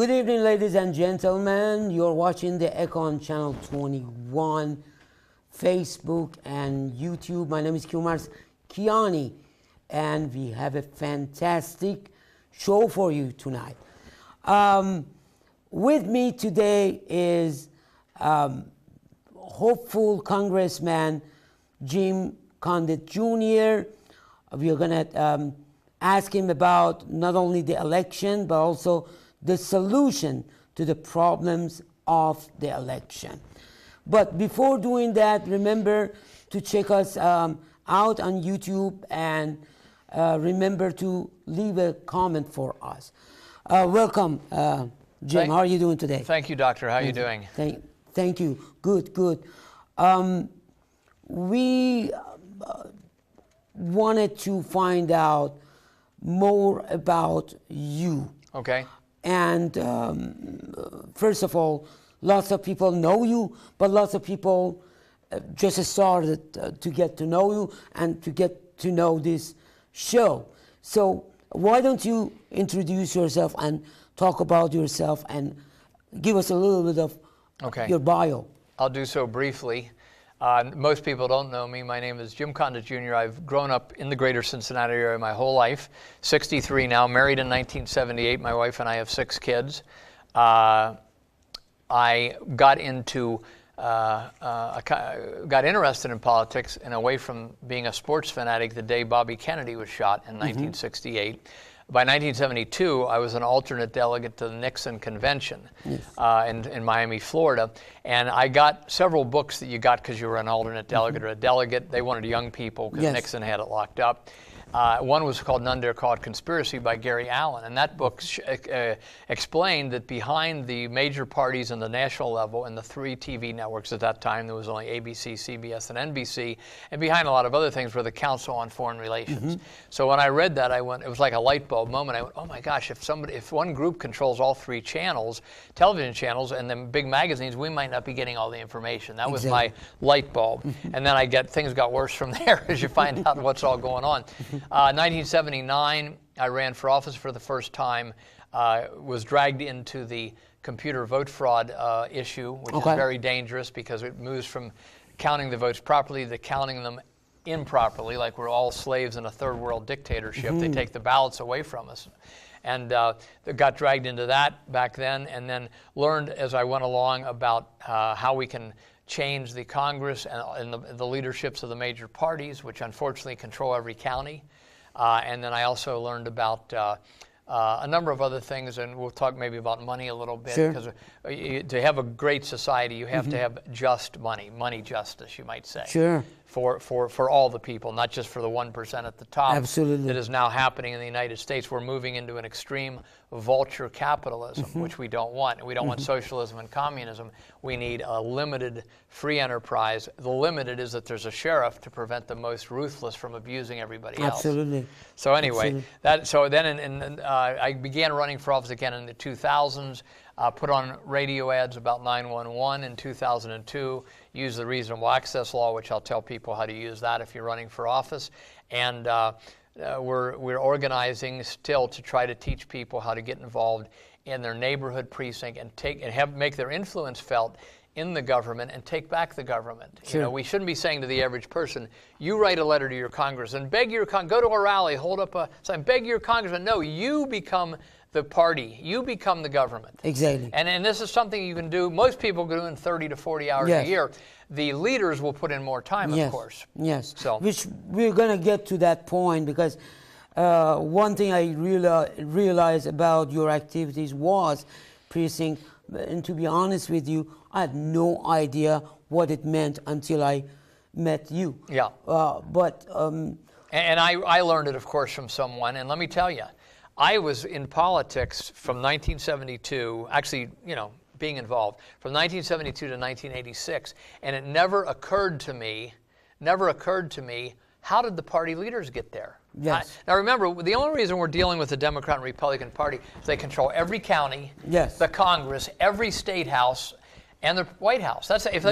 Good evening, ladies and gentlemen. You're watching the Econ Channel 21, Facebook and YouTube. My name is Kiumars Kiani, and we have a fantastic show for you tonight. With me today is hopeful Congressman Jim Condit Jr. We are going to ask him about not only the election, but also the solution to the problems of the election. But before doing that, remember to check us out on YouTube and remember to leave a comment for us. Welcome, Jim. How are you doing today? Thank you, Doctor. How are you doing? Thank you. Good, good. We wanted to find out more about you. Okay. And first of all, lots of people know you, but lots of people just started to get to know you and to get to know this show. So why don't you introduce yourself and talk about yourself and give us a little bit of your bio. I'll do so briefly. Most people don't know me. My name is Jim Condit Jr. I've grown up in the greater Cincinnati area my whole life. 63 now, married in 1978. My wife and I have 6 kids. I got interested in politics and away from being a sports fanatic the day Bobby Kennedy was shot in 1968. By 1972, I was an alternate delegate to the Nixon Convention in Miami, Florida. And I got several books that you got because you were an alternate delegate or a delegate. They wanted young people because Nixon had it locked up. One was called None Dare Call It Conspiracy by Gary Allen. And that book explained that behind the major parties on the national level and the 3 TV networks at that time, there was only ABC, CBS, and NBC, and behind a lot of other things were the Council on Foreign Relations. So when I read that, it was like a light bulb moment. I went, oh my gosh, if one group controls all 3 channels, television channels, and then big magazines, we might not be getting all the information. That was my light bulb. And then things got worse from there as you find out what's all going on. 1979, I ran for office for the first time, was dragged into the computer vote fraud issue, which is very dangerous because it moves from counting the votes properly to counting them improperly, like we're all slaves in a third world dictatorship. They take the ballots away from us. And got dragged into that back then, and then learned as I went along about how we can change the Congress and the leaderships of the major parties, which unfortunately control every county. And then I also learned about a number of other things, and we'll talk maybe about money a little bit. Because to have a great society, you have to have just money justice, you might say. Sure. For all the people, not just for the 1% at the top. Absolutely. That is now happening in the United States. We're moving into an extreme vulture capitalism, which we don't want. We don't want socialism and communism. We need a limited free enterprise. The limited is that there's a sheriff to prevent the most ruthless from abusing everybody else. Absolutely. So anyway, I began running for office again in the 2000s. Put on radio ads about 911 in 2002, used the Reasonable Access Law, which I'll tell people how to use that if you're running for office. And we're organizing still to try to teach people how to get involved in their neighborhood precinct and make their influence felt in the government and take back the government. Sure. You know, we shouldn't be saying to the average person, you write a letter to your Congress and beg your go to a rally, hold up a sign, beg your congressman. No, you become the party. You become the government. Exactly. And this is something you can do. Most people can do in 30 to 40 hours a year. The leaders will put in more time, of course. Yes. So, which we're going to get to that point because one thing I realized about your activities was precinct. And to be honest with you, I had no idea what it meant until I met you. Yeah. And I learned it, of course, from someone. And let me tell you, I was in politics from 1972, actually, being involved, from 1972 to 1986, and it never occurred to me, how did the party leaders get there? Yes. Now remember, the only reason we're dealing with the Democrat and Republican Party is they control every county, the Congress, every state house, and the White House. That's if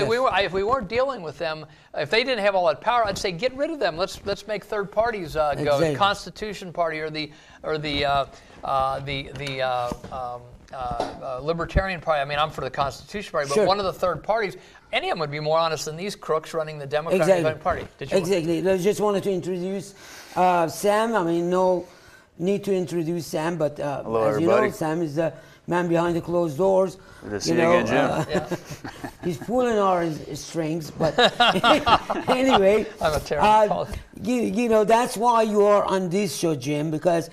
we weren't dealing with them, if they didn't have all that power, I'd say get rid of them. Let's make third parties go. The Constitution Party or the Libertarian Party. I mean, I'm for the Constitution Party, but Sure. one of the third parties, any of them would be more honest than these crooks running the Democratic Party. Did you Exactly. I just wanted to introduce Sam. I mean, no need to introduce Sam, but Hello, as everybody. you know, Sam is the man behind the closed doors. Good to see you again, Jim. He's pulling our strings, but anyway, I'm a terrible you know, that's why you are on this show, Jim, because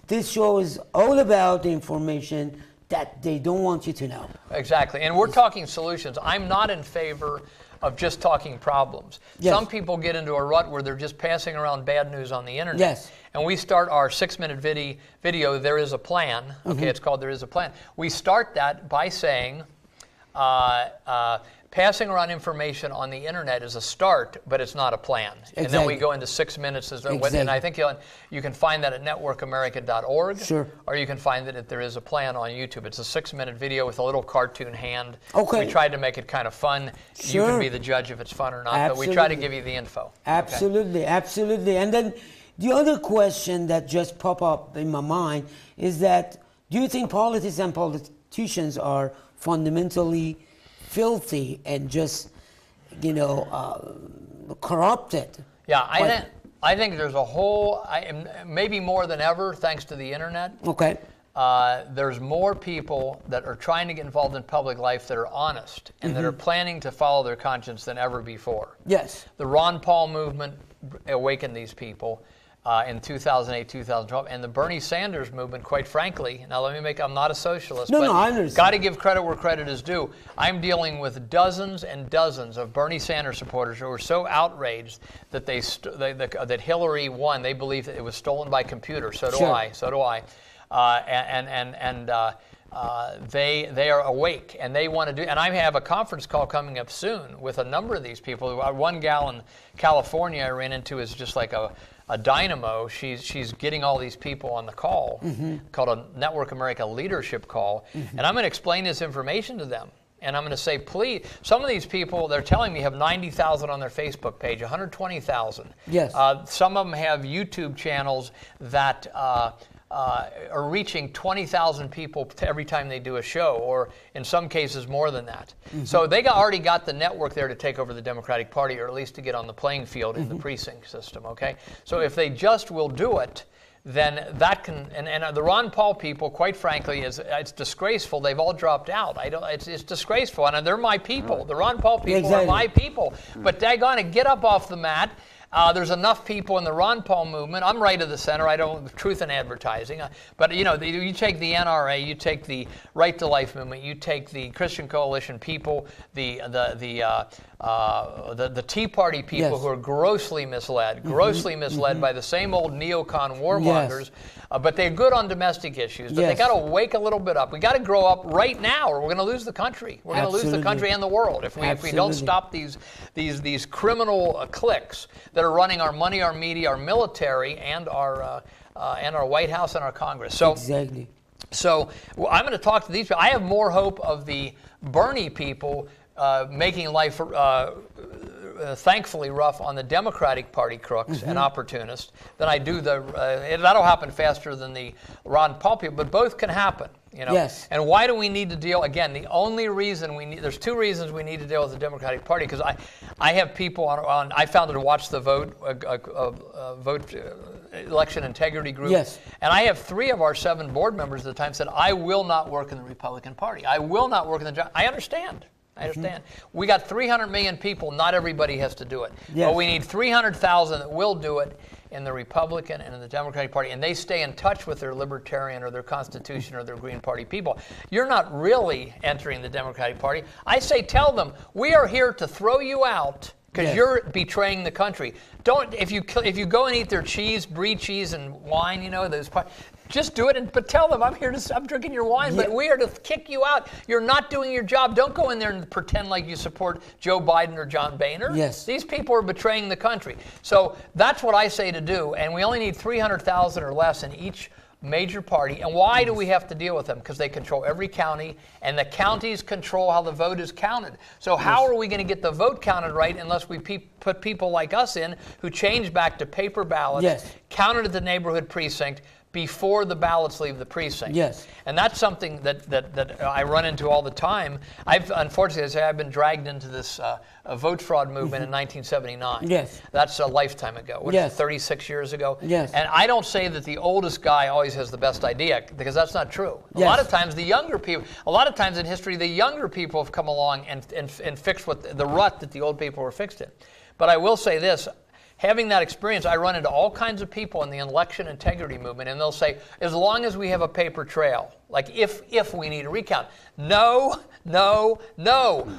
this show is all about the information that they don't want you to know. Exactly. And we're talking solutions. I'm not in favor of just talking problems. Yes. Some people get into a rut where they're just passing around bad news on the internet. Yes. And we start our 6-minute video, There Is a Plan. Okay, it's called There Is a Plan. We start that by saying, passing around information on the internet is a start, but it's not a plan. And then we Exactly. go into 6 minutes. Exactly. And I think you can find that at networkamerica.org. Sure. Or you can find it at There Is a Plan on YouTube. It's a 6-minute video with a little cartoon hand. Okay. We tried to make it kind of fun. You Sure. can be the judge if it's fun or not, but we try to Absolutely. give you the info. Absolutely, absolutely. And then the other question that just popped up in my mind is that, do you think politics and politicians are fundamentally filthy and just, you know, corrupted? Yeah, But- I think there's a whole, maybe more than ever, thanks to the internet. Okay. There's more people that are trying to get involved in public life that are honest and that are planning to follow their conscience than ever before. Yes. The Ron Paul movement awakened these people in 2008, 2012, and the Bernie Sanders movement, quite frankly. Now, I'm not a socialist, No, but no, I understand. got to give credit where credit is due. I'm dealing with dozens and dozens of Bernie Sanders supporters who are so outraged that that Hillary won. They believe that it was stolen by computer. So do Sure. I. So do I. They are awake and they want to do. And I have a conference call coming up soon with a number of these people. One gal in California I ran into is just like a dynamo. She's getting all these people on the call, called a Network America Leadership Call, and I'm going to explain this information to them. And I'm going to say, please, some of these people, they're telling me, have 90,000 on their Facebook page, 120,000. Yes. Some of them have YouTube channels that are reaching 20,000 people every time they do a show, or in some cases more than that. So they already got the network there to take over the Democratic Party, or at least to get on the playing field in the precinct system, okay? So if they just will do it, then that can, and the Ron Paul people, quite frankly, it's disgraceful. They've all dropped out. It's disgraceful, and they're my people. The Ron Paul people Exactly. are my people. But daggone it, get up off the mat. There's enough people in the Ron Paul movement. I'm right of the center. I don't truth in advertising. But you know, you take the NRA, you take the Right to Life movement, you take the Christian Coalition people, the Tea Party people Yes. who are grossly misled by the same old neocon warmongers. But they're good on domestic issues. But they Yes. got to wake a little bit up. We got to grow up right now, or we're going to lose the country. We're going to lose the Absolutely. country and the world if we don't Absolutely. stop these criminal cliques that are running our money, our media, our military, and our White House and our Congress. So. Exactly. So I'm going to talk to these people. I have more hope of the Bernie people making life thankfully rough on the Democratic Party crooks and opportunists than I do that'll happen faster than the Ron Paul people, but both can happen. You know? Yes. And why do we need to deal? Again, the only reason there's two reasons we need to deal with the Democratic Party, because I have people on I founded to watch the vote election integrity group. Yes. And I have 3 of our 7 board members at the time said, I will not work in the Republican Party. I will not work in the. I understand. We got 300 million people. Not everybody has to do it. Yes. But we need 300,000 that will do it in the Republican and in the Democratic Party, and they stay in touch with their Libertarian or their Constitution or their Green Party people. You're not really entering the Democratic Party. I say tell them, we are here to throw you out because Yes. you're betraying the country. Don't if you go and eat their cheese, brie cheese, and wine, you know those. Just do it, but tell them I'm drinking your wine, but we are to kick you out. You're not doing your job. Don't go in there and pretend like you support Joe Biden or John Boehner. Yes. These people are betraying the country. So that's what I say to do, and we only need 300,000 or less in each major party. And why do we have to deal with them? Because they control every county, and the counties control how the vote is counted. So how are we going to get the vote counted right unless we put people like us in who change back to paper ballots, Yes. counted at the neighborhood precinct, before the ballots leave the precinct. Yes. And that's something that I run into all the time. Unfortunately, I've been dragged into this vote fraud movement in 1979. Yes. That's a lifetime ago. What is it, 36 years ago? Yes. And I don't say that the oldest guy always has the best idea, because that's not true. A Yes. lot of times a lot of times in history, the younger people have come along and fixed the rut that the old people were fixed in. But I will say this, having that experience, I run into all kinds of people in the election integrity movement, and they'll say, as long as we have a paper trail, like if we need a recount. No.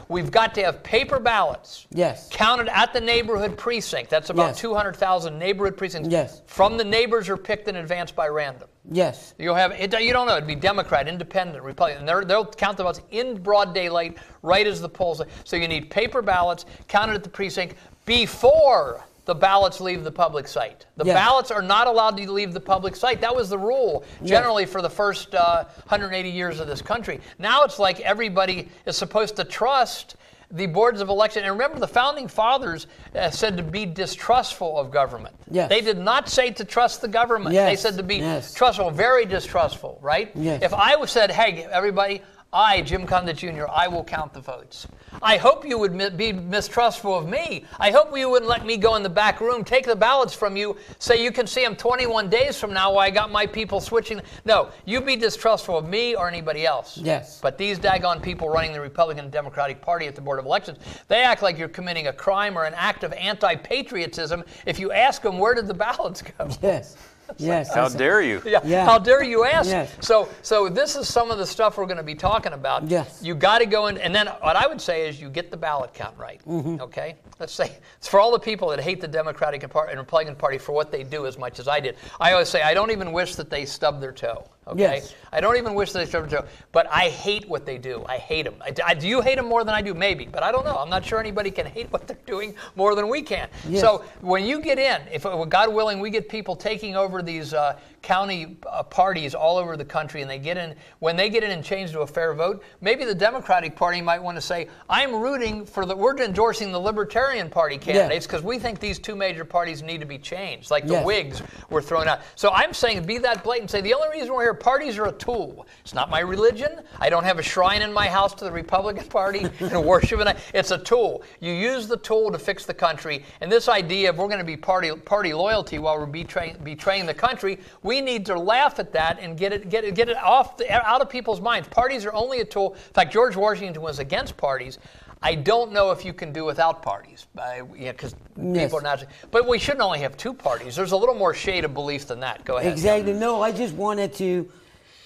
We've got to have paper ballots. Yes. Counted at the neighborhood precinct. That's about Yes. 200,000 neighborhood precincts. Yes. From the neighbors are picked in advance by random. Yes. You'll have you don't know. It'd be Democrat, Independent, Republican. They'll count the votes in broad daylight, right as the polls. So you need paper ballots counted at the precinct before the ballots leave the public site. The Yes. ballots are not allowed to leave the public site. That was the rule generally for the first 180 years of this country. Now it's like everybody is supposed to trust the boards of election. And remember, the founding fathers said to be distrustful of government. Yes. They did not say to trust the government. Yes. They said to be Yes. trustful, very distrustful, right? Yes. If I said, hey, everybody, I, Jim Condit Jr., I will count the votes. I hope you would be mistrustful of me. I hope you wouldn't let me go in the back room, take the ballots from you, say you can see them 21 days from now while I got my people switching. No, you be distrustful of me or anybody else. Yes. But these daggone people running the Republican and Democratic Party at the Board of Elections, they act like you're committing a crime or an act of anti-patriotism if you ask them, where did the ballots go? Yes. Yes. How dare you? Yeah. How dare you ask? Yes. So this is some of the stuff we're going to be talking about. Yes. You got to go in, and then what I would say is you get the ballot count right. Mm-hmm. Okay. Let's say it's for all the people that hate the Democratic and Republican Party for what they do as much as I did. I always say I don't even wish that they stubbed their toe. Okay. Yes. I don't even wish that they stubbed their toe, but I hate what they do. I hate them. Do you hate them more than I do? Maybe, but I don't know. I'm not sure anybody can hate what they're doing more than we can. Yes. So when you get in, if God willing, we get people taking over these county parties all over the country, and they get in. When they get in and change to a fair vote, maybe the Democratic Party might want to say, "I'm rooting for we're endorsing the Libertarian Party candidates because we think these two major parties need to be changed, like the Yes. Whigs were thrown out." So I'm saying, be that blatant. Say the only reason we're here, parties are a tool. It's not my religion. I don't have a shrine in my house to the Republican Party and worship it. It's a tool. You use the tool to fix the country. And this idea of we're going to be party loyalty while we're betraying the country, we need to laugh at that and get it out of people's minds. Parties are only a tool. In fact, George Washington was against parties. I don't know if you can do without parties, because Yes. people are not. But we shouldn't only have two parties. There's a little more shade of belief than that. Go ahead. Exactly. No, I just wanted to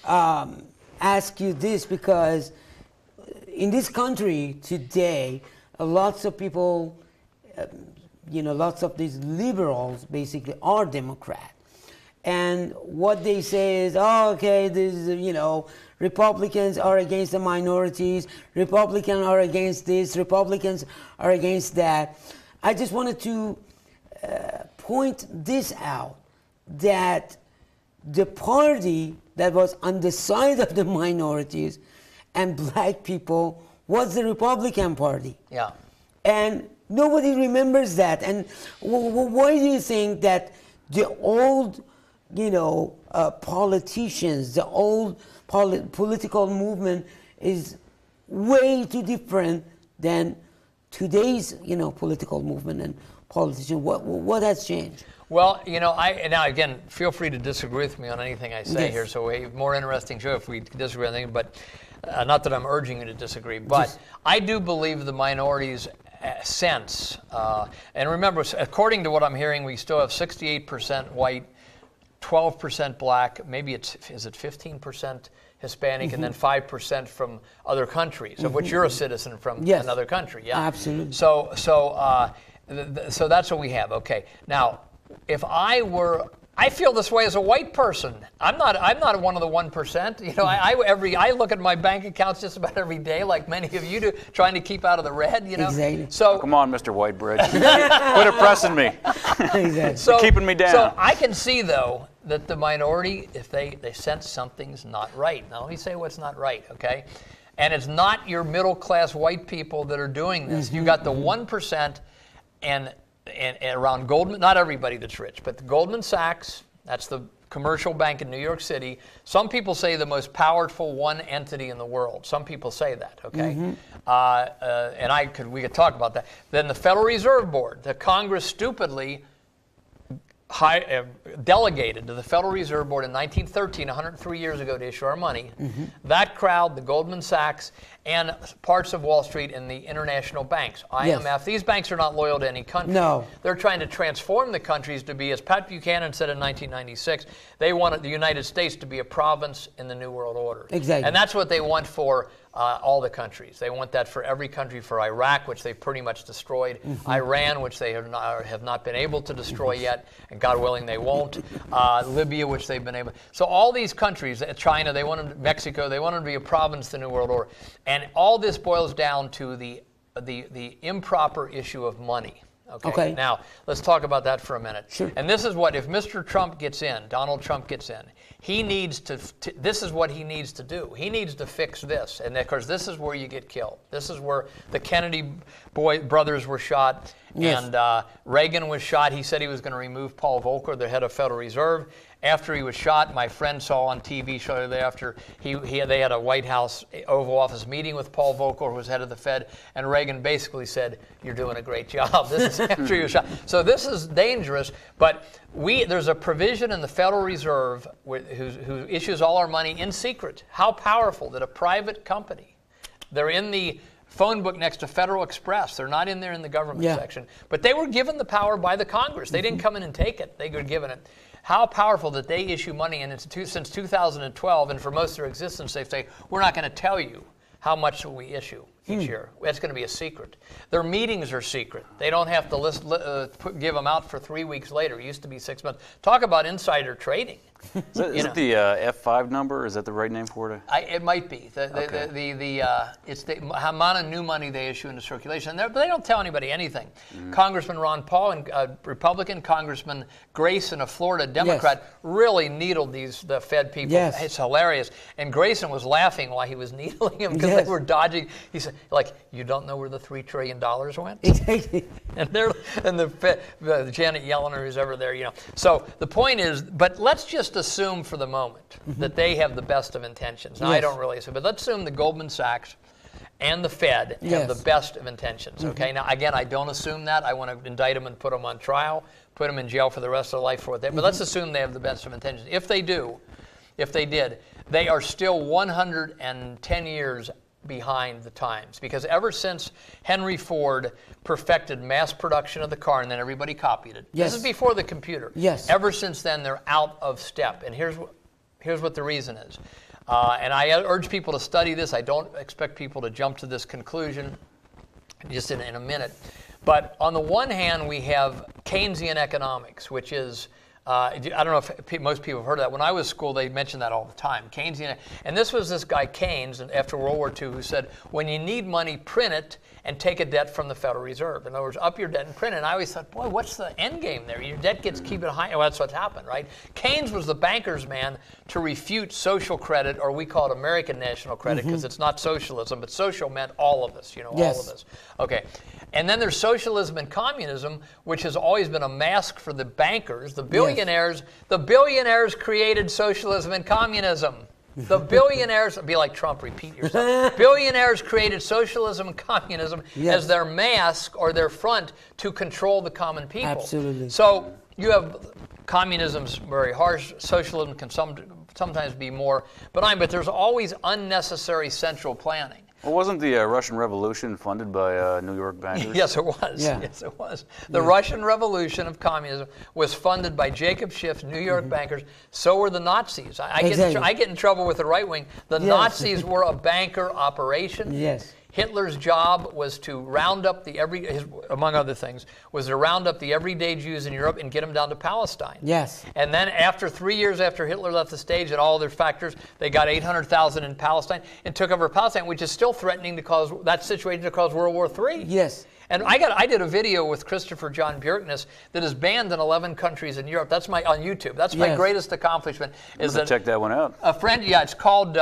ask you this, because in this country today, lots of people, lots of these liberals basically are Democrat. And what they say is, oh, okay, this is, Republicans are against the minorities, Republicans are against this, Republicans are against that. I just wanted to point this out, that the party that was on the side of the minorities and black people was the Republican Party. Yeah. And nobody remembers that. And why do you think that the old, politicians, the old political movement is way too different than today's, political movement and politicians? What has changed? Well, now again, feel free to disagree with me on anything I say Yes. here. So a more interesting show if we disagree on anything, but not that I'm urging you to disagree. But I do believe the minorities' sense, and remember, according to what I'm hearing, we still have 68% white, 12% black, maybe is it 15% Hispanic, and then 5% from other countries, of which you're a citizen from Yes. another country. Yeah, Absolutely. So that's what we have. Okay, now if I feel this way as a white person. I'm not one of the 1%. I look at my bank accounts just about every day, like many of you do, trying to keep out of the red. Exactly. So Come on, Mr. Whitebread. Quit oppressing me. Exactly. Keeping me down. So I can see, though, that the minority, if they sense something's not right. Now, let me say what's not right, okay? And it's not your middle-class white people that are doing this. You got the 1% and around Goldman, not everybody that's rich, but the Goldman Sachs, that's the commercial bank in New York City. Some people say the most powerful one entity in the world. Some people say that, okay? And we could talk about that. Then the Federal Reserve Board, the Congress stupidly delegated to the Federal Reserve Board in 1913, 103 years ago, to issue our money. That crowd, the Goldman Sachs, and parts of Wall Street and the international banks, IMF, these banks are not loyal to any country. No. They're trying to transform the countries to be, as Pat Buchanan said in 1996, they wanted the United States to be a province in the New World Order. Exactly. And that's what they want for all the countries. They want that for every country, for Iraq, which they've pretty much destroyed, Iran, which they have not been able to destroy yet, and God willing they won't, Libya, which they've been able. So all these countries, China, they wanted Mexico, they wanted to be a province in the New World Order. And all this boils down to the improper issue of money. Okay. Now, let's talk about that for a minute. Sure. And this is what, if Mr. Trump gets in, Donald Trump gets in, he needs to this is what he needs to do. He needs to fix this. And of course, this is where you get killed. This is where the Kennedy brothers were shot, and Reagan was shot. He said he was going to remove Paul Volcker, the head of Federal Reserve. After he was shot, my friend saw on TV shortly after, they had a White House Oval Office meeting with Paul Volcker, who was head of the Fed, and Reagan basically said, "You're doing a great job." This is after he was shot. So this is dangerous, but there's a provision in the Federal Reserve who issues all our money in secret. How powerful that a private company, they're in the phone book next to Federal Express. They're not in there in the government section. But they were given the power by the Congress. They didn't come in and take it. They were given it. How powerful that they issue money, and since 2012, and for most of their existence, they say, we're not going to tell you how much we issue each year. That's going to be a secret. Their meetings are secret. They don't have to give them out for 3 weeks later. It used to be 6 months. Talk about insider trading. Is it the F5 number? Is that the right name for it? It might be. It's the amount of new money they issue into circulation. But they don't tell anybody anything. Congressman Ron Paul, and Republican Congressman Grayson, a Florida Democrat, really needled the Fed people. Yes. It's hilarious. And Grayson was laughing while he was needling him because they were dodging. He said, you don't know where the $3 trillion went? Exactly. And the Fed, Janet Yellen, or who's ever there, So the point is, but let's just assume for the moment that they have the best of intentions. Now, I don't really assume, but let's assume the Goldman Sachs and the Fed have the best of intentions. Okay. Now, again, I don't assume that. I want to indict them and put them on trial, put them in jail for the rest of their life for what they. But let's assume they have the best of intentions. If they did, they are still 110 years behind the times, because ever since Henry Ford perfected mass production of the car and then everybody copied it. This is before the computer. Ever since then, they're out of step. And here's what the reason is. And I urge people to study this. I don't expect people to jump to this conclusion just in a minute. But on the one hand, we have Keynesian economics, which is I don't know if most people have heard of that. When I was in school, they mentioned that all the time. Keynesian, and this was this guy Keynes, after World War II, who said, when you need money, print it and take a debt from the Federal Reserve. In other words, up your debt and print it. And I always thought, boy, what's the end game there? Your debt keep it high. Well, that's what's happened, right? Keynes was the banker's man to refute social credit, or we call it American national credit, because it's not socialism, but social meant all of us, all of us. Okay. And then there's socialism and communism, which has always been a mask for the bankers, the billionaires. The billionaires created socialism and communism. The billionaires, be like Trump, repeat yourself. Billionaires created socialism and communism as their mask or their front to control the common people. Absolutely. So you have communism's very harsh. Socialism can sometimes be more benign, but there's always unnecessary central planning. Well, wasn't the Russian Revolution funded by New York bankers? Yes, it was. Yes, it was. The Russian Revolution of communism was funded by Jacob Schiff's New York bankers. So were the Nazis. I get in trouble with the right wing. The Nazis were a banker operation. Yes. Hitler's job was to round up among other things, was to round up the everyday Jews in Europe and get them down to Palestine. Yes. And then after 3 years after Hitler left the stage and all their factors, they got 800,000 in Palestine and took over Palestine, which is still threatening to cause World War III. Yes. And I did a video with Christopher John Bjerknes that is banned in 11 countries in Europe. That's on YouTube. That's my Yes. greatest accomplishment. Is that Check that one out. a friend? Yeah, it's called.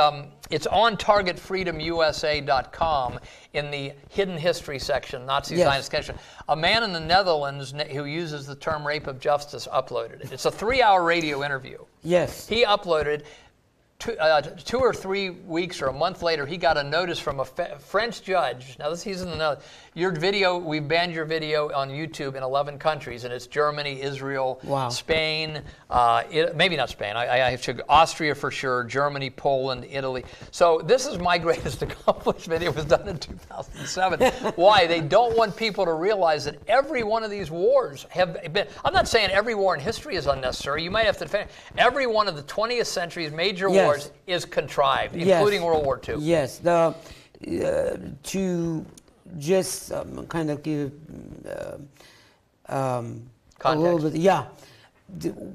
It's on TargetFreedomUSA.com in the hidden history section, Nazi Yes. Zionist connection. A man in the Netherlands who uses the term rape of justice uploaded it. It's a 3-hour radio interview. Yes. He uploaded 2 or 3 weeks or a month later, he got a notice from a French judge. Now, he's in the Netherlands. Your video, we banned your video on YouTube in 11 countries, and it's Germany, Israel, Wow. Spain, maybe not Spain. I should Austria for sure, Germany, Poland, Italy. So this is my greatest accomplishment. It was done in 2007. Why? They don't want people to realize that every one of these wars have been. I'm not saying every war in history is unnecessary. You might have to defend. Every one of the 20th century's major Yes. wars is contrived, Yes. including World War II. Yes, to just kind of give a little bit. Yeah,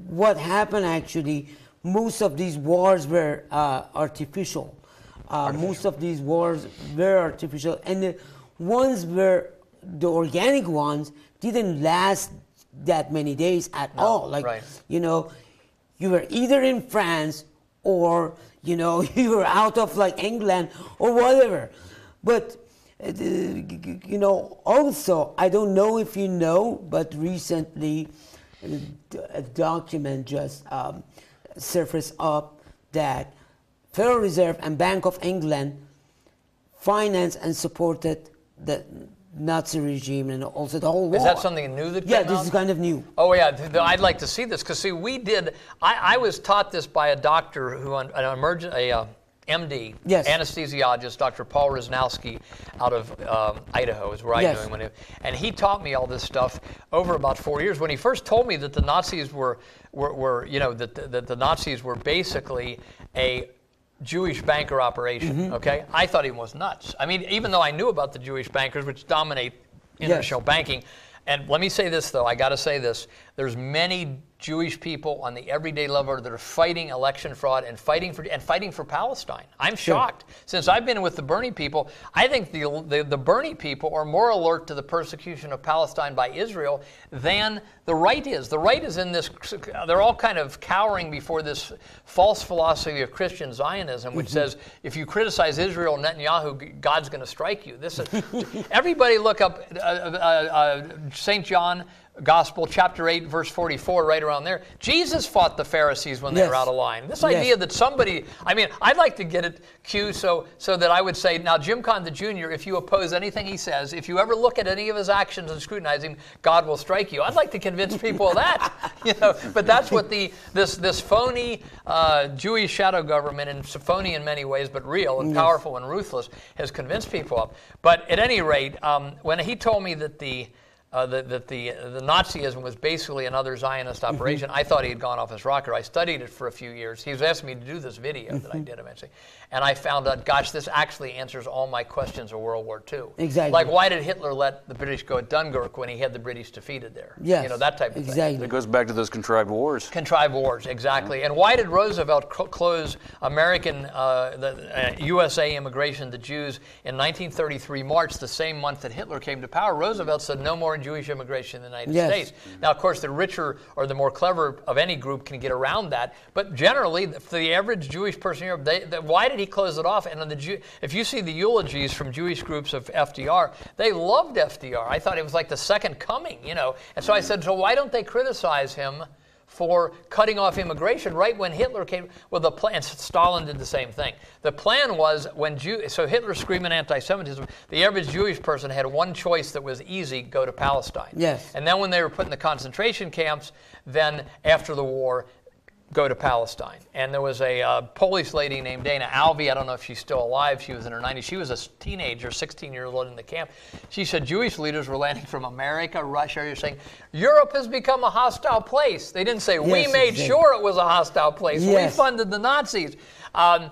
what happened actually? Most of these wars were artificial. Most of these wars were artificial, and the ones where the organic ones didn't last that many days at all. Like right. you know, you were either in France or you know you were out of like England or whatever. But you know, also I don't know if you know, but recently a document just surfaced up that Federal Reserve and Bank of England financed and supported the Nazi regime and also the whole war. Is that something new that Yeah, came this out? is kind of new. Oh yeah, I'd like to see this because see, we did. I was taught this by a doctor who MD, Yes. anesthesiologist, Dr. Paul Rosnowski, out of Idaho, is where I Yes. knew him. And he taught me all this stuff over about 4 years. When he first told me that the Nazis were you know, that the Nazis were basically a Jewish banker operation, okay? I thought he was nuts. I mean, even though I knew about the Jewish bankers, which dominate international banking, and let me say this, though, I got to say this, there's many Jewish people on the everyday level that are fighting election fraud and fighting for Palestine. I'm shocked. Since I've been with the Bernie people, I think the Bernie people are more alert to the persecution of Palestine by Israel than the right is. The right is in this, they're all kind of cowering before this false philosophy of Christian Zionism, which says if you criticize Israel, Netanyahu, God's going to strike you. This is, everybody look up St. John Gospel, chapter 8, verse 44, right around there. Jesus fought the Pharisees when they were out of line. This idea that somebody, I mean, I'd like to get it, Q, so that I would say, now, Jim Condit Jr., if you oppose anything he says, if you ever look at any of his actions and scrutinize him, God will strike you. I'd like to convince people of that, you know. But that's what this phony Jewish shadow government, and phony in many ways, but real and powerful and ruthless, has convinced people of. But at any rate, when he told me that the Nazism was basically another Zionist operation, I thought he had gone off his rocker. I studied it for a few years. He was asking me to do this video that I did eventually. And I found out, gosh, this actually answers all my questions of World War II. Exactly. Like, why did Hitler let the British go at Dunkirk when he had the British defeated there? Yes. You know, that type of thing. Exactly. It goes back to those contrived wars. Contrived wars, exactly. And why did Roosevelt close American USA immigration to Jews in 1933 March, the same month that Hitler came to power? Roosevelt said no more Jewish immigration in the United States. Now, of course, the richer or the more clever of any group can get around that. But generally, for the average Jewish person in Europe, why did he close it off? And if you see the eulogies from Jewish groups of FDR, they loved FDR. I thought it was like the second coming, you know. And so I said, so why don't they criticize him for cutting off immigration right when Hitler came? Well, the plan, Stalin did the same thing. The plan was so Hitler's screaming anti-Semitism, the average Jewish person had one choice that was easy: go to Palestine. Yes. And then when they were put in the concentration camps, then after the war, go to Palestine. And there was a Polish lady named Dana Alvey. I don't know if she's still alive. She was in her 90s. She was a teenager, 16 years old in the camp. She said Jewish leaders were landing from America, Russia. You're saying Europe has become a hostile place. They didn't say we made sure it was a hostile place. We funded the Nazis. So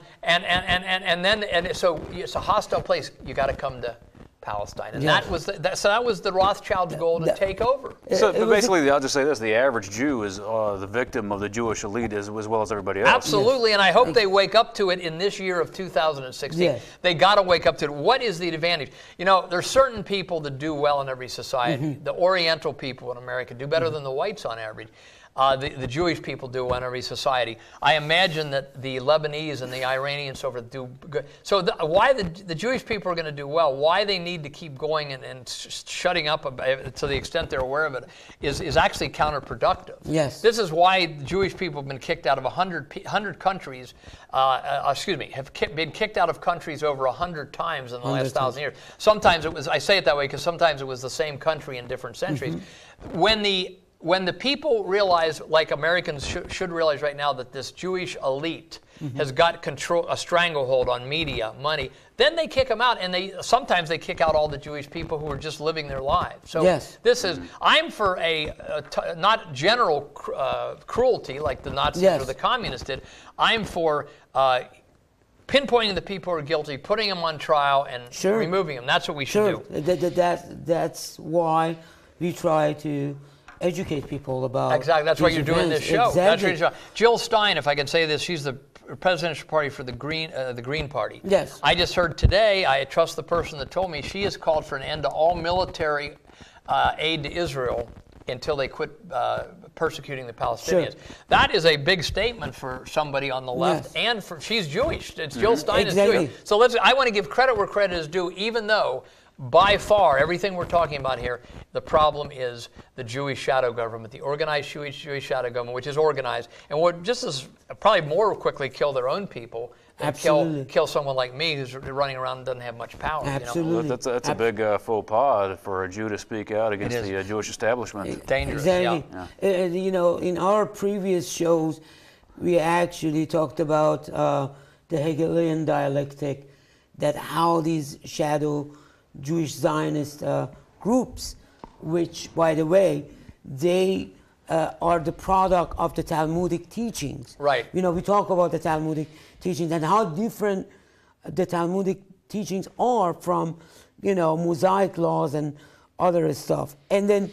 it's a hostile place. You got to come to Palestine, and Yeah. that was the Rothschild's goal to take over. So it but was basically, I'll just say this: the average Jew is the victim of the Jewish elite as well as everybody else. Absolutely, and I hope they wake up to it in this year of 2016. Yes. They got to wake up to it. What is the advantage? You know, there's certain people that do well in every society. The Oriental people in America do better than the whites on average. The Jewish people do well in every society. I imagine that the Lebanese and the Iranians so forth do good. So why the Jewish people are going to do well, why they need to keep going and shutting up to the extent they're aware of it is actually counterproductive. Yes. This is why Jewish people have been kicked out of 100 countries, have been kicked out of countries over 100 times in the last 1,000 years. Sometimes it was, I say it that way because sometimes it was the same country in different centuries. When the people realize, like Americans should realize right now, that this Jewish elite has got a stranglehold on media, money, then they kick them out, and sometimes they kick out all the Jewish people who are just living their lives. So Yes. this is, I'm for not general cruelty like the Nazis Yes. or the communists did. I'm for pinpointing the people who are guilty, putting them on trial, and Sure. removing them. That's what we should Sure, do. that's why we try to educate people about. Exactly. That's why these you're doing this events. show. That's Exactly. what you're doing. Jill Stein, if I can say this, she's the presidential party for the Green Party. Yes. I just heard today, I trust the person that told me, she has called for an end to all military aid to Israel until they quit persecuting the Palestinians. Sure. That is a big statement for somebody on the left, Yes. and she's Jewish. It's Jill Stein Exactly. is Jewish. So I want to give credit where credit is due, even though by far, everything we're talking about here, the problem is the Jewish shadow government, the organized Jewish shadow government, which is organized, and would just as probably more quickly kill their own people than Absolutely. kill someone like me who's running around and doesn't have much power. Absolutely. Well, that's a big faux pas for a Jew to speak out against the Jewish establishment. Dangerous. Exactly. Yeah. You know, in our previous shows, we actually talked about the Hegelian dialectic, that how these shadow Jewish Zionist groups, which, by the way, they are the product of the Talmudic teachings. Right. You know, we talk about the Talmudic teachings and how different the Talmudic teachings are from, you know, Mosaic laws and other stuff. And then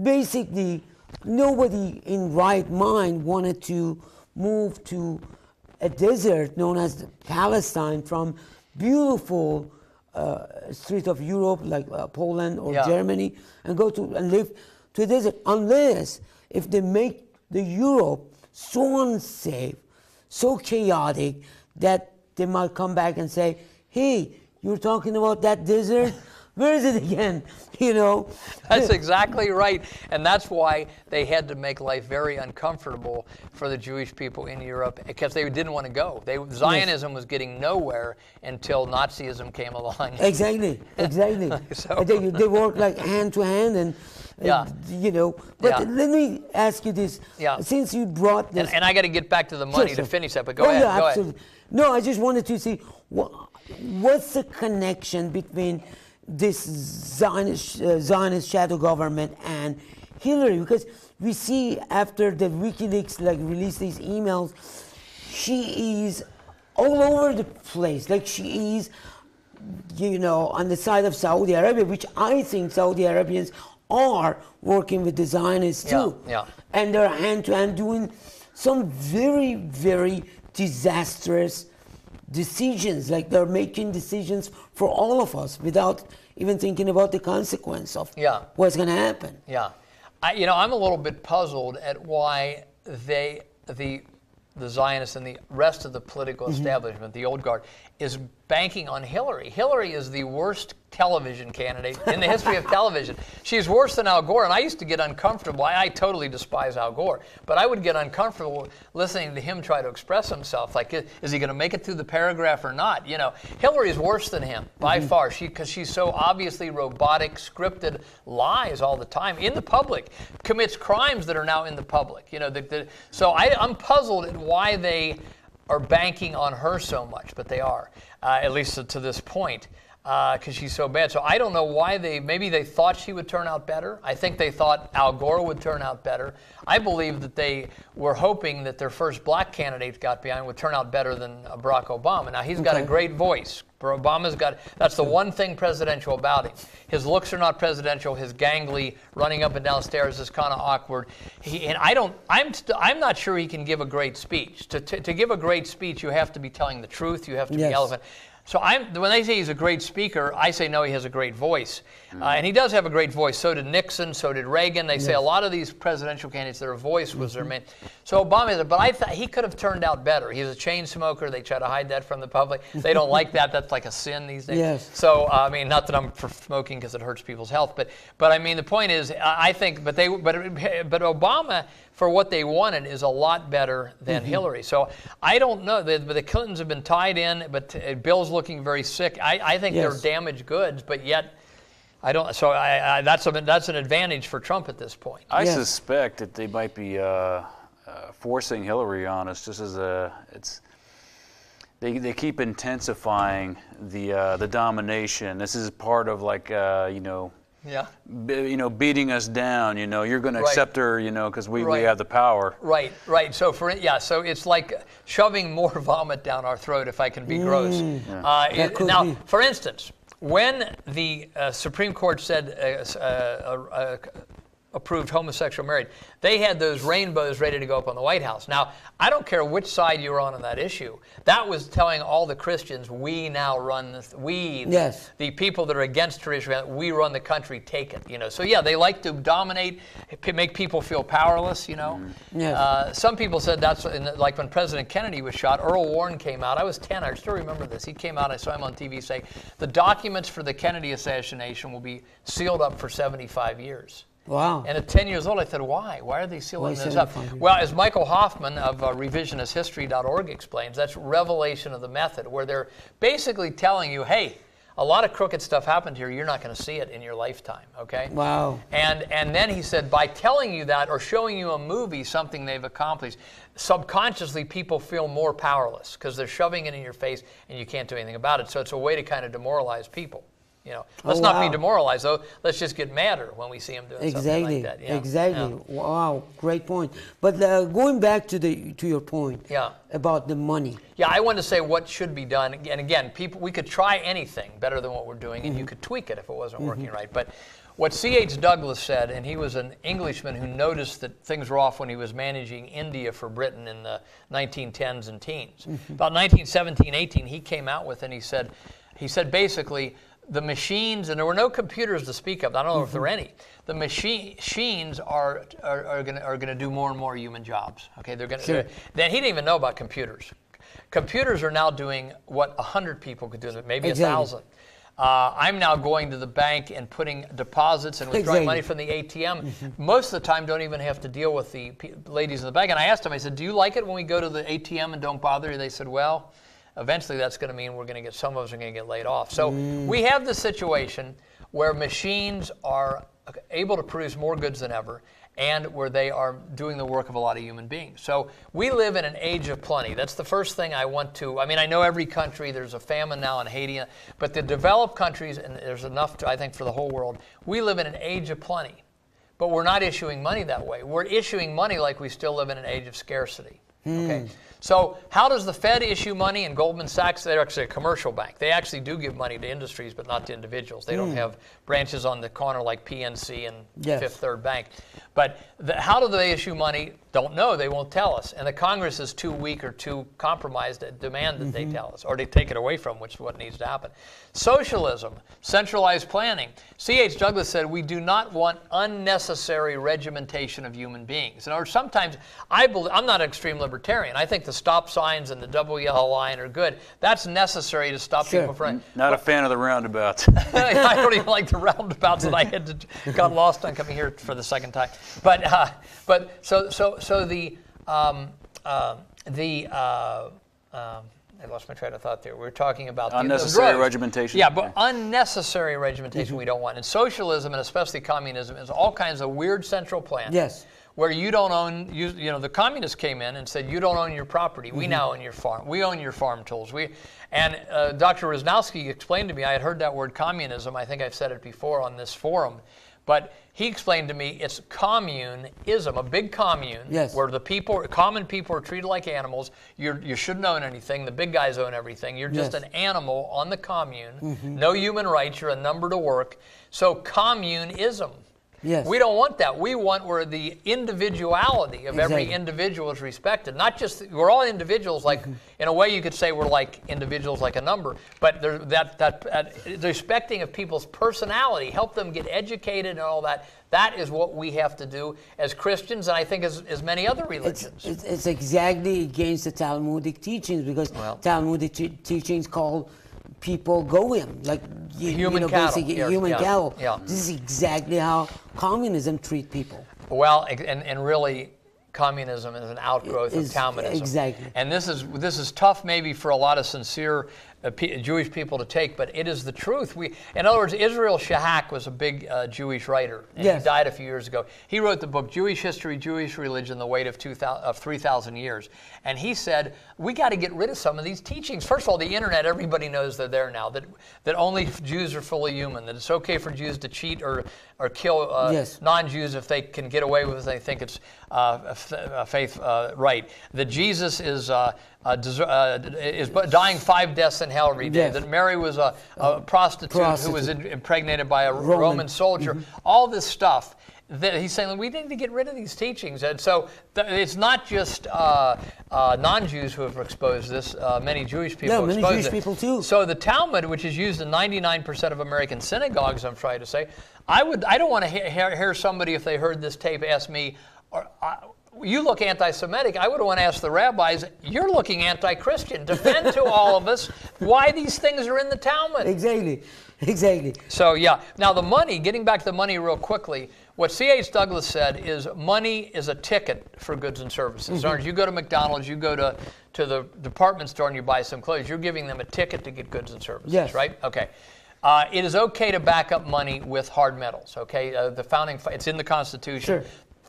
basically nobody in right mind wanted to move to a desert known as Palestine from beautiful street of Europe like Poland or Germany and go to and live to a desert, unless if they make the Europe so unsafe, so chaotic that they might come back and say, hey, you're talking about that desert? Where is it again? You know? That's exactly right. And that's why they had to make life very uncomfortable for the Jewish people in Europe, because they didn't want to go. Zionism was getting nowhere until Nazism came along. Exactly. So- They work like hand to hand and you know. But let me ask you this. Yeah. Since you brought this. And I got to get back to the money Sure, to sure. finish that, but go ahead. Yeah, go absolutely. No, I just wanted to see what's the connection between this Zionist shadow government and Hillary, because we see after the WikiLeaks released these emails, she is all over the place. Like she is, you know, on the side of Saudi Arabia, which I think Saudi Arabians are working with the Zionists too. Yeah. And they're hand to hand doing some very, very disastrous decisions. Like they're making decisions for all of us without even thinking about the consequence of what's going to happen. Yeah. I'm a little bit puzzled at why the Zionists and the rest of the political establishment, the old guard, is banking on Hillary. Hillary is the worst television candidate in the history of television. She's worse than Al Gore, and I used to get uncomfortable. I totally despise Al Gore, but I would get uncomfortable listening to him try to express himself. Like, is he going to make it through the paragraph or not? You know, Hillary is worse than him by far, because she's so obviously robotic, scripted, lies all the time in the public, commits crimes that are now in the public. You know, so I'm puzzled at why they are banking on her so much, but they are, at least to this point. because she's so bad. So I don't know why maybe they thought she would turn out better. I think they thought Al Gore would turn out better. I believe that they were hoping that their first black candidate got behind would turn out better than Barack Obama. Now, he's got a great voice. That's the one thing presidential about him. His looks are not presidential. His gangly running up and down stairs is kind of awkward. I'm not sure he can give a great speech. To give a great speech, you have to be telling the truth. You have to be eloquent. So when they say he's a great speaker, I say no, he has a great voice. And he does have a great voice. So did Nixon, so did Reagan. They say a lot of these presidential candidates, their voice was their main. So Obama, but I thought he could have turned out better. He's a chain smoker. They try to hide that from the public. They don't like that. That's like a sin these days. Yes. So, I mean, not that I'm for smoking because it hurts people's health, but I mean, the point is, I think, but Obama, for what they wanted, is a lot better than Hillary. So I don't know. The Clintons have been tied in, but Bill's looking very sick. I think they're damaged goods, but yet I don't. So that's an advantage for Trump at this point. I suspect that they might be forcing Hillary on us, just as they keep intensifying the domination. This is part of beating us down. You're going to accept her. Because we have the power. Right. So so it's like shoving more vomit down our throat, if I can be gross. Now, for instance, when the Supreme Court said approved homosexual marriage, they had those rainbows ready to go up on the White House. Now, I don't care which side you're on that issue. That was telling all the Christians, we now run the people that are against tradition, we run the country, take it. So they like to dominate, make people feel powerless. Some people said that's like when President Kennedy was shot. Earl Warren came out. I was 10. I still remember this. He came out. I saw him on TV say the documents for the Kennedy assassination will be sealed up for 75 years. Wow. And at 10 years old, I said, why? Why are they sealing this up? Well, as Michael Hoffman of revisionisthistory.org explains, that's revelation of the method, where they're basically telling you, hey, a lot of crooked stuff happened here. You're not going to see it in your lifetime, okay? Wow. And then he said, by telling you that or showing you a movie, something they've accomplished, subconsciously people feel more powerless because they're shoving it in your face and you can't do anything about it. So it's a way to kind of demoralize people. Let's not be demoralized, though. Let's just get madder when we see them doing something like that. Exactly. Wow, great point. But going back to your point about the money. Yeah, I want to say what should be done. And again, we could try anything better than what we're doing, and you could tweak it if it wasn't working right. But what C.H. Douglas said, and he was an Englishman who noticed that things were off when he was managing India for Britain in the 1910s and teens. About 1917, 18, he came out with, and he said basically, the machines, and there were no computers to speak of. I don't know if there are any. The machines are going to do more and more human jobs. Okay, they're going to. Then he didn't even know about computers. Computers are now doing what 100 people could do, maybe 1,000. I'm now going to the bank and putting deposits and withdrawing money from the ATM. Most of the time, don't even have to deal with the ladies in the bank. And I asked them, I said, do you like it when we go to the ATM and don't bother you? They said, well, eventually that's going to mean some of us are going to get laid off. So we have this situation where machines are able to produce more goods than ever, and where they are doing the work of a lot of human beings. So we live in an age of plenty. That's the first thing I know every country, there's a famine now in Haiti, but the developed countries, and there's enough, I think, for the whole world, we live in an age of plenty. But we're not issuing money that way. We're issuing money like we still live in an age of scarcity. Okay. So how does the Fed issue money? And Goldman Sachs, they're actually a commercial bank. They actually do give money to industries, but not to individuals. They don't have branches on the corner like PNC and Fifth Third Bank. But how do they issue money? Don't know. They won't tell us. And the Congress is too weak or too compromised to demand that they tell us, or they take it away from, which is what needs to happen. Socialism, centralized planning. C.H. Douglas said, we do not want unnecessary regimentation of human beings. And sometimes, I'm not an extreme libertarian. I think the stop signs and the double yellow line are good. That's necessary to stop people from... Not a fan of the roundabouts. I don't even like the roundabouts that I got lost on coming here for the second time. But I lost my train of thought there. We were talking about unnecessary the regimentation. Yeah, but unnecessary regimentation we don't want. And socialism, and especially communism, is all kinds of weird central plans. Yes. Where you don't own, you know, the communists came in and said, you don't own your property. We now own your farm. We own your farm tools. And Dr. Rosnowski explained to me, I had heard that word communism. I think I've said it before on this forum. But he explained to me it's communism, a big commune, yes. where the people, common people are treated like animals. You shouldn't own anything. The big guys own everything. You're just yes. an animal on the commune. No human rights. You're a number to work. So communism. Yes. We don't want that. We want where the individuality of every exactly. individual is respected. Not just, we're all individuals, like, in a way you could say we're like individuals like a number, but the respecting of people's personality, help them get educated and all that, that is what we have to do as Christians, and I think as many other religions. It's exactly against the Talmudic teachings, because Talmudic teachings call people goyim, like human cattle. Human cattle. Yeah. This is exactly how communism treat people. Well, and really, communism is an outgrowth of Talmudism. Exactly. And this is tough maybe for a lot of sincere Jewish people to take, but it is the truth. In other words, Israel Shahak was a big Jewish writer, and yes. he died a few years ago. He wrote the book Jewish History, Jewish Religion, The Weight of 3,000 Years. And he said, we got to get rid of some of these teachings. First of all, the internet, everybody knows they're there now, that only Jews are fully human, that it's okay for Jews to cheat or kill yes. non-Jews if they can get away with it, they think it's a faith right. That Jesus is dying 5 deaths in hell every day. Yes. That Mary was a prostitute who was impregnated by a Roman soldier. All this stuff. That he's saying we need to get rid of these teachings. And so it's not just non-Jews who have exposed this. Many Jewish people many exposed Jewish it. people too. So the Talmud, which is used in 99% of American synagogues, I'm trying to say, I don't want to hear somebody, if they heard this tape, ask me, you look anti-Semitic. I would want to ask the rabbis, you're looking anti-Christian. Defend to all of us why these things are in the Talmud. Exactly. So yeah, now the money, getting back to the money real quickly, what C.H. Douglas said is money is a ticket for goods and services. So you go to McDonald's, you go to the department store and you buy some clothes, you're giving them a ticket to get goods and services, yes. right? Okay. It is okay to back up money with hard metals, okay? It's in the Constitution. Sure.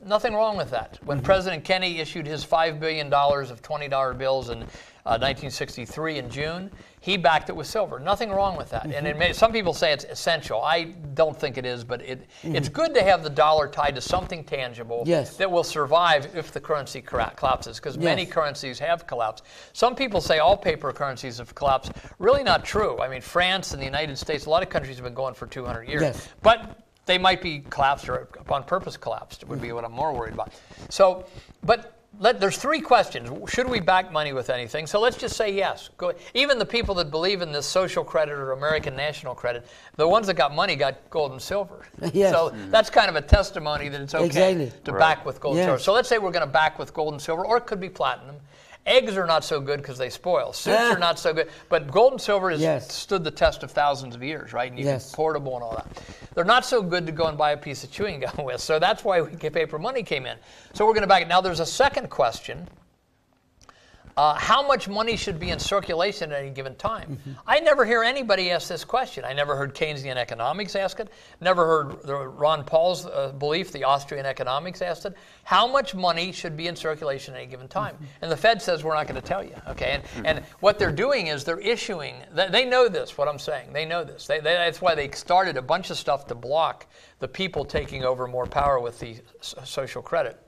Nothing wrong with that. When President Kennedy issued his $5 billion of $20 bills in 1963 in June, he backed it with silver. Nothing wrong with that. And some people say it's essential. I don't think it is, but it's good to have the dollar tied to something tangible yes. that will survive if the currency collapses, because many currencies have collapsed. Some people say all paper currencies have collapsed. Really not true. I mean, France and the United States, a lot of countries have been going for 200 years. Yes. But they might be collapsed or on purpose collapsed, would be what I'm more worried about. So, there's 3 questions. Should we back money with anything? So let's just say yes. Even the people that believe in this social credit or American national credit, the ones that got money got gold and silver. Yes. So that's kind of a testimony that it's okay to back with gold and silver. So let's say we're going to back with gold and silver, or it could be platinum. Eggs are not so good because they spoil. Soups are not so good. But gold and silver has stood the test of thousands of years, right? And you can portable and all that. They're not so good to go and buy a piece of chewing gum with. So that's why paper money came in. So we're going to back it. Now there's a second question. How much money should be in circulation at any given time? I never hear anybody ask this question. I never heard Keynesian economics ask it. Never heard Ron Paul's belief, the Austrian economics asked it. How much money should be in circulation at any given time? And the Fed says we're not going to tell you. Okay, and what they're doing is they're issuing. They know this. What I'm saying, they know this. That's why they started a bunch of stuff to block the people taking over more power with the social credit.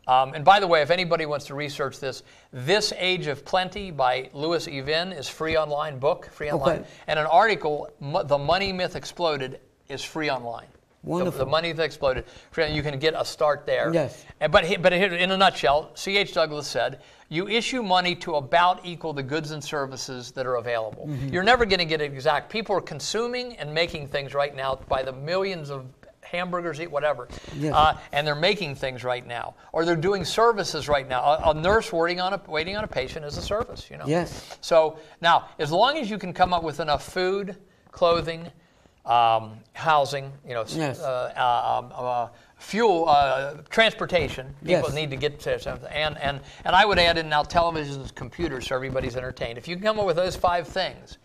And by the way, if anybody wants to research this, This Age of Plenty by Louis Evin is free online, free online. Okay. And an article, The Money Myth Exploded, is free online. Wonderful. The Money Myth Exploded. You can get a start there. Yes. But here, in a nutshell, C.H. Douglas said, you issue money to about equal the goods and services that are available. You're never going to get it exact. People are consuming and making things right now by the millions of hamburgers, eat whatever, and they're making things right now, or they're doing services right now. A nurse waiting on a patient is a service, you know. Yes. So now, as long as you can come up with enough food, clothing, housing, you know, fuel, transportation. People Yes. need to get to something. And I would add in now televisions, computers, so everybody's entertained. If you can come up with those 5 things,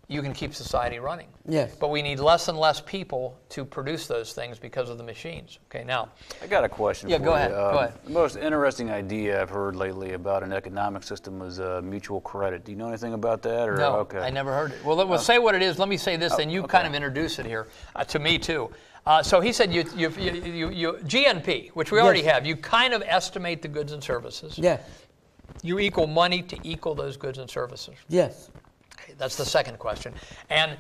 you can keep society running. Yes. But we need less and less people to produce those things because of the machines. Okay, now. I got a question Yeah, for go you. ahead, go ahead. The most interesting idea I've heard lately about an economic system is mutual credit. Do you know anything about that? Or No, okay. I never heard it. Well, we'll say what it is. Let me say this, and you kind of introduce it here to me too. So he said you GNP, which we already have. You kind of estimate the goods and services. Yeah. You equal money to equal those goods and services. Yes. Okay, that's the second question. And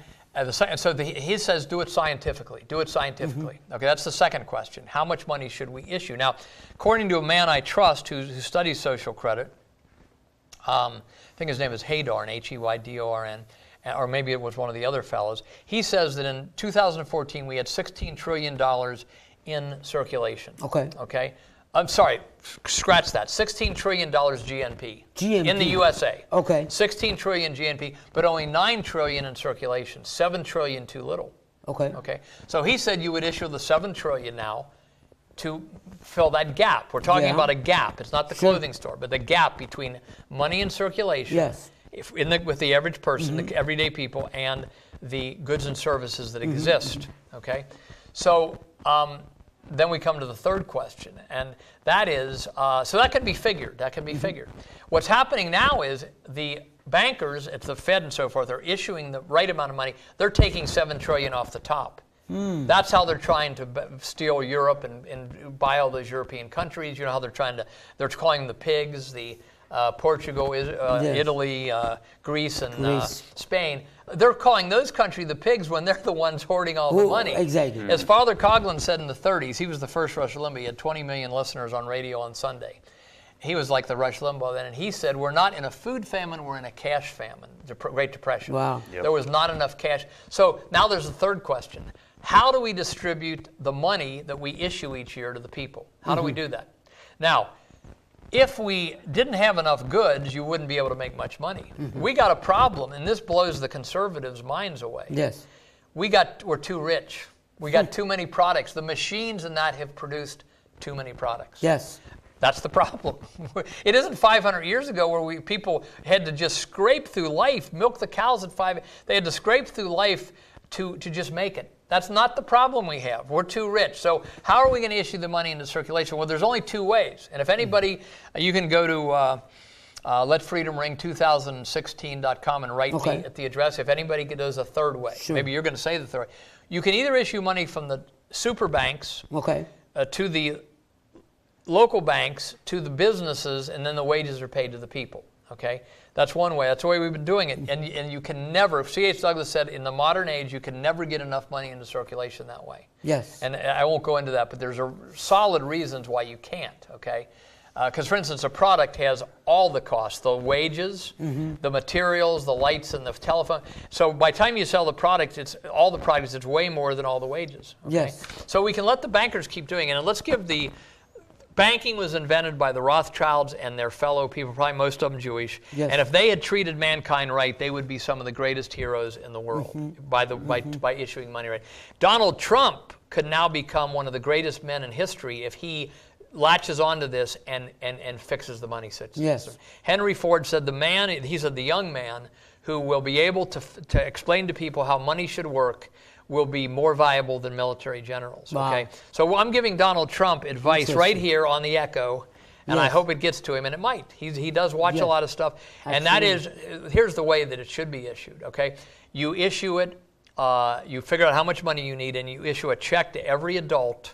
he says do it scientifically. Do it scientifically. Okay, that's the second question. How much money should we issue? Now, according to a man I trust who studies social credit, I think his name is Heydorn, Heydorn, or maybe it was one of the other fellows. He says that in 2014 we had $16 trillion in circulation. Okay. Okay. I'm sorry, scratch that. $16 trillion GNP. GNP. In the USA. Okay. 16 trillion GNP, but only 9 trillion in circulation. 7 trillion too little. Okay. Okay. So he said you would issue the 7 trillion now to fill that gap. We're talking Yeah. about a gap. It's not the Sure. clothing store, but the gap between money in circulation Yes. with the average person, the everyday people, and the goods and services that exist. Okay. So then we come to the third question, and that is, so that can be figured. That can be figured. What's happening now is the bankers at the Fed and so forth are issuing the right amount of money. They're taking 7 trillion off the top. That's how they're trying to steal Europe and buy all those European countries. You know how they're calling them the pigs, the Portugal, Yes. Italy, Greece, and Greece. Spain. They're calling those countries the pigs when they're the ones hoarding all the money. Exactly. As Father Coughlin said in the 30s, he was the first Rush Limbaugh. He had 20 million listeners on radio on Sunday. He was like the Rush Limbaugh then, and he said, we're not in a food famine, we're in a cash famine, the Great Depression. Wow. Yep. There was not enough cash. So now there's a third question. How do we distribute the money that we issue each year to the people? How do we do that? Now, if we didn't have enough goods, you wouldn't be able to make much money. We got a problem, and this blows the conservatives' minds away. Yes. We're too rich. We got too many products. The machines in that have produced too many products. Yes. That's the problem. It isn't 500 years ago where people had to just scrape through life, milk the cows at 5. They had to scrape through life to just make it. That's not the problem we have. We're too rich. So how are we going to issue the money into circulation? Well, there's only 2 ways. And if anybody, you can go to letfreedomring2016.com and write me at the address. If anybody does a third way, Sure. maybe you're going to say the third way. You can either issue money from the super banks Okay. to the local banks, to the businesses, and then the wages are paid to the people. Okay? That's one way. That's the way we've been doing it. And you can never, C.H. Douglas said, in the modern age, you can never get enough money into circulation that way. Yes. And I won't go into that, but there's solid reasons why you can't, okay? Because, for instance, a product has all the costs, the wages, the materials, the lights, and the telephone. So by the time you sell the product, it's way more than all the wages. Okay? Yes. So we can let the bankers keep doing it. And let's give banking was invented by the Rothschilds and their fellow people, probably most of them Jewish. Yes. And if they had treated mankind right, they would be some of the greatest heroes in the world by issuing money right. Donald Trump could now become one of the greatest men in history if he latches onto this and fixes the money system. Yes. Henry Ford said he said the young man who will be able to explain to people how money should work will be more viable than military generals. Wow. Okay, so I'm giving Donald Trump advice right here on the Echo, and I Yes. hope it gets to him, and it might. He does watch a lot of stuff, and that is, here's the way that it should be issued. Okay, you issue it, you figure out how much money you need, and you issue a check to every adult.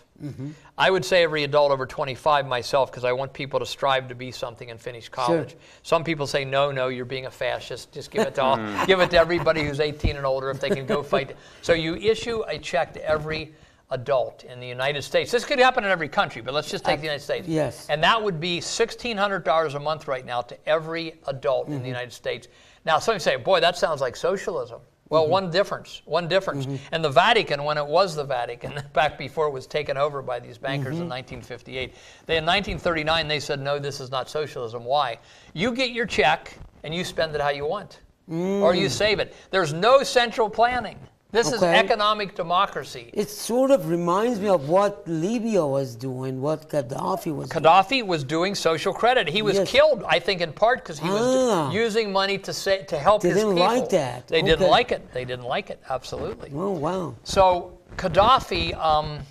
I would say every adult over 25 myself, because I want people to strive to be something and finish college. Sure. Some people say, no, you're being a fascist. Just give it to all. Give it to everybody who's 18 and older if they can go fight. So you issue a check to every adult in the United States. This could happen in every country, but let's just take the United States. Yes. And that would be $1,600 a month right now to every adult in the United States. Now, some say, boy, that sounds like socialism. Well, one difference. And the Vatican, when it was the Vatican, back before it was taken over by these bankers in 1958, in 1939, they said, no, this is not socialism. Why? You get your check and you spend it how you want. Or you save it. There's no central planning. This is Okay. economic democracy. It sort of reminds me of what Libya was doing, what Gaddafi was doing. Gaddafi was doing social credit. He was Yes. killed, I think, in part because he was using money to help They his didn't people. like that. They didn't Okay. like it. They didn't like it. Absolutely. Oh, wow. So Gaddafi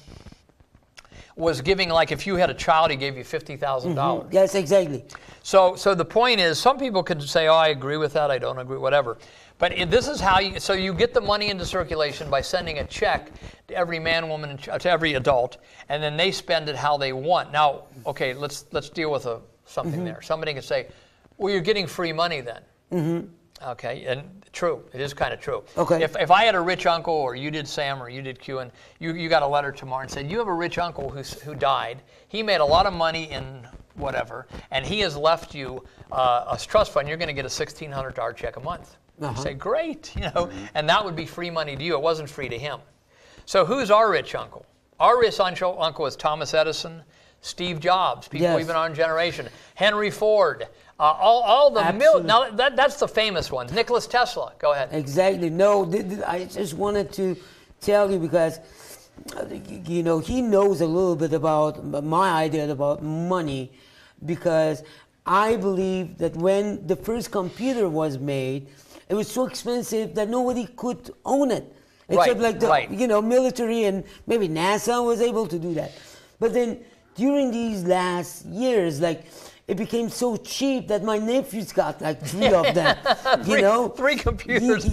was giving, like, if you had a child, he gave you $50,000. Yes, exactly. So the point is, some people could say, "Oh, I agree with that. I don't agree, whatever." But this is how you. So you get the money into circulation by sending a check to every man, woman, and to every adult, and then they spend it how they want. Now, okay, let's deal with something there. Somebody could say, "Well, you're getting free money then." Okay, and true, it is kind of true. Okay. If I had a rich uncle, or you did, Sam, or you did, Q, and you got a letter tomorrow and said, "You have a rich uncle who died. He made a lot of money in whatever, and he has left you a trust fund. You're going to get a $1,600 check a month." You say, "Great," and that would be free money to you. It wasn't free to him. So who's our rich uncle? Our rich uncle is Thomas Edison, Steve Jobs, people Yes. even our generation, Henry Ford, all the now that's the famous ones. Nikola Tesla. Go ahead. Exactly. No, I just wanted to tell you because, he knows a little bit about my idea about money, because I believe that when the first computer was made, it was so expensive that nobody could own it. Except like the military, and maybe NASA was able to do that. But then during these last years, like, it became so cheap that my nephews got like 3 of them. Three computers.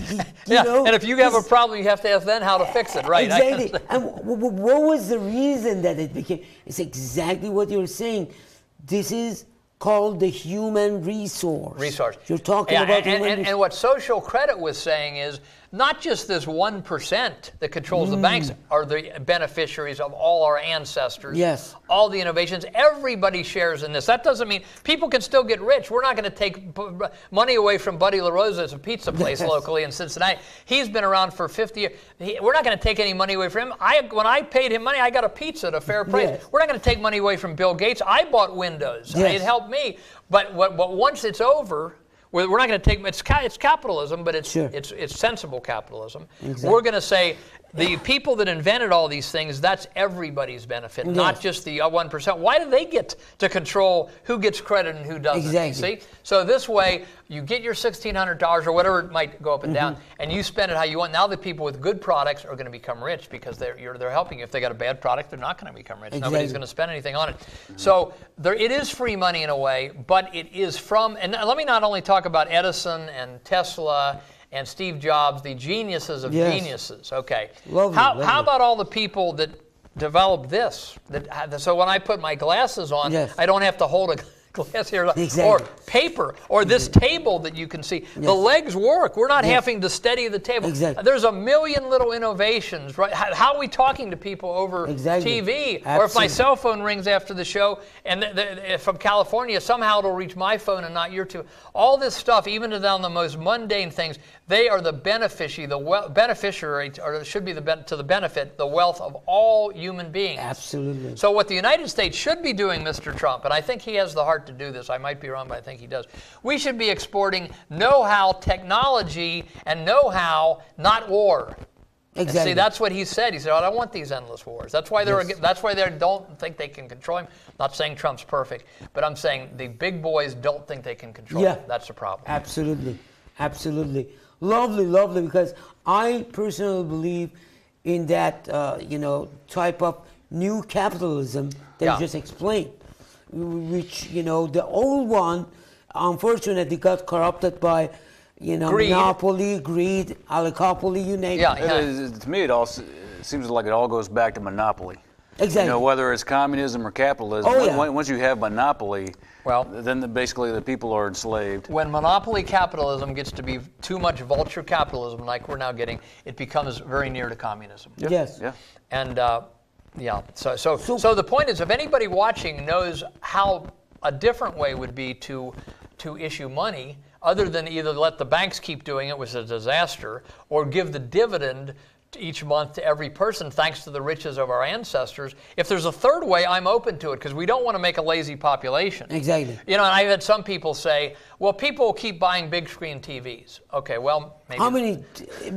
You know, and if you have a problem, you have to ask then how to fix it, right? Exactly. And what was the reason that it became? It's exactly what you're saying. This is called the human resource. You're talking about human resource. And what social credit was saying is not just this 1% that controls the banks are the beneficiaries of all our ancestors. Yes. All the innovations. Everybody shares in this. That doesn't mean people can still get rich. We're not going to take money away from Buddy LaRosa's a pizza place locally in Cincinnati. He's been around for 50 years. We're not going to take any money away from him. When I paid him money, I got a pizza at a fair price. Yes. We're not going to take money away from Bill Gates. I bought Windows. Yes. It helped me. But once it's over, we're not going to take it's capitalism, but it's sensible capitalism. Exactly. We're going to say the people that invented all these things, that's everybody's benefit, not just the 1%. Why do they get to control who gets credit and who doesn't? Exactly. See? So this way, you get your $1,600 or whatever it might go up and down, and you spend it how you want. Now the people with good products are going to become rich because they're helping you. If they got a bad product, they're not going to become rich. Exactly. Nobody's going to spend anything on it. So it is free money in a way, but it is from, and let me not only talk about Edison and Tesla and Steve Jobs, the geniuses of geniuses. Okay. Lovely, How about all the people that developed this? So when I put my glasses on, I don't have to hold a glass here, or paper, or this table that you can see. The legs work. We're not having to steady the table. There's a million little innovations, right? How are we talking to people over TV? Or if my cell phone rings after the show, and from California, somehow it'll reach my phone and not your two. All this stuff, even down the most mundane things, they are the beneficiary, or should be to the benefit, the wealth of all human beings. Absolutely. So what the United States should be doing, Mr. Trump, and I think he has the heart to do this. I might be wrong, but I think he does. We should be exporting know-how, technology, and know-how, not war. Exactly. And see, that's what he said. He said, "I don't want these endless wars." That's why they don't think they can control him. I'm not saying Trump's perfect, but I'm saying the big boys don't think they can control him. That's the problem. Absolutely. Absolutely. Lovely, because I personally believe in that, type of new capitalism that you just explained, which, the old one, unfortunately, got corrupted by, greed. monopoly, greed, oligopoly, you name it. To me, it all seems like it all goes back to monopoly. Exactly. Whether it's communism or capitalism, once you have monopoly, then basically the people are enslaved. When monopoly capitalism gets to be too much vulture capitalism, like we're now getting, it becomes very near to communism. Yes. Yeah. And so the point is, if anybody watching knows how a different way would be to issue money, other than either let the banks keep doing it, which is a disaster, or give the dividend each month to every person thanks to the riches of our ancestors. If there's a third way, I'm open to it, because we don't want to make a lazy population. Exactly. And I've had some people say, well, people will keep buying big screen TVs. Okay, well, Maybe. How many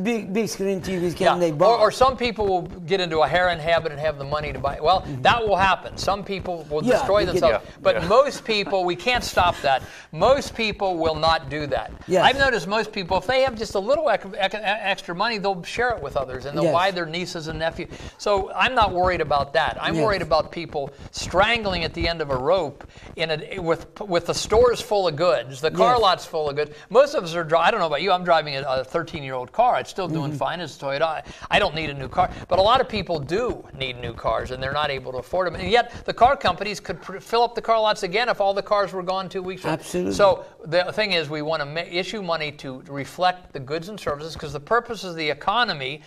big screen TVs can Yeah, they buy? or some people will get into a heroin habit and have the money to buy. Well, that will happen. Some people will Yeah, destroy they can- themselves. Yeah, But yeah. most people, we can't stop that. Most people will not do that. Yes. I've noticed most people, if they have just a little extra money, they'll share it with others and they'll Yes. buy their nieces and nephews. So I'm not worried about that. I'm Yes. worried about people strangling at the end of a rope with the stores full of goods, the car Yes. lots full of goods. Most of us are I don't know about you, I'm driving a 13-year-old car. It's still doing fine. It's a Toyota. I don't need a new car. But a lot of people do need new cars, and they're not able to afford them. And yet, the car companies could fill up the car lots again if all the cars were gone 2 weeks ago. Absolutely. So the thing is, we want to issue money to reflect the goods and services, because the purpose of the economy,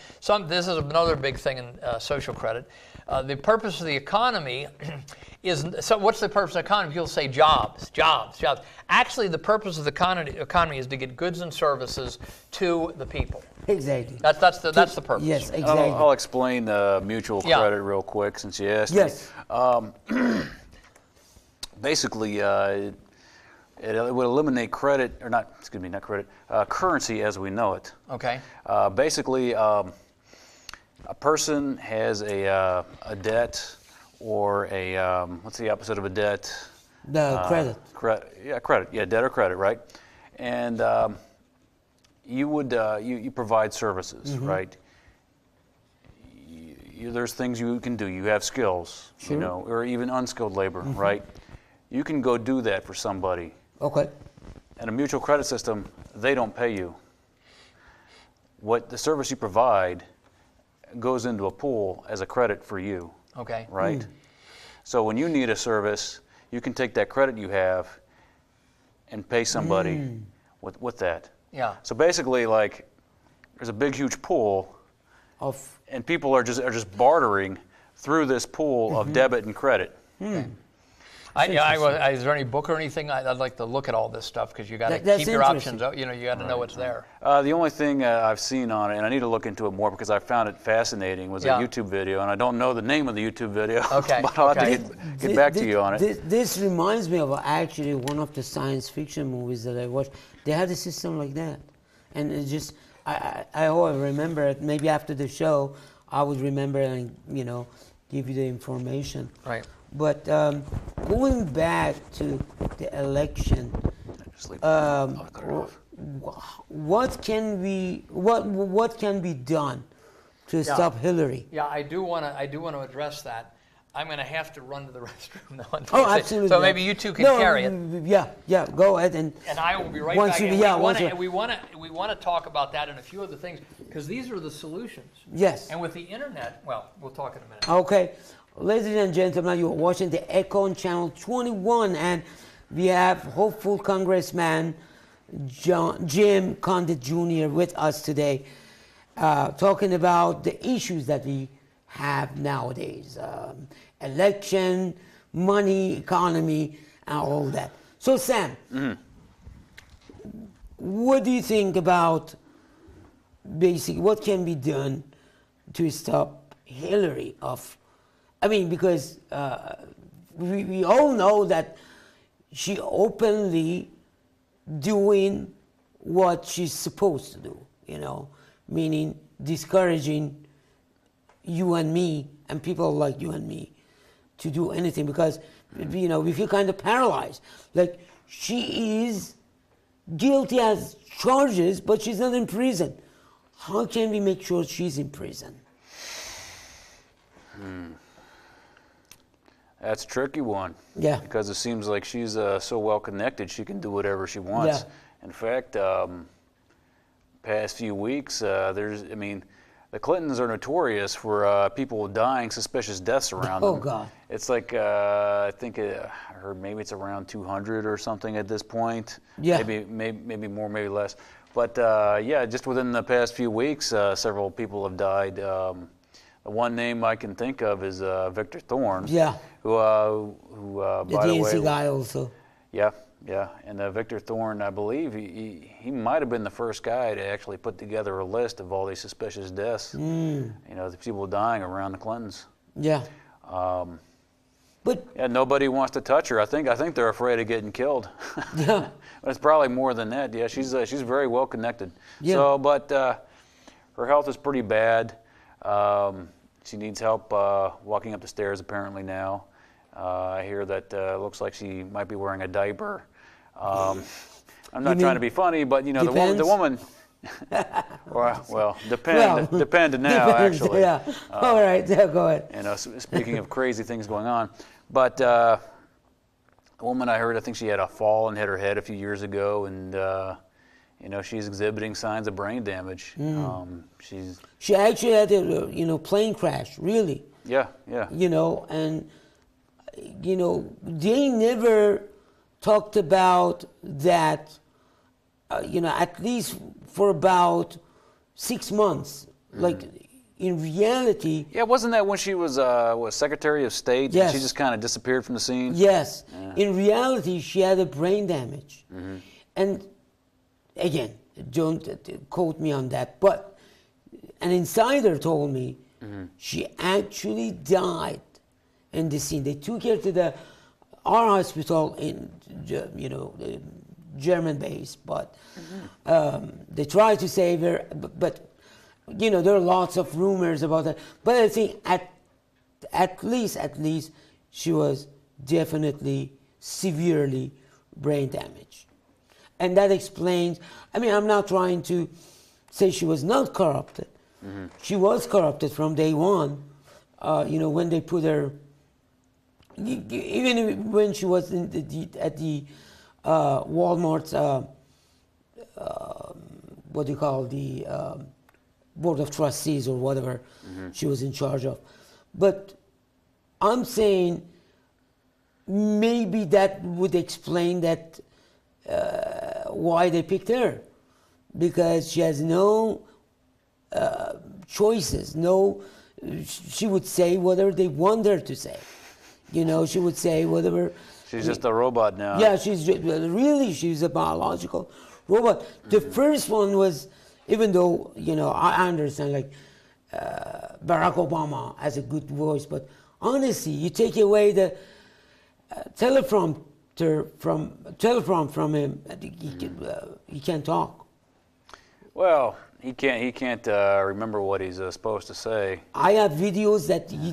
this is another big thing in social credit, the purpose of the economy is, so what's the purpose of the economy? People say jobs, jobs, jobs. Actually, the purpose of the economy is to get goods and services to the people. Exactly. That's the purpose. Yes, exactly. I'll explain mutual Yeah. credit real quick since you asked. Yes. Basically, it would eliminate credit, or not, excuse me, not credit, currency as we know it. Okay. Basically, a person has a debt or a, what's the opposite of a debt? The credit. Credit. Yeah, debt or credit, right? And you would you provide services, right? There's things you can do. You have skills, Sure. you know, or even unskilled labor, right? You can go do that for somebody. Okay. And a mutual credit system, they don't pay you. What the service you provide goes into a pool as a credit for you, Okay. right? So when you need a service, you can take that credit you have and pay somebody with that. Yeah. So basically, like, there's a big, huge pool, Of and people are just bartering through this pool of debit and credit. Is there any book or anything? I'd like to look at all this stuff, because you got to That's keep your interesting. options. You know, you got to know what's there. The only thing I've seen on it, and I need to look into it more because I found it fascinating, was Yeah. a YouTube video, and I don't know the name of the YouTube video. Okay, But I'll have okay. to get back to you on it. This reminds me of actually one of the science fiction movies that I watched. They had a system like that, and it just I remember it. Maybe after the show, I would remember and give you the information. Right. But going back to the election, Just leave it. um, I'll cut it off. what can be done to stop Hillary? Yeah, I do want to address that. I'm going to have to run to the restroom though. Oh, unfortunately. absolutely. So maybe you two can carry it. Yeah, go ahead and And I will be right Once back. you- And yeah, we once want you- to talk about that and a few other things, because these are the solutions. yes. And with the internet, well, we'll talk in a minute. Okay, ladies and gentlemen, you're watching the Echo on Channel 21, and we have hopeful Congressman Jim Condit Jr. with us today, talking about the issues that we have nowadays, election, money, economy, and all that. So, Sam, what do you think about basically what can be done to stop Hillary because we all know that she openly doing what she's supposed to do, meaning discouraging you and me and people like you and me to do anything, because we feel kind of paralyzed. Like, she is guilty as charges, but she's not in prison. How can we make sure she's in prison? That's a tricky one. Yeah. Because it seems like she's so well connected, she can do whatever she wants. Yeah. In fact, past few weeks, the Clintons are notorious for people dying, suspicious deaths around Oh, them. God. It's like, I think I heard maybe it's around 200 or something at this point. Yeah. Maybe more, maybe less. But just within the past few weeks, several people have died. The one name I can think of is Victor Thorne. Yeah. Who The by the DNC way, guy also. yeah. And Victor Thorne, I believe he might have been the first guy to actually put together a list of all these suspicious deaths. The people dying around the Clintons. Yeah. But Yeah, nobody wants to touch her. I think they're afraid of getting killed. yeah, But it's probably more than that. Yeah, she's very well connected. Yeah. So, but her health is pretty bad. She needs help walking up the stairs apparently now. I hear that looks like she might be wearing a diaper. I'm not trying to be funny, but you know the woman. well, depend now depends, actually. yeah. All right, yeah, go ahead. You know, speaking of crazy things going on, but a woman I heard, I think she had a fall and hit her head a few years ago, and you know, she's exhibiting signs of brain damage. She actually had a plane crash, really. Yeah. And they never talked about that. At least for about 6 months. Like in reality. Yeah, wasn't that when she was Secretary of State? Yes. She just kind of disappeared from the scene. Yes. Yeah. In reality, she had a brain damage. And again, don't quote me on that, but an insider told me she actually died in the scene. They took her to our hospital in, German base, but they tried to save her, but there are lots of rumors about that. But I think at least she was definitely severely brain damaged. And that explains, I'm not trying to say she was not corrupted. She was corrupted from day one. When they put her, even when she was at the Walmart's, what do you call the board of trustees or whatever she was in charge of. But I'm saying maybe that would explain that why they picked her, because she has no choices. She would say whatever they want her to say. She would say whatever. She's just a robot now. Yeah, she's a biological robot. The first one was, even though, I understand, like, Barack Obama has a good voice, but honestly, you take away the teleprompter from him, he can't talk. Well, he can't remember what he's supposed to say. I have videos that he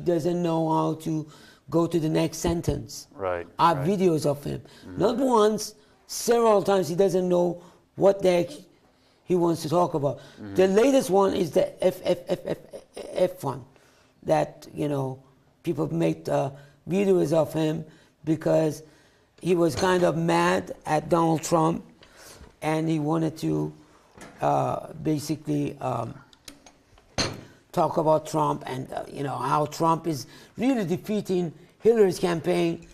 doesn't know how to go to the next sentence. Right. I have videos of him. Not once, several times. He doesn't know what the heck he wants to talk about. The latest one is the F one that, people made videos of him because he was kind of mad at Donald Trump and he wanted to basically talk about Trump and how Trump is really defeating Hillary's campaign,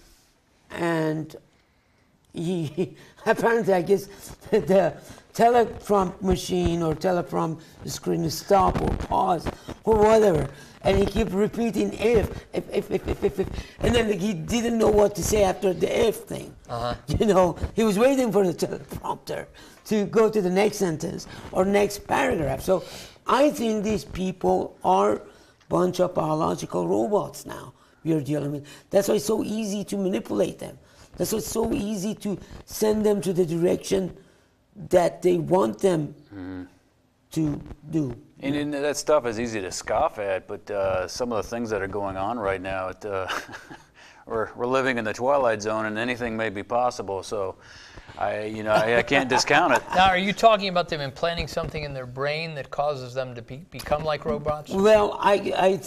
and he apparently, I guess, the teleprompt machine or teleprompt screen is stop or pause or whatever, and he kept repeating if, and then he didn't know what to say after the if thing. He was waiting for the teleprompter to go to the next sentence or next paragraph. So I think these people are a bunch of biological robots now we are dealing with. That's why it's so easy to manipulate them. That's why it's so easy to send them to the direction that they want them to do. And that stuff is easy to scoff at, but some of the things that are going on right now, we're living in the twilight zone, and anything may be possible. So, I can't discount it. Now, are you talking about them implanting something in their brain that causes them to become like robots? Well, I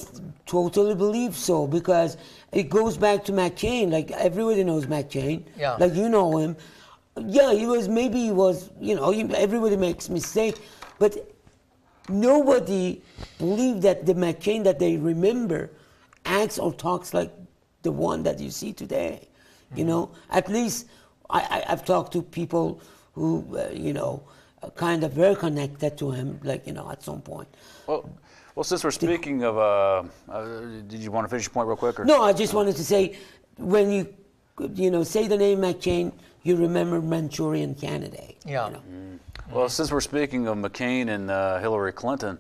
totally believe so, because it goes back to McCain. Like, everybody knows McCain. Yeah. Like, you know him. Yeah, everybody makes mistakes, but nobody believed that the McCain that they remember acts or talks like the one that you see today. At least I've talked to people who, kind of were connected to him, like, at some point. Well, since we're speaking of, did you want to finish your point real quick? Or? No, I just wanted to say, when you say the name McCain, you remember Manchurian Candidate. Yeah. Well, since we're speaking of McCain and Hillary Clinton,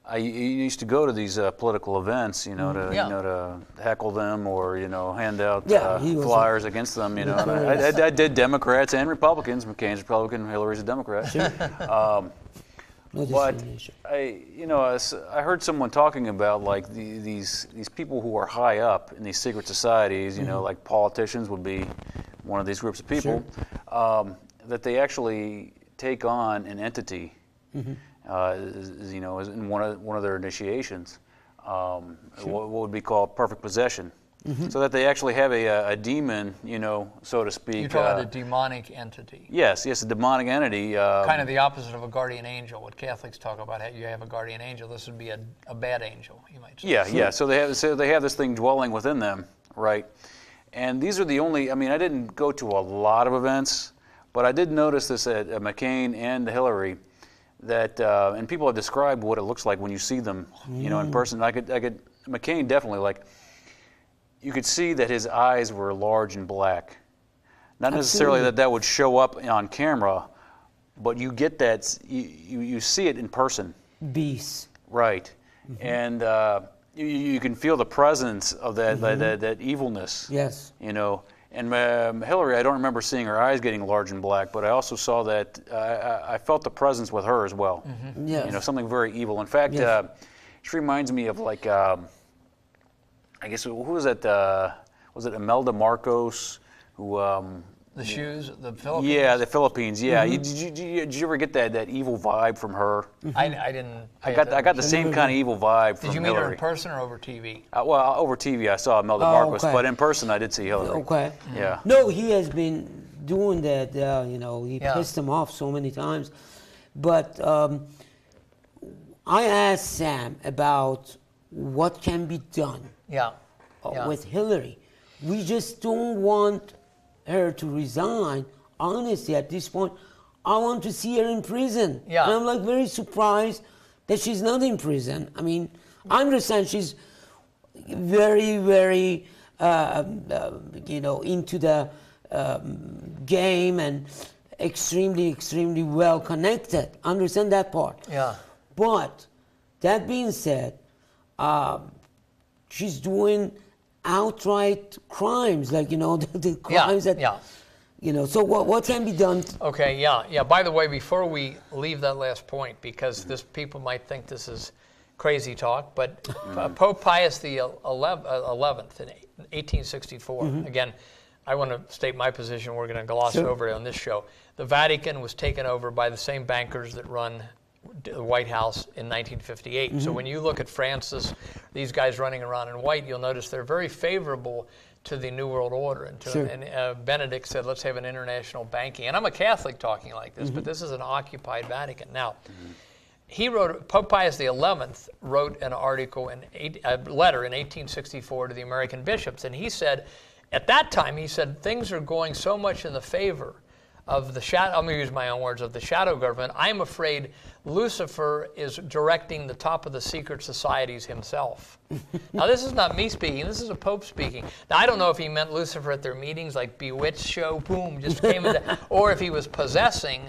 I used to go to these political events, you know, to Yeah. you know to heckle them or you know hand out Yeah, he was flyers against them, you know. And I did Democrats and Republicans. McCain's Republican, Hillary's a Democrat. No But discrimination. I heard someone talking about like these people who are high up in these secret societies, you know, like politicians would be one of these groups of people, that they actually take on an entity, you know, as in one of their initiations, what would be called perfect possession, so that they actually have a demon, you know, so to speak. You're talking about a demonic entity. Yes, a demonic entity. Kind of the opposite of a guardian angel. What Catholics talk about, you have a guardian angel. This would be a bad angel, you might say. Yeah. So they have this thing dwelling within them, right? And these are the only. I mean, I didn't go to a lot of events, but I did notice this at McCain and Hillary, that and people have described what it looks like when you see them, you know, in person. I could McCain definitely, like, you could see that his eyes were large and black. Not necessarily that would show up on camera, but you get that, you see it in person. Beast. Right. And you can feel the presence of that evilness. Yes. You know, and Hillary, I don't remember seeing her eyes getting large and black, but I also saw that I felt the presence with her as well. Yes. You know, something very evil. In fact, Yes. she reminds me of like, I guess who was that? Was it Imelda Marcos? Who? The shoes, the Philippines. Yeah, the Philippines. Yeah. Did you ever get that evil vibe from her? I didn't. I got the same kind of evil vibe from Did you meet Hillary. her in person or over TV? Well, over TV I saw Imelda Marcos, okay. but in person I did see Hillary. Okay. Yeah. No, he has been doing that. You know, he Yeah. pissed him off so many times. But I asked Sam about what can be done Yeah. Yeah. with Hillary. We just don't want her to resign. Honestly, at this point, I want to see her in prison. Yeah. And I'm like very surprised that she's not in prison. I mean, I understand she's very, very, you know, into the game and extremely, extremely well connected. Understand that part. Yeah. But that being said, she's doing outright crimes, like, you know, the crimes that, yeah. you know. So what can be done? Okay, yeah. By the way, before we leave that last point, because people might think this is crazy talk, but Pope Pius the 11th in 1864. Again, I want to state my position. We're going to gloss over it on this show. The Vatican was taken over by the same bankers that run the White House in 1958. So when you look at Francis, these guys running around in white, you'll notice they're very favorable to the New World Order. And Benedict said, let's have an international banking. And I'm a Catholic talking like this, but this is an occupied Vatican. Now, Pope Pius XI wrote an article, a letter in 1864 to the American bishops, and he said, at that time, he said, things are going so much in the favor of the shadow, I'm going to use my own words, of the shadow government, I'm afraid Lucifer is directing the top of the secret societies himself. Now, this is not me speaking, this is a pope speaking. Now, I don't know if he meant Lucifer at their meetings, like Bewitched show, boom, just came into, or if he was possessing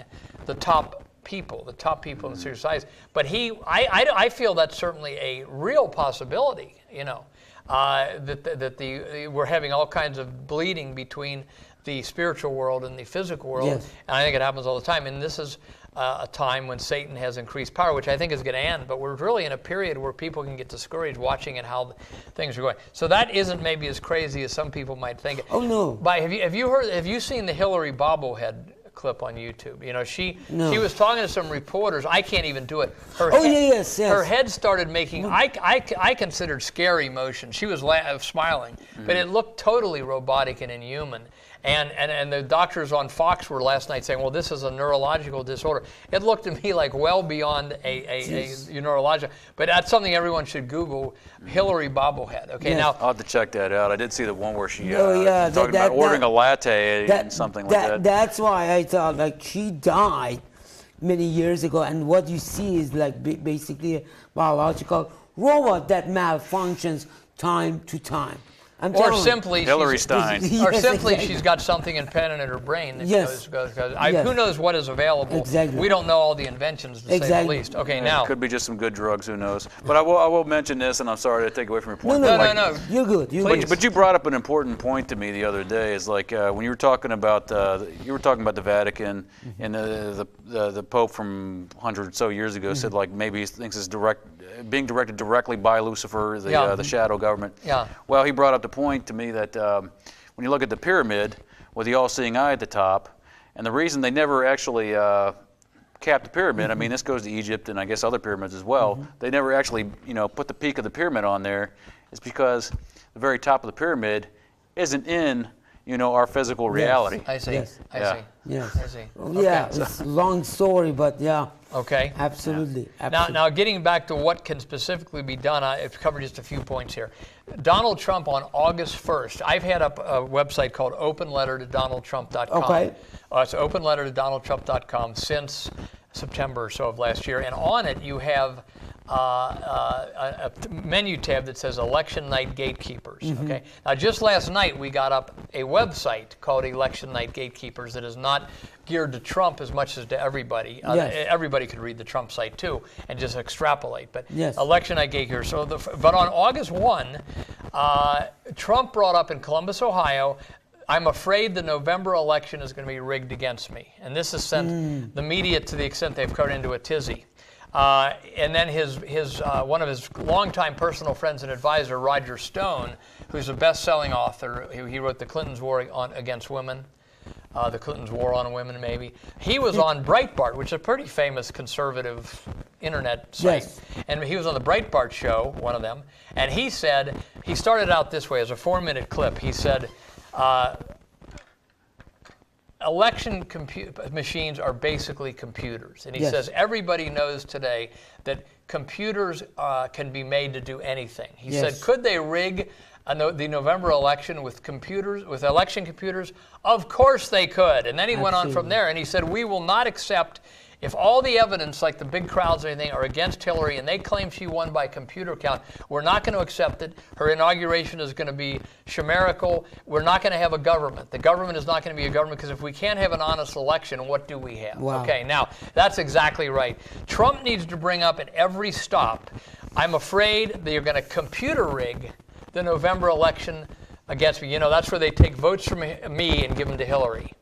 the top people in the secret societies. But I feel that's certainly a real possibility, you know, that we're having all kinds of bleeding between the spiritual world and the physical world. Yes. And I think it happens all the time. And this is a time when Satan has increased power, which I think is going to end. But we're really in a period where people can get discouraged watching at how things are going. So that isn't maybe as crazy as some people might think. Oh, no. But have you seen the Hillary bobblehead clip on YouTube? You know, she was talking to some reporters. I can't even do it. Yes. Her head started making, I considered scary motion. She was smiling, but it looked totally robotic and inhuman. And the doctors on Fox were last night saying, well, this is a neurological disorder. It looked to me like well beyond a neurological, but that's something everyone should Google, Hillary bobblehead. Okay, Yes. now. I'll have to check that out. I did see the one where she that- talking about ordering a latte and something like that. That's why I thought, like, she died many years ago, and what you see is like basically a biological robot that malfunctions time to time. I'm Or telling you. simply, Hillary she's, Stein. or Yes, simply exactly. she's got something implanted in her brain that Yes. Yes. who knows what is available. Exactly. We don't know all the inventions, to say the Exactly. least. Okay, It now. could be just some good drugs, who knows? But I will mention this, and I'm sorry to take away from your point. No, but No. You're good. You're Please. good. But you brought up an important point to me the other day. Is like when you were talking about the Vatican and the Pope from 100 or so years ago said like maybe he thinks it's being directed directly by Lucifer, the shadow government. Yeah. Well, he brought up the point to me that when you look at the pyramid with the all-seeing eye at the top, and the reason they never actually capped the pyramid, I mean, this goes to Egypt and I guess other pyramids as well. They never actually, put the peak of the pyramid on there, is because the very top of the pyramid isn't in, our physical reality. I see. Yes. I Yeah. see. Yes. I see. Well, yeah, it's a long story, but yeah, Okay. absolutely. Now, getting back to what can specifically be done, I've covered just a few points here. Donald Trump on August 1st, I've had up a website called openlettertodonaldtrump.com. Okay. It's openlettertodonaldtrump.com since September or so of last year. And on it, you have a menu tab that says Election Night Gatekeepers. Okay. Now, just last night, we got up a website called Election Night Gatekeepers that is not geared to Trump as much as to everybody. Yes. Everybody could read the Trump site too and just extrapolate. But Yes. Election Night Gatekeepers. But on August 1, Trump brought up in Columbus, Ohio, I'm afraid the November election is going to be rigged against me. And this has sent the media to the extent they've cut into a tizzy. And then one of his longtime personal friends and advisor, Roger Stone, who's a best-selling author, he wrote The Clintons' War Against Women, The Clintons' War on Women, maybe. He was on Breitbart, which is a pretty famous conservative internet site. Yes. And he was on the Breitbart show, one of them, and he said, he started out this way as a 4-minute clip. He said, election machines are basically computers. And he Yes. says everybody knows today that computers can be made to do anything. He Yes. said, could they rig the November election with computers, with election computers? Of course they could. And then he went on from Absolutely. there and he said, we will not accept, if all the evidence, like the big crowds and everything, are against Hillary and they claim she won by computer count, we're not going to accept it. Her inauguration is going to be chimerical. We're not going to have a government. The government is not going to be a government because if we can't have an honest election, what do we have? Wow. Okay, now, that's exactly right. Trump needs to bring up at every stop, I'm afraid that you're going to computer rig the November election against me. That's where they take votes from me and give them to Hillary.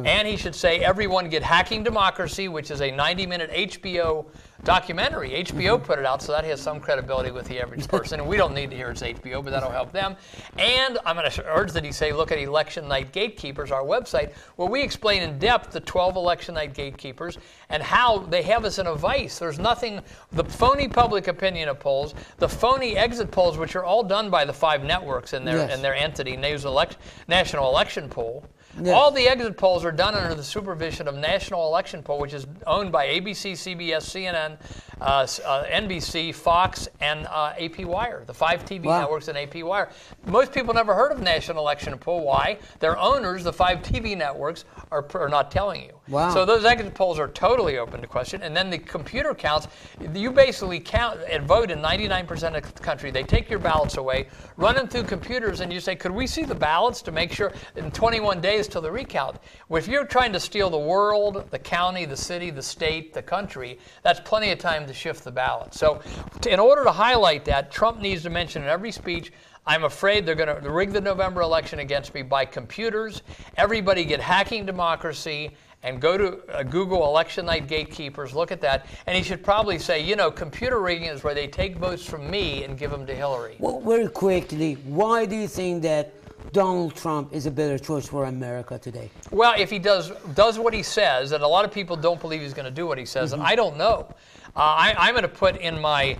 And he should say, everyone get Hacking Democracy, which is a 90-minute HBO documentary. HBO put it out, so that has some credibility with the average person. And we don't need to hear it's HBO, but that'll help them. And I'm going to urge that he say, look at Election Night Gatekeepers, our website, where we explain in depth the 12 Election Night Gatekeepers and how they have us in a vice. There's nothing, the phony public opinion polls, the phony exit polls, which are all done by the 5 networks in their, Yes. in their entity, National Election Poll. Yes. All the exit polls are done under the supervision of National Election Poll, which is owned by ABC, CBS, CNN, NBC, Fox, and AP Wire, the 5 TV Wow. networks and AP Wire. Most people never heard of National Election Poll. Why? Their owners, the 5 TV networks, are not telling you. Wow. So those exit polls are totally open to question. And then the computer counts, you basically count and vote in 99% of the country. They take your ballots away, run them through computers, and you say, could we see the ballots to make sure in 21 days till the recount? Well, if you're trying to steal the world, the county, the city, the state, the country, that's plenty of time to shift the ballot. So in order to highlight that, Trump needs to mention in every speech, I'm afraid they're going to rig the November election against me by computers. Everybody get Hacking Democracy and go to Google Election Night Gatekeepers, look at that, and he should probably say, computer rigging is where they take votes from me and give them to Hillary. Well, very quickly, why do you think that Donald Trump is a better choice for America today? Well, if he does what he says, and a lot of people don't believe he's going to do what he says, and I don't know. I'm going to put in my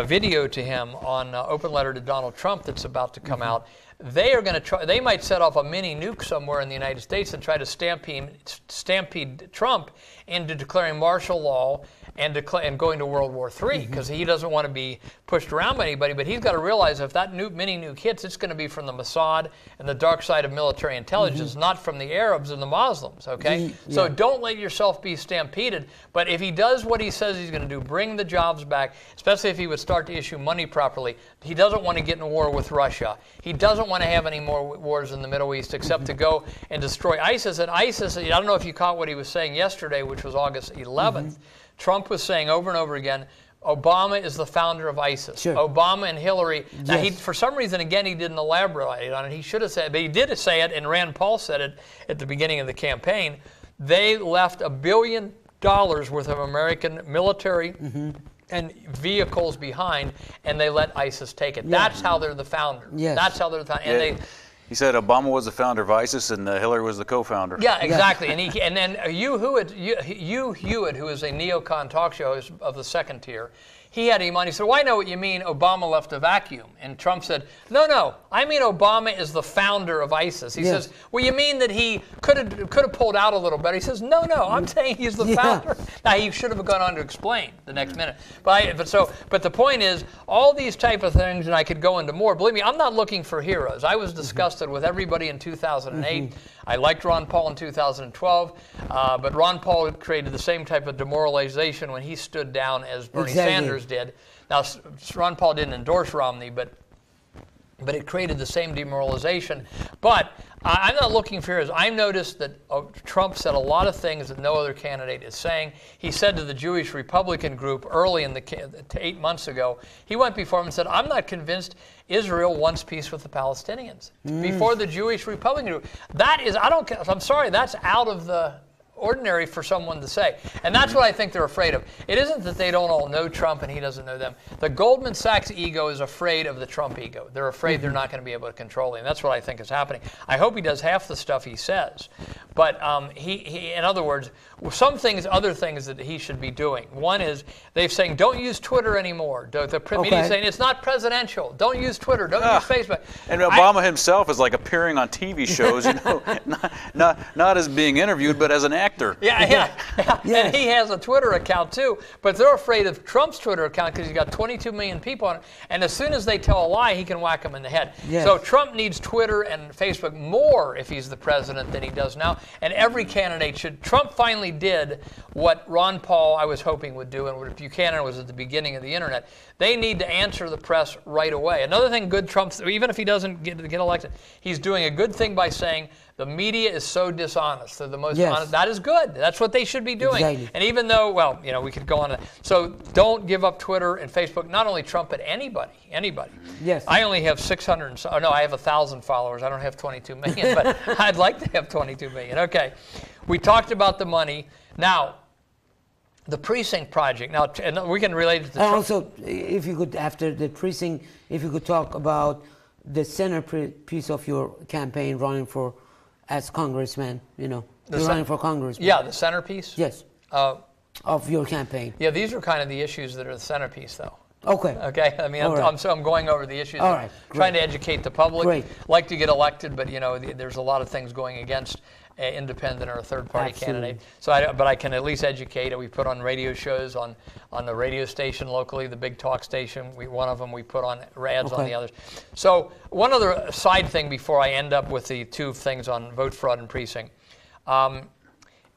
video to him on Open Letter to Donald Trump that's about to come out. They are going to try. They might set off a mini nuke somewhere in the United States and try to stampede Trump into declaring martial law and going to World War III, because he doesn't want to be pushed around by anybody. But he's got to realize if that mini nuke hits, it's going to be from the Mossad and the dark side of military intelligence, not from the Arabs and the Muslims. Okay, so don't let yourself be stampeded. But if he does what he says he's going to do, bring the jobs back, especially if he would start to issue money properly. He doesn't want to get in a war with Russia. He doesn't want to have any more wars in the Middle East except to go and destroy ISIS. And ISIS, I don't know if you caught what he was saying yesterday, which was August 11th. Trump was saying over and over again, Obama is the founder of ISIS. Sure. Obama and Hillary. Now, Yes. for some reason, again, he didn't elaborate on it. He should have said, but he did say it, and Rand Paul said it at the beginning of the campaign. They left $1 billion worth of American military and vehicles behind, and they let ISIS take it. That's how they're the founder. Yes. That's how they're the founder. And Yeah. He said Obama was the founder of ISIS and Hillary was the co-founder. yeah, exactly. And then Hugh Hewitt, who is a neocon talk show host of the second tier, he had him on. He said, well, I know what you mean. Obama left a vacuum. And Trump said, no, I mean Obama is the founder of ISIS. He Yes. says, well, you mean that he could have pulled out a little better. He says, no, I'm saying he's the founder. Now, he should have gone on to explain the next minute. But the point is, all these type of things, and I could go into more. Believe me, I'm not looking for heroes. I was disgusted with everybody in 2008. I liked Ron Paul in 2012, but Ron Paul created the same type of demoralization when he stood down as Bernie Sanders did. Now, Ron Paul didn't endorse Romney, but it created the same demoralization. But I'm not looking for heroes. I noticed that Trump said a lot of things that no other candidate is saying. He said to the Jewish Republican group early in 8 months ago, he went before him and said, I'm not convinced Israel wants peace with the Palestinians. Before the Jewish Republican group. I'm sorry, that's out of the ordinary for someone to say. And that's what I think they're afraid of. It isn't that they don't all know Trump and he doesn't know them. The Goldman Sachs ego is afraid of the Trump ego. They're afraid they're not going to be able to control him. That's what I think is happening. I hope he does half the stuff he says. But he in other words, other things that he should be doing. One is they're saying don't use Twitter anymore. The media is saying it's not presidential. Don't use Twitter. Don't use Facebook. And Obama himself is like appearing on TV shows, not as being interviewed, but as an actor. Yeah. And he has a Twitter account too, but they're afraid of Trump's Twitter account because he's got 22 million people on it. And as soon as they tell a lie, he can whack them in the head. Yes. So Trump needs Twitter and Facebook more if he's the president than he does now. And every candidate should. Trump finally did what Ron Paul, I was hoping, would do, and what Buchanan was at the beginning of the internet. They need to answer the press right away. Another thing good Trump, even if he doesn't get elected, he's doing a good thing by saying the media is so dishonest. They're the most honest. That is good. That's what they should be doing. Exactly. And even though, we could go on. So don't give up Twitter and Facebook, not only Trump, but anybody. Yes. I only have 600, I have 1,000 followers. I don't have 22 million, but I'd like to have 22 million. Okay. We talked about the money. Now, the precinct project. Now, and we can relate it to Trump. Also, if you could, after the precinct, if you could talk about the centerpiece of your campaign running for, as congressman, you're running for congressman. Yeah, the centerpiece? Yes. Of your campaign. Yeah, these are kind of the issues that are the centerpiece, though. Okay. Okay. I mean, I'm going over the issues. All right. Trying to educate the public. Great. Like to get elected, but there's a lot of things going against an independent or a third-party candidate. So, but I can at least educate. We put on radio shows on the radio station locally, the big talk station. One of them we put on ads on the others. So one other side thing before I end up with the two things on vote fraud and precinct.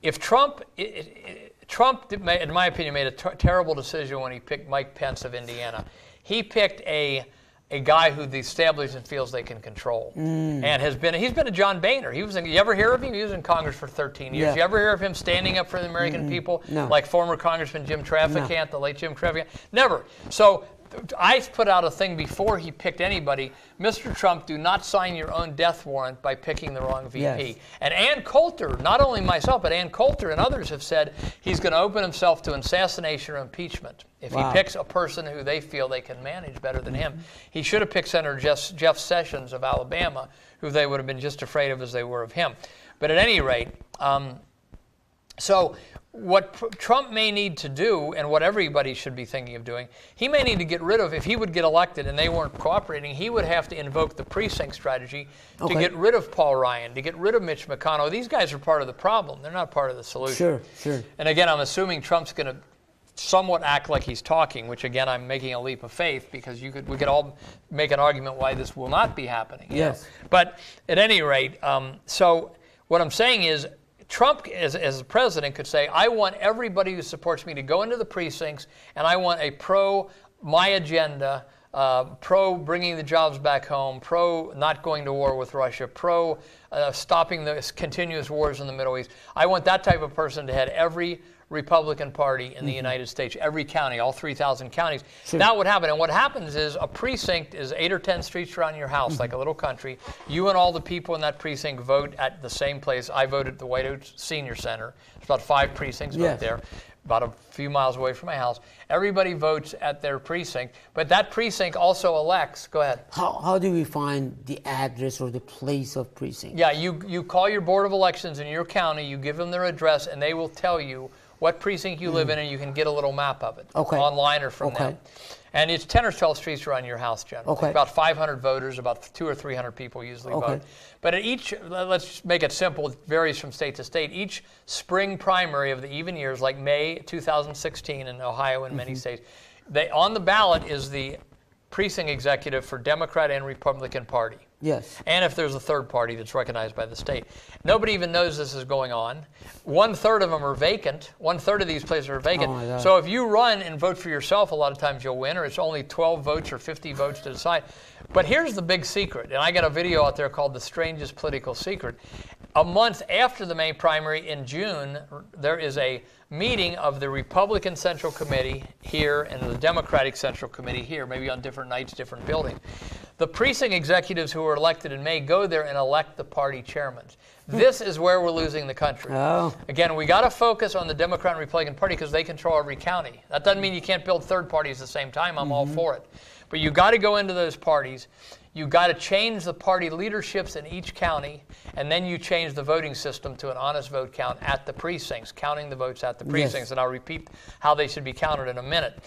If Trump, in my opinion, made a terrible decision when he picked Mike Pence of Indiana. He picked a guy who the establishment feels they can control, and he's been a John Boehner. You ever hear of him? He was in Congress for 13 years. Yeah. You ever hear of him standing up for the American people, No. like former Congressman Jim Traficant, the late Jim Traficant? Never. So I put out a thing before he picked anybody. Mr. Trump, do not sign your own death warrant by picking the wrong VP. Yes. And Ann Coulter, not only myself, but Ann Coulter and others have said he's going to open himself to assassination or impeachment if he picks a person who they feel they can manage better than him. He should have picked Senator Jeff Sessions of Alabama, who they would have been just afraid of as they were of him. But at any rate, so what Trump may need to do, and what everybody should be thinking of doing, he may need to get rid of, if he would get elected and they weren't cooperating, he would have to invoke the precinct strategy to get rid of Paul Ryan, to get rid of Mitch McConnell. These guys are part of the problem. They're not part of the solution. Sure. And again, I'm assuming Trump's going to somewhat act like he's talking, which again, I'm making a leap of faith because we could all make an argument why this will not be happening. Yes. But at any rate, so what I'm saying is, Trump, as a president, could say, I want everybody who supports me to go into the precincts, and I want a my agenda pro bringing the jobs back home, pro not going to war with Russia, pro stopping the continuous wars in the Middle East. I want that type of person to head every Republican Party in the United States, every county, all 3,000 counties. Sure. That would happen. And what happens is a precinct is 8 or 10 streets around your house, like a little country. You and all the people in that precinct vote at the same place. I vote at the White Oaks Senior Center. There's about 5 precincts Yes. vote there, about a few miles away from my house. Everybody votes at their precinct, but that precinct also elects. Go ahead. How do we find the address or the place of precinct? Yeah, you call your Board of Elections in your county, you give them their address, and they will tell you what precinct you live in, and you can get a little map of it online or from them. And it's 10 or 12 streets around your house generally. About 500 voters, about 200 or 300 people usually vote. But at each, let's make it simple, it varies from state to state. Each spring primary of the even years, like May 2016 in Ohio and many states, on the ballot is the precinct executive for Democrat and Republican Party. Yes. And if there's a third party that's recognized by the state. Nobody even knows this is going on. 1/3 of them are vacant. 1/3 of these places are vacant. Oh my God. So if you run and vote for yourself, a lot of times you'll win, or it's only 12 votes or 50 votes to decide. But here's the big secret, and I got a video out there called The Strangest Political Secret. A month after the May primary in June, there is a meeting of the Republican Central Committee here and the Democratic Central Committee here, maybe on different nights, different buildings. The precinct executives who were elected in May go there and elect the party chairmen. This is where we're losing the country. Oh. Again, we got to focus on the Democrat and Republican Party because they control every county. That doesn't mean you can't build third parties at the same time. I'm all for it. But you got to go into those parties. You got to change the party leaderships in each county, and then you change the voting system to an honest vote count at the precincts, counting the votes at the precincts. And I'll repeat how they should be counted in a minute.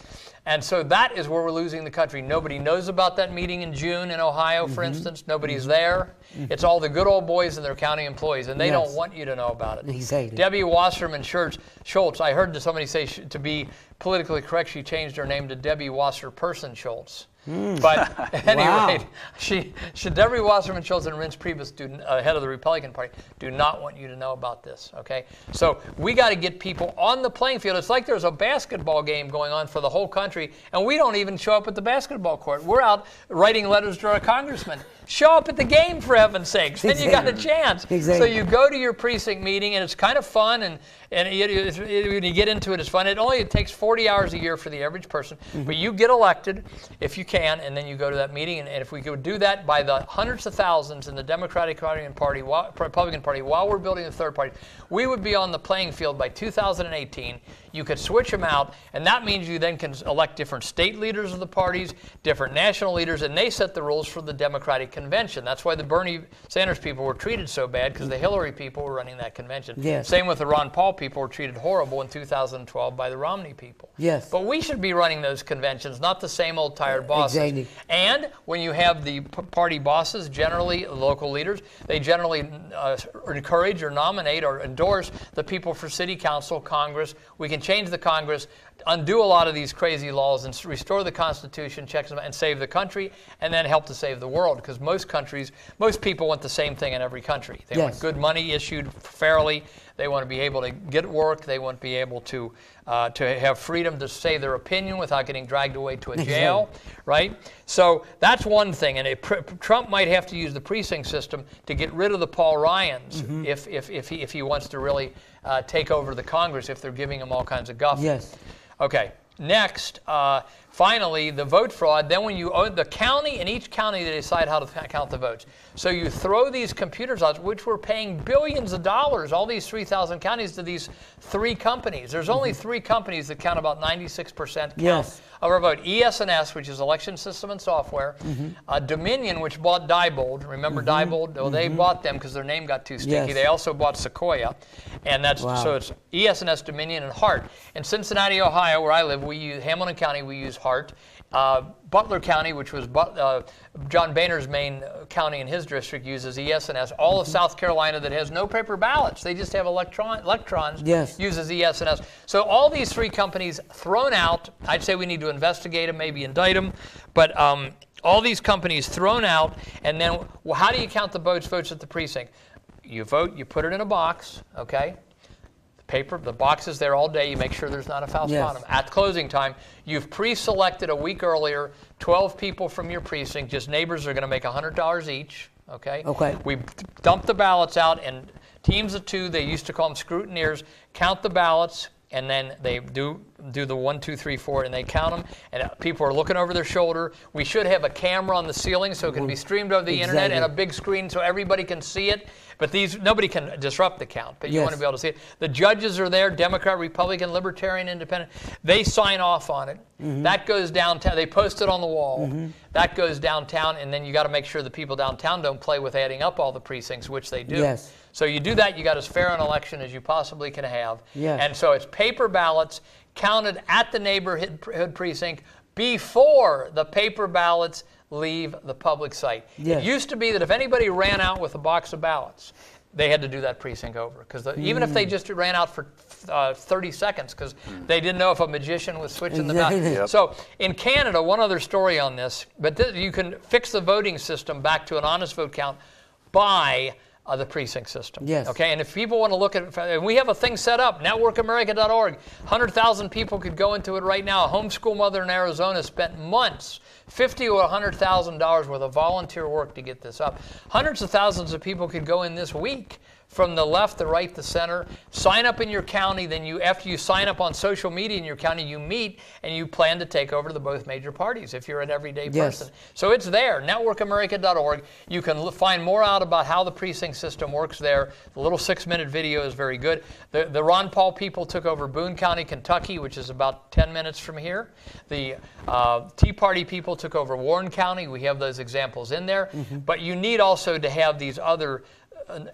And so that is where we're losing the country. Nobody knows about that meeting in June in Ohio, for instance. Nobody's there. It's all the good old boys and their county employees, and they don't want you to know about it. Exactly. Debbie Wasserman Schultz, I heard somebody say to be politically correct, she changed her name to Debbie Wasserperson Schultz. But anyway, Debbie Wasserman Schultz and Reince Priebus, head of the Republican Party, do not want you to know about this, okay? So we got to get people on the playing field. It's like there's a basketball game going on for the whole country, and we don't even show up at the basketball court. We're out writing letters to our congressman. Show up at the game, for heaven's sakes. Then you got a chance. Exactly. So you go to your precinct meeting, and it's kind of fun, and when you get into it, it's fun. It takes 40 hours a year for the average person, but you get elected if you can, and then you go to that meeting. And if we could do that by the hundreds of thousands in the Democratic Party and Republican Party while we're building a third party, we would be on the playing field by 2018. You could switch them out, and that means you then can elect different state leaders of the parties, different national leaders, and they set the rules for the Democratic convention. That's why the Bernie Sanders people were treated so bad, because the Hillary people were running that convention. Yes. Same with the Ron Paul people were treated horrible in 2012 by the Romney people. Yes. But we should be running those conventions, not the same old tired bosses. Exactly. And when you have the party bosses, generally local leaders, they generally encourage or nominate or endorse the people for city council, Congress. We can change the Congress, undo a lot of these crazy laws, and restore the Constitution, checks and save the country, and then help to save the world. Because most people want the same thing in every country. They want good money issued fairly. They want to be able to get work. They want to be able to have freedom to say their opinion without getting dragged away to a jail, right? So that's one thing. And Trump might have to use the precinct system to get rid of the Paul Ryans if he wants to really take over the Congress, if they're giving him all kinds of guff. Yes. Okay. Next, finally, the vote fraud. Then when you own the county, in each county they decide how to count the votes. So you throw these computers out, which we're paying billions of dollars, all these 3,000 counties, to these 3 companies. There's only 3 companies that count about 96% count of our vote. ES&S, which is Election System and Software. Dominion, which bought Diebold. Remember Diebold? Well, they bought them because their name got too stinky. They also bought Sequoia. And that's so it's ES&S, Dominion, and Hart. In Cincinnati, Ohio, where I live, we use Hamilton County, we use Hart. Butler County, which was John Boehner's main county in his district, uses ES&S. All of South Carolina that has no paper ballots, they just have electrons, uses ES&S. So all these 3 companies thrown out. I'd say we need to investigate them, maybe indict them. But all these companies thrown out, and then how do you count the votes at the precinct? You vote, you put it in a box, okay? Paper, the box is there all day. You make sure there's not a foul Yes. spot on them. At closing time, you've pre-selected a week earlier 12 people from your precinct. Just neighbors are going to make $100 each. Okay. Okay. We dump the ballots out, and teams of 2. They used to call them scrutineers. Count the ballots. And then they do the 1, 2, 3, 4, and they count them. And people are looking over their shoulder. We should have a camera on the ceiling so it can be streamed over the internet, and a big screen so everybody can see it. But nobody can disrupt the count. But you want to be able to see it. The judges are there: Democrat, Republican, Libertarian, Independent. They sign off on it. That goes downtown. They post it on the wall. That goes downtown, and then you got to make sure the people downtown don't play with adding up all the precincts, which they do. Yes. So you do that, you got as fair an election as you possibly can have. Yes. And so it's paper ballots counted at the neighborhood precinct before the paper ballots leave the public site. Yes. It used to be that if anybody ran out with a box of ballots, they had to do that precinct over. Because even if they just ran out for 30 seconds, because they didn't know if a magician was switching the ballot. Yep. So in Canada, one other story on this, but you can fix the voting system back to an honest vote count by the precinct system. Yes. Okay, and if people want to look at it, and we have a thing set up, networkamerica.org. 100,000 people could go into it right now. A homeschool mother in Arizona spent months, $50,000 to $100,000 worth of volunteer work to get this up. Hundreds of thousands of people could go in this week, from the left, the right, the center. Sign up in your county. Then after you sign up on social media in your county, you meet and you plan to take over both major parties if you're an everyday person. So it's there, networkamerica.org. You can find more out about how the precinct system works there. The little 6-minute video is very good. The Ron Paul people took over Boone County, Kentucky, which is about 10 minutes from here. The Tea Party people took over Warren County. We have those examples in there. But you need also to have these other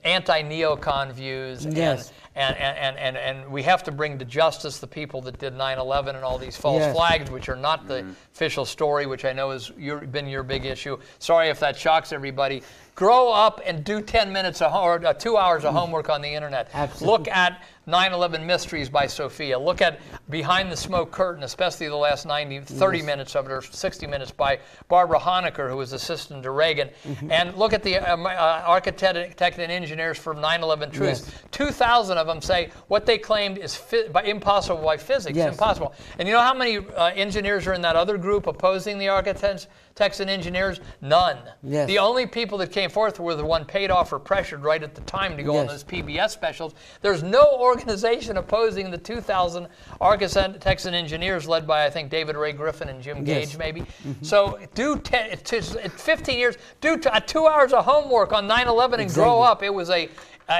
anti-neocon views, Yes. and we have to bring to justice the people that did 9/11 and all these false Yes. flags, which are not the official story, which I know has been your big issue. Sorry if that shocks everybody. Grow up and do 10 minutes or 2 hours of homework on the internet. Absolutely. Look at 9/11 Mysteries by Sophia. Look at Behind the Smoke Curtain, especially the last 30 minutes of it, or 60 minutes, by Barbara Honecker, who was assistant to Reagan. And look at the architect and engineers for 9/11 Truth. Yes. 2,000 of them say what they claimed is impossible by physics. Yes. Impossible. And you know how many engineers are in that other group opposing the architects and engineers? None. Yes. The only people that came forth were the one paid off or pressured right at the time to go on Yes. those PBS specials. There's no organization opposing the 2,000 architects and engineers led by, I think, David Ray Griffin and Jim Yes. Gage, maybe. So do 15 years, do 2 hours of homework on 9/11 and grow Exactly. up. It was a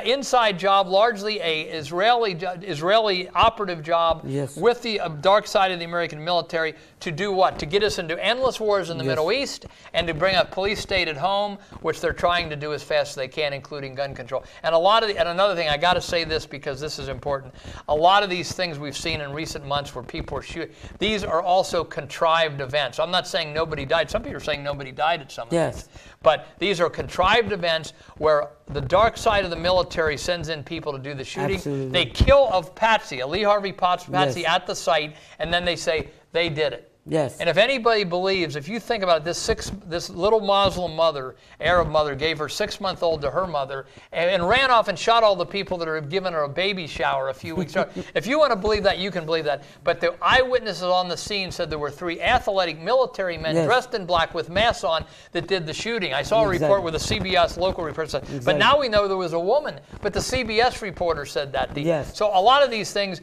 inside job, largely a Israeli operative job Yes. with the dark side of the American military to do what? To get us into endless wars in the Yes. Middle East and to bring a police state at home, which they're trying to do as fast as they can, including gun control. And and another thing, I got to say this because this is important. A lot of these things we've seen in recent months where people are shooting, these are also contrived events. I'm not saying nobody died. Some people are saying nobody died at some of Yes. these. But these are contrived events where the dark side of the military sends in people to do the shooting. Absolutely. They kill Patsy, Lee Harvey Patsy, Yes. at the site, and then they say they did it. Yes. And if anybody believes, if you think about it, this little Muslim mother, Arab mother, gave her 6-month-old to her mother and ran off and shot all the people that have given her a baby shower a few weeks ago. If you want to believe that, you can believe that. But the eyewitnesses on the scene said there were 3 athletic military men Yes. dressed in black with masks on that did the shooting. I saw a report where the CBS local reporter said, but now we know there was a woman. But the CBS reporter said that. Yes. So a lot of these things,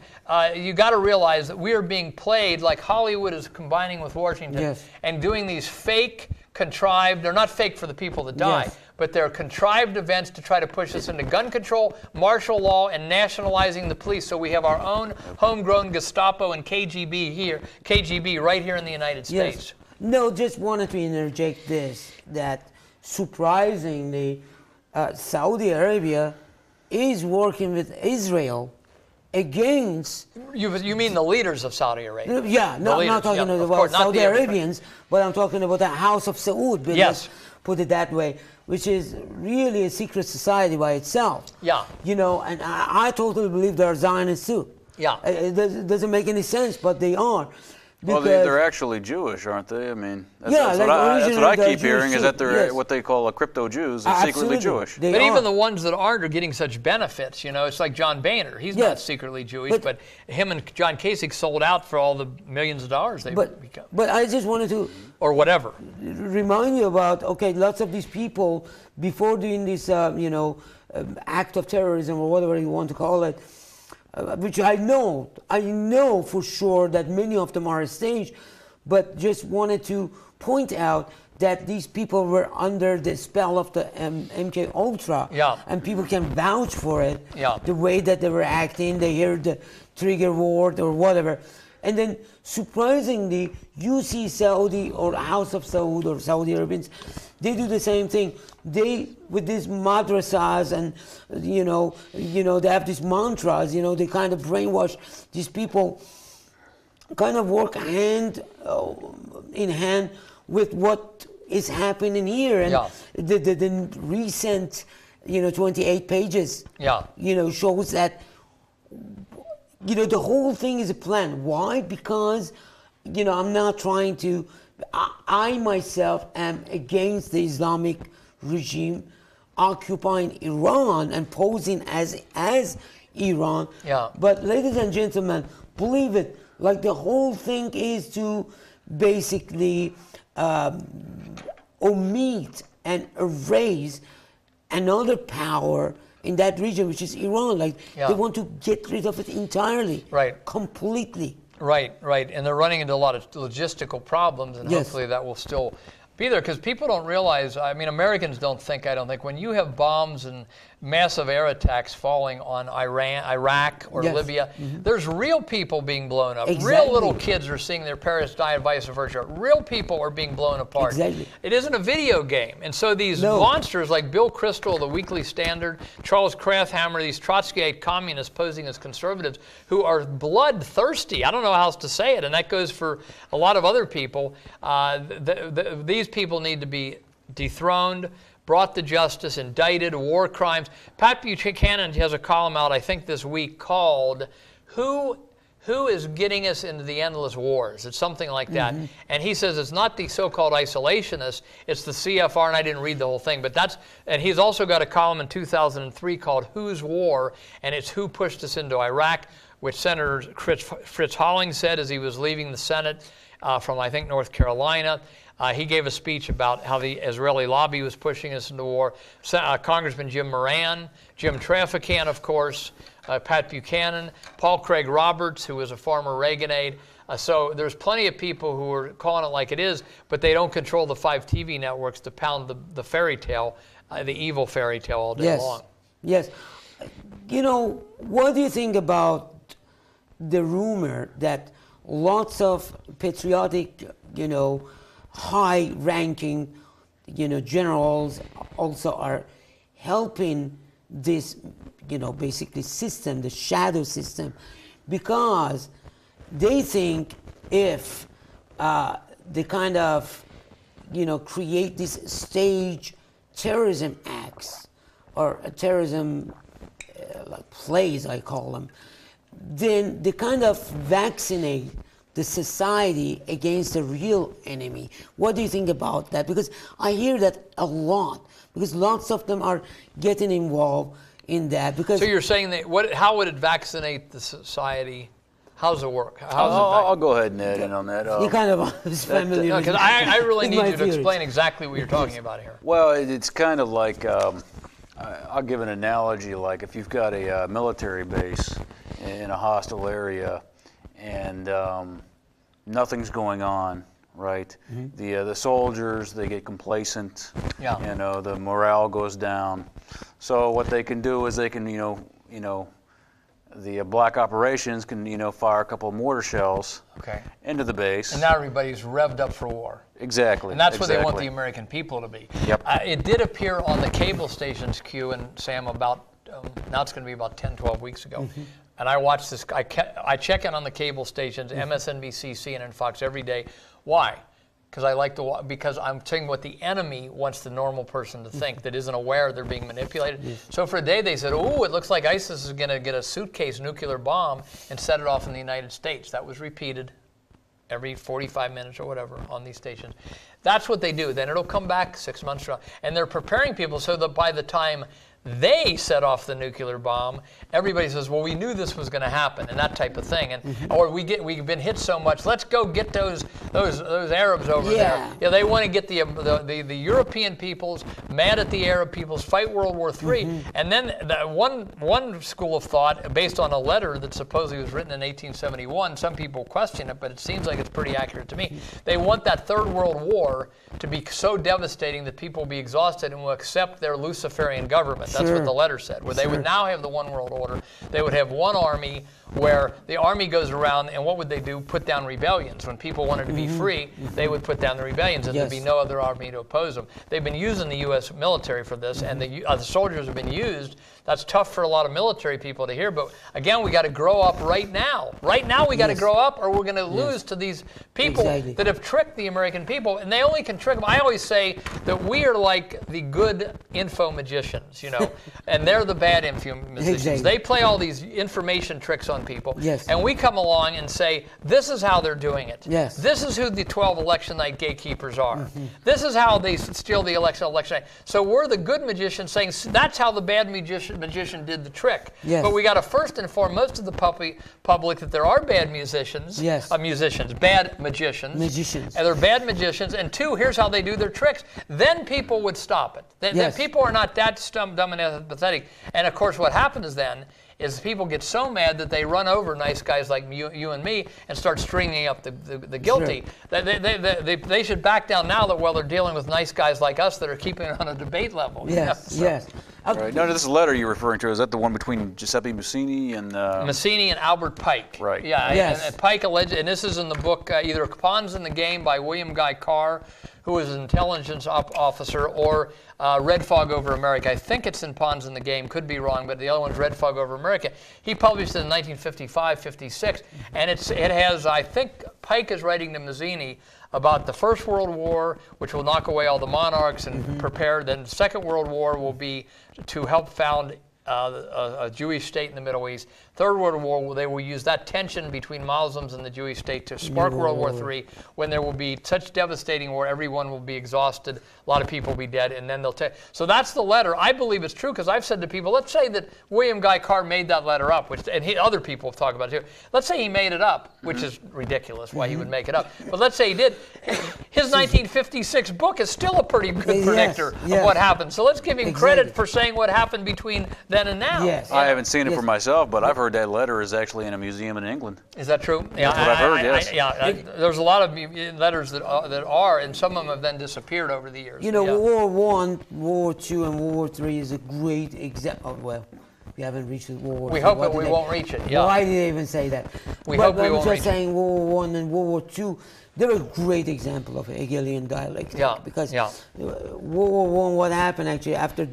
you got to realize that we are being played like Hollywood is combining with Washington Yes. and doing these fake, contrived, they're not fake for the people that die, Yes. but they're contrived events to try to push us into gun control, martial law, and nationalizing the police. So we have our own homegrown Gestapo and KGB right here in the United States. Yes. No, just wanted to interject this, that surprisingly, Saudi Arabia is working with Israel against... You mean the leaders of Saudi Arabia? Yeah, no, I'm not talking of about course, not Saudi the- Arabians, but I'm talking about the House of Saud, but Yes. let's put it that way, which is really a secret society by itself. Yeah. You know, and I totally believe they're Zionists too. Yeah. It doesn't make any sense, but they are. Well, because they're actually Jewish, aren't they? I mean, that's, Yeah, that's, like that's what I originally they're keep hearing, Jewish is that too, they're yes. what they call crypto Jews. They're secretly absolutely, Jewish. they But are. even the ones that aren't are getting such benefits. You know, it's like John Boehner. He's not Yes. secretly Jewish, But- but him and John Kasich sold out for all the millions of dollars they've become, but I just wanted to or whatever. remind you about, okay, lots of these people, before doing this, act of terrorism or whatever you want to call it, which I know for sure that many of them are staged, but just wanted to point out that these people were under the spell of the MK Ultra, Yeah. and people can vouch for it. Yeah. The way that they were acting, they hear the trigger word or whatever, and then surprisingly, you see Saudi or House of Saud or Saudi Arabians, they do the same thing. They, with these madrasas and they have these mantras. They kind of brainwash these people. Kind of work hand in hand with what is happening here, and Yeah. the recent 28 pages Yeah. shows that the whole thing is a plan. Why? Because I'm not trying to, I myself am against the Islamic regime occupying Iran and posing as Iran. Yeah. But ladies and gentlemen, believe it, like the whole thing is to basically omit and erase another power in that region, which is Iran. Like Yeah. they want to get rid of it entirely, Right. completely. Right, and they're running into a lot of logistical problems, and Yes. hopefully that will still be there, because people don't realize, I mean, Americans don't think, I don't think, when you have bombs and massive air attacks falling on Iraq or Yes. Libya, there's real people being blown up. Real Exactly. little kids are seeing their parents die and vice versa. Real people are being blown apart. Exactly. It isn't a video game. And so these No. monsters like Bill Kristol, the Weekly Standard, Charles Krafthammer, these Trotskyite communists posing as conservatives who are bloodthirsty. I don't know how else to say it, and that goes for a lot of other people. These people need to be dethroned, brought to justice, indicted, war crimes. Pat Buchanan has a column out, I think, this week called Who is Getting Us into the Endless Wars? It's something like that. And he says it's not the so-called isolationists, it's the CFR, and I didn't read the whole thing, but and he's also got a column in 2003 called Whose War? And it's who pushed us into Iraq, which Senator Fritz Holling said as he was leaving the Senate from, I think, North Carolina. He gave a speech about how the Israeli lobby was pushing us into war. Congressman Jim Moran, Jim Traficant, of course, Pat Buchanan, Paul Craig Roberts, who was a former Reagan aide. So there's plenty of people who are calling it like it is, but they don't control the 5 TV networks to pound the fairy tale, the evil fairy tale all day long. Yes. What do you think about the rumor that lots of patriotic, high-ranking, generals also are helping this, basically system, the shadow system, because they think if they kind of, create these stage terrorism acts or terrorism like plays, I call them, then they kind of vaccinate the society against the real enemy. What do you think about that? Because I hear that a lot, because lots of them are getting involved in that. Because So you're saying that how would it vaccinate the society? How does it work? I'll go ahead and add in on that. you kind of is familiar with Because I really with need my you to theories. explain exactly what you're talking about here. Well, it's kind of like, I'll give an analogy, like if you've got a military base in a hostile area and nothing's going on, right? The soldiers, they get complacent. Yeah. The morale goes down. So what they can do is they can, the black operations can, fire a couple of mortar shells Okay. into the base. And now everybody's revved up for war. Exactly. And that's what they want the exactly. American people to be. Yep. It did appear on the cable stations, Q and Sam, about, now it's going to be about 10, 12 weeks ago. And I watched this, I check in on the cable stations, MSNBC, CNN, Fox every day. Why? Because I'm saying what the enemy wants the normal person to think that isn't aware they're being manipulated. So for a day they said, oh, it looks like ISIS is going to get a suitcase nuclear bomb and set it off in the United States. That was repeated. every 45 minutes or whatever on these stations. That's what they do. Then it'll come back 6 months from now. And they're preparing people so that by the time they set off the nuclear bomb, everybody says, well, we knew this was going to happen, and that type of thing. And or we've been hit so much, let's go get those Arabs over there. Yeah, they want to get the European peoples mad at the Arab peoples, fight World War III. And then one school of thought, based on a letter that supposedly was written in 1871, some people question it, but it seems like it's pretty accurate to me. They want that Third World War to be so devastating that people will be exhausted and will accept their Luciferian government. That's what the letter said, where they would now have the one world order. They would have one army where the army goes around, and what would they do? Put down rebellions. When people wanted to be free, they would put down the rebellions, and there'd be no other army to oppose them. They've been using the U.S. military for this, and the soldiers have been used. That's tough for a lot of military people to hear, but again, we got to grow up right now. Right now, we got to grow up, or we're going to lose to these people that have tricked the American people, and they only can trick them. I always say that we are like the good info magicians, you know, and they're the bad info magicians. They play all these information tricks on people, and we come along and say, this is how they're doing it. This is who the 12 election night gatekeepers are. This is how they steal the election night. So we're the good magicians saying that's how the bad magician did the trick. But we got to first inform most of the public that there are bad musicians, bad magicians. And they're bad magicians. And two, here's how they do their tricks. Then people would stop it. Then people are not that dumb and pathetic. And of course, what happens then is people get so mad that they run over nice guys like you and me and start stringing up the guilty. They should back down now that while they're dealing with nice guys like us that are keeping it on a debate level. Right. Now, this letter you're referring to, is that the one between Giuseppe Mazzini and... Mazzini and Albert Pike. Right. Yeah, and Pike alleged, and this is in the book, either Pawns in the Game by William Guy Carr, who was an intelligence officer, or Red Fog Over America. I think it's in Pawns in the Game, could be wrong, but the other one's Red Fog Over America. He published it in 1955-56, and it has, I think Pike is writing to Mazzini about the First World War, which will knock away all the monarchs and prepare. Then the Second World War will be to help found a Jewish state in the Middle East. Third World War, they will use that tension between Muslims and the Jewish state to spark World War III, when there will be such devastating war, everyone will be exhausted, a lot of people will be dead, and then they'll take. So that's the letter. I believe it's true because I've said to people, let's say that William Guy Carr made that letter up, other people have talked about it too. Let's say he made it up, which is ridiculous why he would make it up. But let's say he did. His 1956 book is still a pretty good predictor of what happened. So let's give him credit for saying what happened between then and now. I haven't seen it for myself, but I've heard that letter is actually in a museum in England. Is that true? That's what I've heard, yes. There's a lot of letters that are, and some of them have then disappeared over the years. You know, World War I, World War II, and World War III is a great example. Well, we haven't reached World War II. We hope that we won't reach it. Why did they even say that? We hope we won't reach it. I'm just saying World War I and World War II, they're a great example of Hegelian dialectic. Because World War I, what happened actually after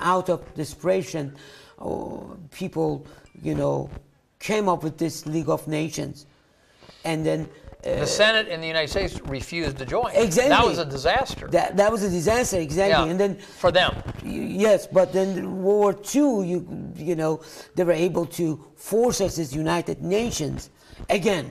out of desperation, people, came up with this League of Nations, and then the Senate in the United States refused to join. Exactly. That was a disaster. That was a disaster, exactly. And then for them. Yes, but then World War II, they were able to force us as United Nations again.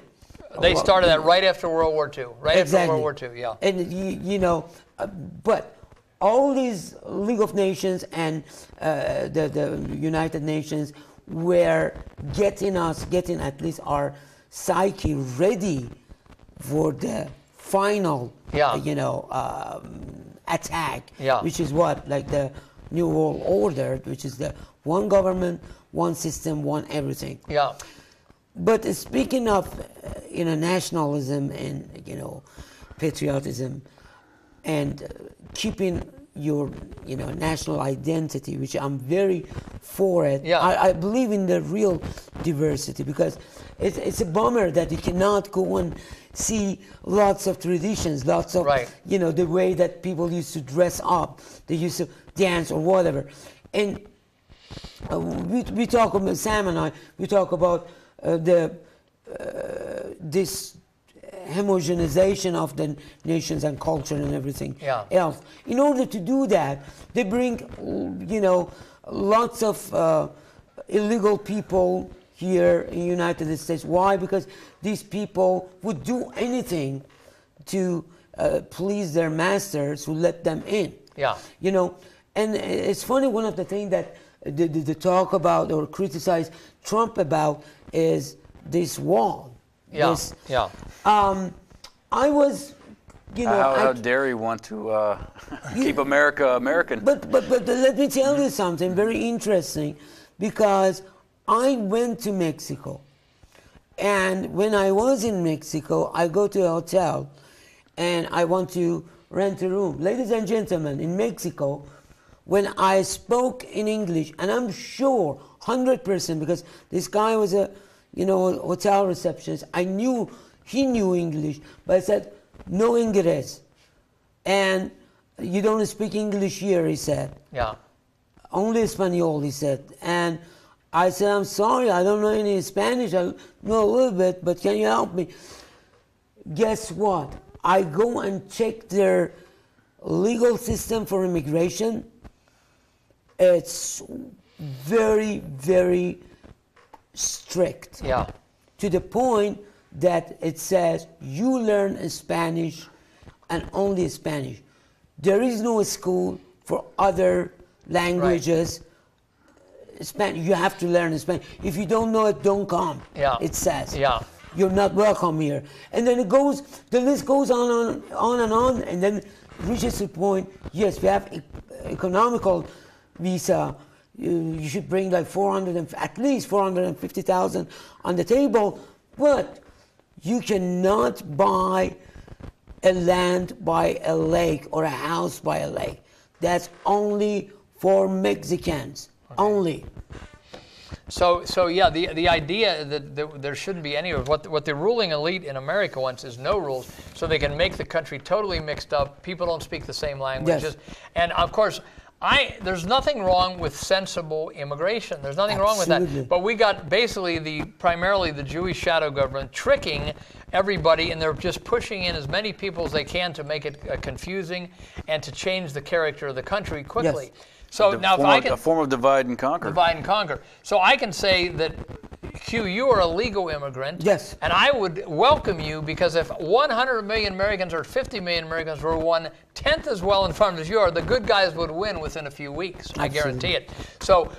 They started that right after World War II. Right after World War II, And but all these League of Nations and the United Nations were getting at least our psyche ready for the final, attack, which is what, like the New World Order, which is the one government, one system, one everything. But speaking of, nationalism and, patriotism and keeping your, national identity, which I'm very for it. I believe in the real diversity because it's a bummer that you cannot go and see lots of traditions, lots of, the way that people used to dress up, they used to dance or whatever. And we talk about, Sam and I, we talk about this homogenization of the nations and culture and everything else. In order to do that, they bring, lots of illegal people here in the United States. Why? Because these people would do anything to please their masters who let them in. Yeah. You know, and it's funny, one of the things that they talk about or criticize Trump about is this wall. Yeah. This, Yeah. I was, you know, How dare you want to keep America American? But let me tell you something very interesting, because I went to Mexico, and when I was in Mexico, I go to a hotel, and I want to rent a room. Ladies and gentlemen, in Mexico, when I spoke in English, and I'm sure 100%, because this guy was a, you know, hotel receptionist, I knew he knew English, but I said, no Ingles. And you don't speak English here, he said. Yeah. Only Espanol, he said. And I said, I'm sorry, I don't know any Spanish. I know a little bit, but can you help me? Guess what? I go and check their legal system for immigration. It's very, very strict. Yeah. To the point that it says you learn Spanish and only Spanish. There is no school for other languages. Spanish, you have to learn Spanish. If you don't know it, don't come. Yeah. It says. Yeah. You're not welcome here. And then the list goes on and on, and then reaches the point, yes, we have economical visa. You should bring like at least 450,000 on the table, but you cannot buy a land by a lake or a house by a lake. That's only for Mexicans. Okay. Only. So yeah, the idea that there shouldn't be any of what the ruling elite in America wants is no rules, so they can make the country totally mixed up. People don't speak the same languages, yes. And of course, there's nothing wrong with sensible immigration. There's nothing Absolutely. wrong with that. But we got basically primarily the Jewish shadow government tricking everybody, and they're just pushing in as many people as they can to make it confusing and to change the character of the country quickly. Yes. So now, if I can, a form of divide and conquer. Divide and conquer. So I can say that, Q, you are a legal immigrant. Yes. And I would welcome you, because if 100 million Americans or 50 million Americans were 1/10 as well informed as you are, the good guys would win within a few weeks. Absolutely. I guarantee it. So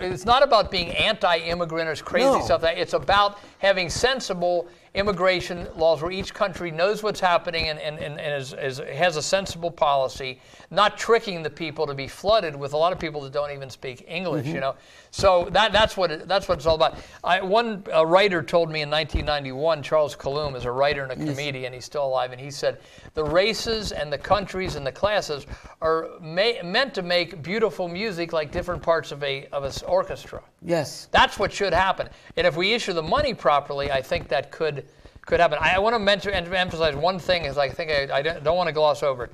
it's not about being anti-immigrant or crazy No. stuff. It's about having sensible immigration laws where each country knows what's happening and has a sensible policy, not tricking the people to be flooded with a lot of people that don't even speak English, you know. So that's what it's all about. One writer told me in 1991, Charles Colum is a writer and a comedian, he's still alive, and he said, the races and the countries and the classes are meant to make beautiful music like different parts of an orchestra. Yes. That's what should happen. And if we issue the money properly, I think that could happen. I want to emphasize one thing, is I think I don't want to gloss over it.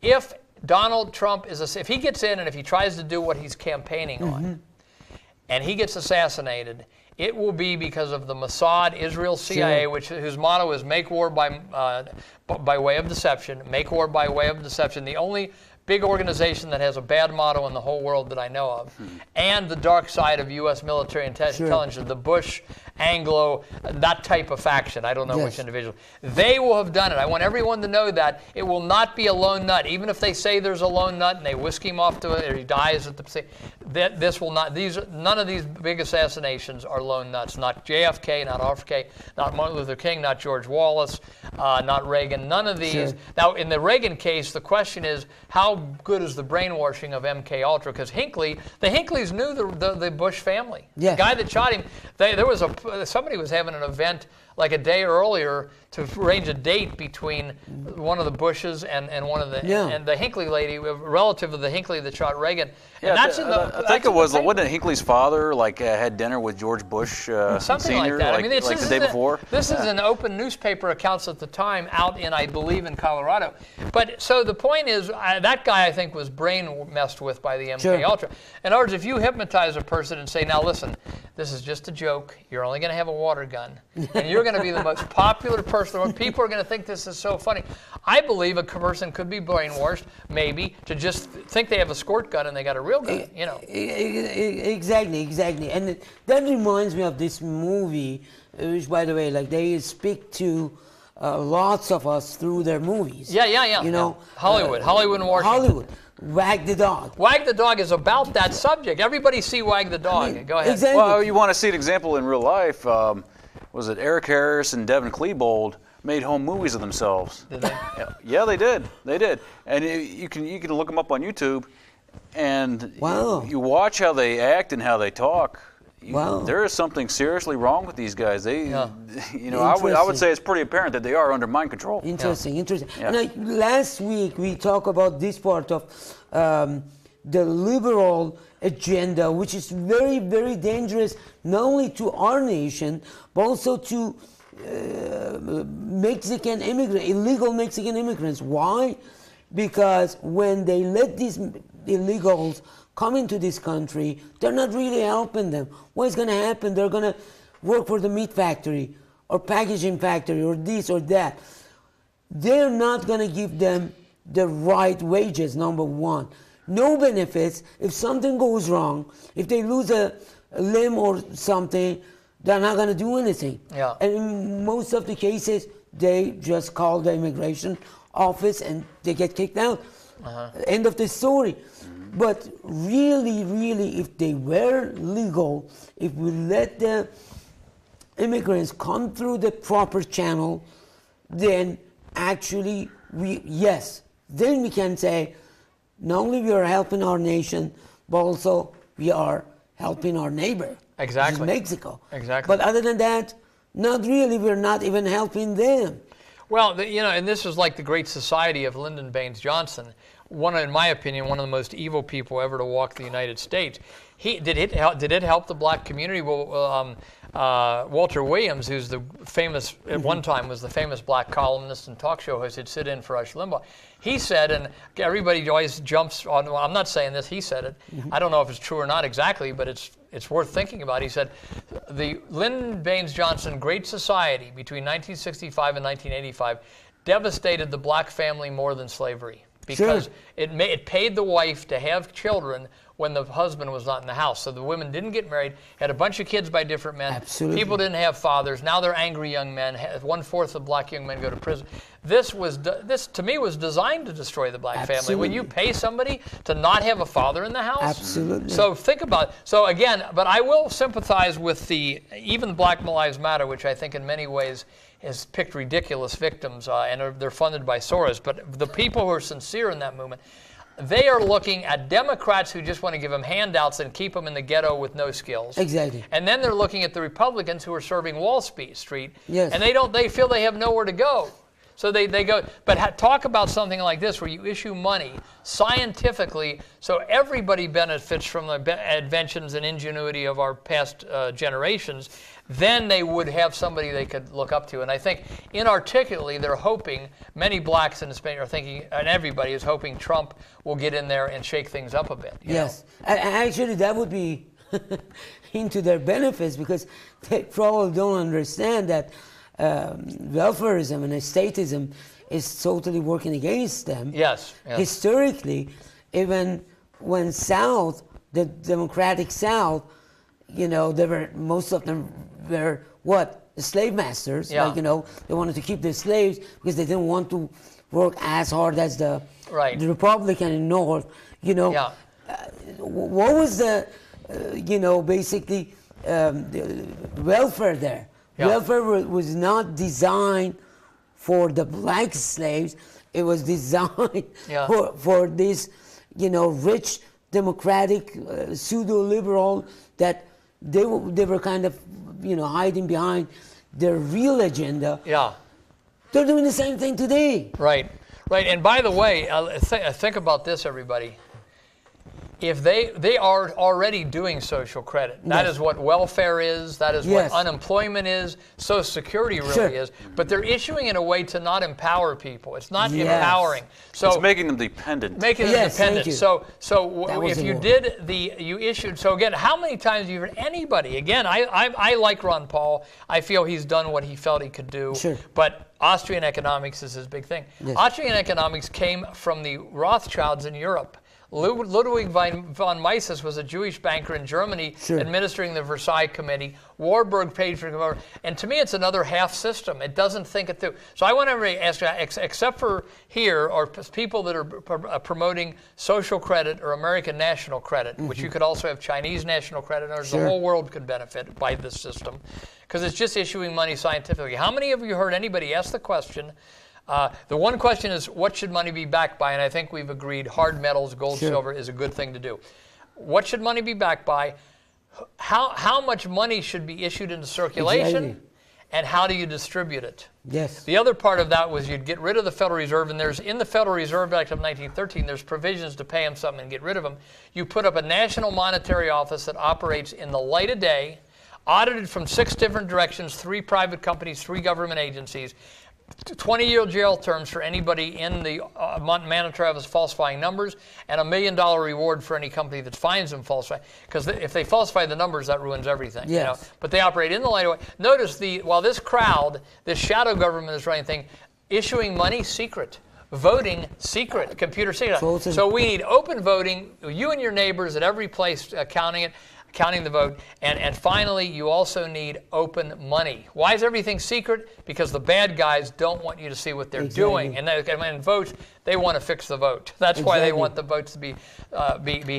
If Donald Trump if he gets in and if he tries to do what he's campaigning on, and he gets assassinated, it will be because of the Mossad, Israel, CIA, Sure. whose motto is "Make war by way of deception." Make war by way of deception. The only big organization that has a bad motto in the whole world that I know of, and the dark side of U.S. military intelligence, the Bush, Anglo, that type of faction. I don't know which individual. They will have done it. I want everyone to know that it will not be a lone nut. Even if they say there's a lone nut and they whisk him off to it, or he dies at the this will not. None of these big assassinations are lone nuts. Not JFK, not RFK, not Martin Luther King, not George Wallace, not Reagan. None of these. Sure. Now, in the Reagan case, the question is how good is the brainwashing of MK Ultra? Because the Hinckleys knew the Bush family. Yes. The guy that shot him, somebody was having an event like a day earlier to arrange a date between one of the Bushes and one of the and the Hinckley lady, a relative of the Hinckley that shot Reagan. Yeah, and that's I think it was, wasn't Hinckley's father had dinner with George Bush something Sr. like that. I mean, like the day before? This is an open newspaper accounts at the time out in, I believe, in Colorado. But so the point is, that guy I think was brain messed with by the MK Ultra. In other words, if you hypnotize a person and say, now listen, this is just a joke. You're only going to have a water gun. And you're going to be the most popular person. People are going to think this is so funny. I believe a person could be brainwashed, maybe, to just think they have a squirt gun and they got a real gun, you know. Exactly. And that reminds me of this movie, which, by the way, like they speak to lots of us through their movies. Yeah. You know, Hollywood and Washington. Hollywood. Wag the Dog. Wag the Dog is about that subject. Everybody see Wag the Dog. Go ahead. Exactly. Well, you want to see an example in real life? Was it Eric Harris and Devin Klebold made home movies of themselves? Did they? Yeah, they did. They did. And you can look them up on YouTube, and Wow. you watch how they act and how they talk. Wow. There is something seriously wrong with these guys. They, Yeah. you know, I would Interesting. say it's pretty apparent that they are under mind control. Interesting. Yeah. And last week we talked about this part of the liberal agenda, which is very, very dangerous, not only to our nation, but also to Mexican immigrants, illegal Mexican immigrants. Why? Because when they let these illegals come into this country, they're not really helping them. What's going to happen? They're going to work for the meat factory or packaging factory or this or that. They're not going to give them the right wages, number one. No benefits. If something goes wrong, if they lose a limb or something, they're not going to do anything. Yeah. And in most of the cases, they just call the immigration office and they get kicked out. End of the story. But really, if they were legal, if we let the immigrants come through the proper channel, then actually then we can say not only we are helping our nation, but also we are helping our neighbor, Exactly. which is Mexico. Exactly. But other than that, not really. We're not even helping them. Well, you know, and this is like the Great Society of Lyndon Baines Johnson. In my opinion, one of the most evil people ever to walk the United States. Did it help the black community? Well, Walter Williams, who's the famous, at one time was the famous black columnist and talk show host, had sit in for Rush Limbaugh. He said, and everybody always jumps on, well, I'm not saying this, he said it. I don't know if it's true or not exactly, but it's worth thinking about. He said, the Lyndon Baines Johnson Great Society between 1965 and 1985 devastated the black family more than slavery. Because it paid the wife to have children when the husband was not in the house. So the women didn't get married, had a bunch of kids by different men. Absolutely. People didn't have fathers. Now they're angry young men. 1/4 of black young men go to prison. This to me was designed to destroy the black family. When you pay somebody to not have a father in the house. Absolutely. So think about it. So again, but I will sympathize with even Black Lives Matter, which I think in many ways has picked ridiculous victims, and they're funded by Soros. But the people who are sincere in that movement, they are looking at Democrats who just want to give them handouts and keep them in the ghetto with no skills. Exactly. And then they're looking at the Republicans who are serving Wall Street. Yes. And they feel they have nowhere to go. So they go, but talk about something like this where you issue money scientifically so everybody benefits from the inventions and ingenuity of our past generations, then they would have somebody they could look up to. And I think inarticulately they're hoping, many blacks in Spain are thinking, and everybody is hoping Trump will get in there and shake things up a bit. Yes. Actually, that would be into their benefits because they probably don't understand that welfareism and estatism is totally working against them. Yes. Historically, even when South, the Democratic South, most of them were slave masters. Yeah. They wanted to keep their slaves because they didn't want to work as hard as the Republican in North. Yeah. What was the welfare there? Yeah. Welfare was not designed for the black slaves. It was designed for this, rich democratic pseudo-liberal that they were kind of, hiding behind their real agenda. Yeah. They're doing the same thing today. Right. And by the way, think about this, everybody. if they are already doing social credit. That Yes. is what welfare is. That is Yes. what unemployment is. Social Security really Sure. is. But they're issuing in a way to not empower people. It's not Yes. empowering. So It's making them dependent. making them Yes, thank dependent. you. That was If the you word. you issued. So again, how many times have you heard anybody? Again, I like Ron Paul. I feel he's done what he felt he could do. Sure. But Austrian economics is his big thing. Yes. Austrian economics came from the Rothschilds in Europe. Ludwig von Mises was a Jewish banker in Germany Sure. administering the Versailles Committee. Warburg paid for it. And to me, it's another half system. It doesn't think it through. So I want everybody to ask, except for here, or people that are promoting social credit or American national credit, which you could also have Chinese national credit, or Sure. the whole world could benefit by this system, because it's just issuing money scientifically. How many of you heard anybody ask the question? The one question is, what should money be backed by? And I think we've agreed hard metals, gold, Sure. silver is a good thing to do. What should money be backed by? How much money should be issued into circulation? Exactly. And how do you distribute it? Yes. The other part of that was you'd get rid of the Federal Reserve, and there's in the Federal Reserve Act of 1913, there's provisions to pay them something and get rid of them. You put up a national monetary office that operates in the light of day, audited from 6 different directions, 3 private companies, 3 government agencies. 20-year jail terms for anybody in the monetary office falsifying numbers, and $1 million reward for any company that finds them falsifying. Because if they falsify the numbers, that ruins everything. Yes. You know? But they operate in the light of day. Notice while this crowd, this shadow government is running thing, issuing money secret. Voting secret, computer secret. So we need open voting, you and your neighbors at every place counting the vote. And finally, you also need open money. Why is everything secret? Because the bad guys don't want you to see what they're doing. And votes, they want to fix the vote. That's why they want the votes to be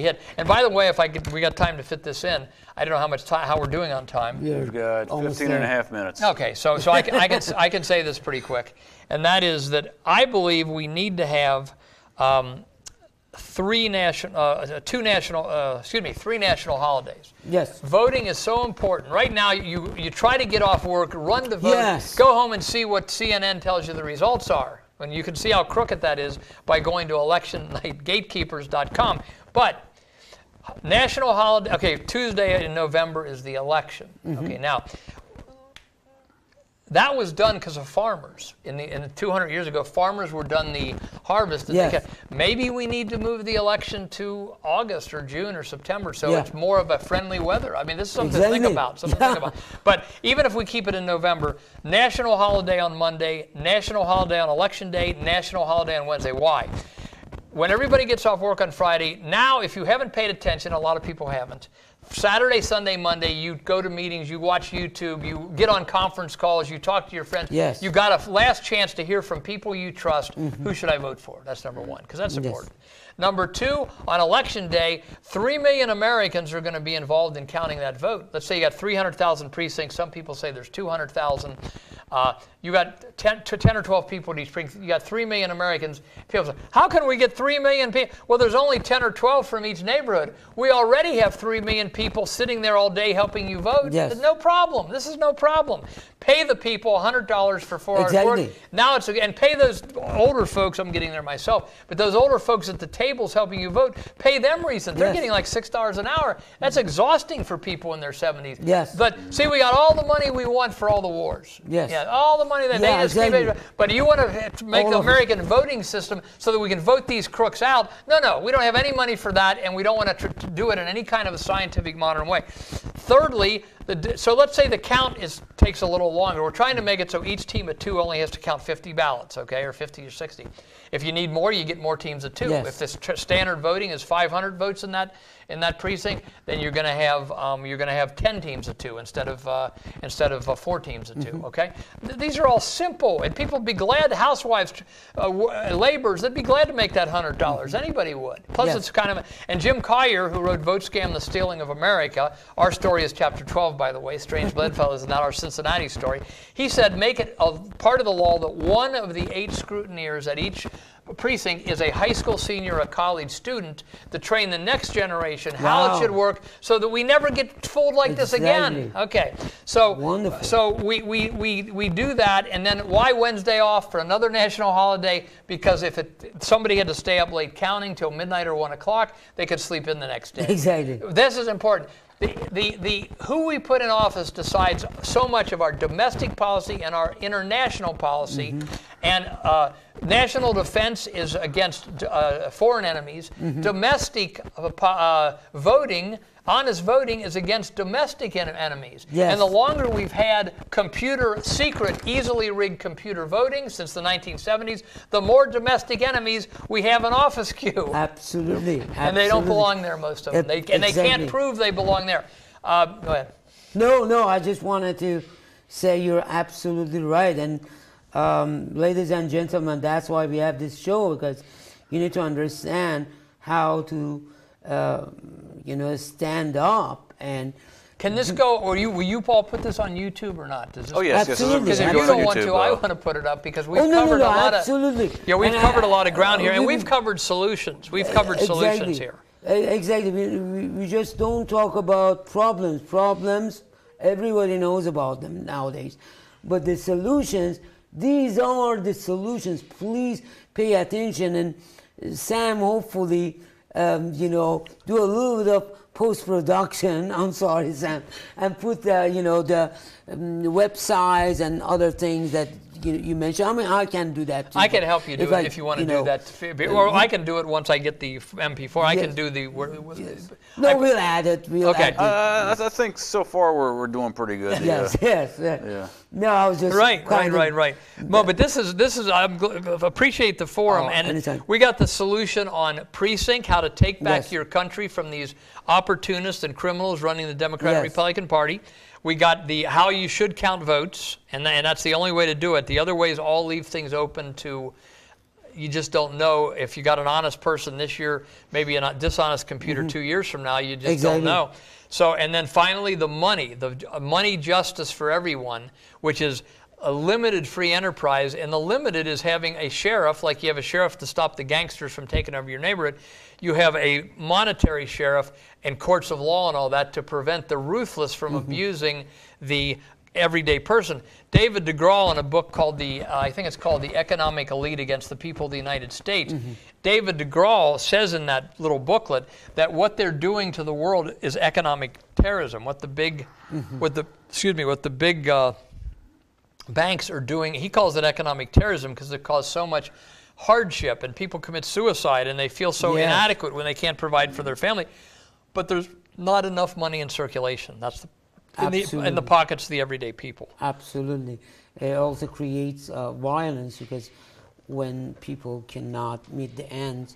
hit. And by the way, we got time to fit this in. I don't know how much time, how we're doing on time. We've got 15 and a half minutes. Okay, so I can say this pretty quick, and that is that I believe we need to have 3 national holidays. Yes. Voting is so important. Right now, you try to get off work, run to vote, Yes. go home and see what CNN tells you the results are. And you can see how crooked that is by going to electionnightgatekeepers.com. But national holiday, okay, Tuesday in November is the election. Okay, now, that was done because of farmers. In 200 years ago, farmers were done the harvest. Yes. Maybe we need to move the election to August or June or September, so Yeah. it's more of a friendly weather. I mean, this is something to think about. But even if we keep it in November, national holiday on Monday, national holiday on election day, national holiday on Wednesday. Why? When everybody gets off work on Friday, now if you haven't paid attention, a lot of people haven't, Saturday, Sunday, Monday, you go to meetings, you watch YouTube, you get on conference calls, you talk to your friends. Yes. You got a last chance to hear from people you trust. Who should I vote for? That's number 1, because that's important. Number 2, on election day, 3 million Americans are going to be involved in counting that vote. Let's say you got 300,000 precincts. Some people say there's 200,000. You got 10 or 12 people in each precinct. You got 3 million Americans. People say, how can we get 3 million people? Well, there's only 10 or 12 from each neighborhood. We already have 3 million people sitting there all day helping you vote. Yes. No problem. This is no problem. Pay the people $100 for 4 hours Exactly. work. Now and pay those older folks. I'm getting there myself. But those older folks at the tables helping you vote, pay them reason. They're Yes. getting like $6 an hour. That's exhausting for people in their 70s. Yes. But see, we got all the money we want for all the wars. Yes. Yeah, all the money that Yeah, they just keep exactly. But you want to make All the of it. American voting system so that we can vote these crooks out? No, we don't have any money for that, and we don't want to do it in any kind of a scientific, modern way. Thirdly, so let's say the count takes a little longer. We're trying to make it so each team of 2 only has to count 50 ballots, okay, or 50 or 60. If you need more, you get more teams of 2. Yes. If this standard voting is 500 votes in that precinct, then you're going to have 10 teams of 2 instead of 4 teams of 2. Okay, these are all simple, and people would be glad. Housewives, laborers, they'd be glad to make that $100. Anybody would. Plus, Yes. it's kind of. And Jim Collier, who wrote "Vote Scam: The Stealing of America," our story is chapter 12, by the way. Strange Bedfellows is not our Cincinnati story. He said, make it a part of the law that one of the 8 scrutineers at each precinct is a high school senior or a college student to train the next generation how it Wow. should work so that we never get fooled like this again. Exactly. Okay, so Wonderful. so we do that, and then why Wednesday off for another national holiday? Because if somebody had to stay up late counting till midnight or 1 o'clock, they could sleep in the next day. Exactly. This is important. The who we put in office decides so much of our domestic policy and our international policy, and national defense is against foreign enemies. Domestic voting, honest voting, is against domestic enemies. Yes. And the longer we've had secret, easily rigged computer voting since the 1970s, the more domestic enemies we have in office queue. Absolutely. And they don't belong there, most of them. They can't Exactly. prove they belong there. Go ahead. No, I just wanted to say you're absolutely right. And ladies and gentlemen, that's why we have this show, because you need to understand how to, stand up. And Can this go, or will you, Paul, put this on YouTube or not? Does this Oh, yes, yes. Absolutely. Because if Go you on don't want YouTube, to, I want to put it up because we've Oh, no, covered a lot absolutely. of. Yeah, we've And covered a lot of ground here, and we- we've covered solutions. We've covered solutions here. Exactly. We just don't talk about problems. Problems, everybody knows about them nowadays. But the solutions, these are the solutions. Please pay attention. And Sam, hopefully, do a little bit of post-production. I'm sorry, Sam, and put the websites and other things that you mentioned. I mean, I can do that too. I can help you do it if you want to do that. Or I can do it once I get the MP4. I can do the. No, we'll add it. We'll Okay. add it. I think so far we're doing pretty good. Yes. Yeah. No, I was just Right. kind of- No, but this is. I appreciate the forum, Oh, and anytime. we got the solution on precinct, how to take back Yes. your country from these opportunists and criminals running the Democratic Yes. Republican Party. We got the how you should count votes, and that's the only way to do it. The other ways all leave things open to. You just don't know if you got an honest person this year, maybe a dishonest computer 2 years from now. You just Exactly. don't know. So, and then finally, the money justice for everyone, which is a limited free enterprise, and the limited is having a sheriff, like you have a sheriff to stop the gangsters from taking over your neighborhood. You have a monetary sheriff and courts of law and all that to prevent the ruthless from abusing the everyday person. David DeGraw, in a book called I think it's called The Economic Elite Against the People of the United States, David DeGraw says in that little booklet that what they're doing to the world is economic terrorism. What the big, banks are doing, he calls it economic terrorism because it caused so much hardship and people commit suicide and they feel so Yes. inadequate when they can't provide for their family. But there's not enough money in circulation. That's in the Absolutely. pockets of the everyday people. Absolutely. It also creates violence because when people cannot meet the ends.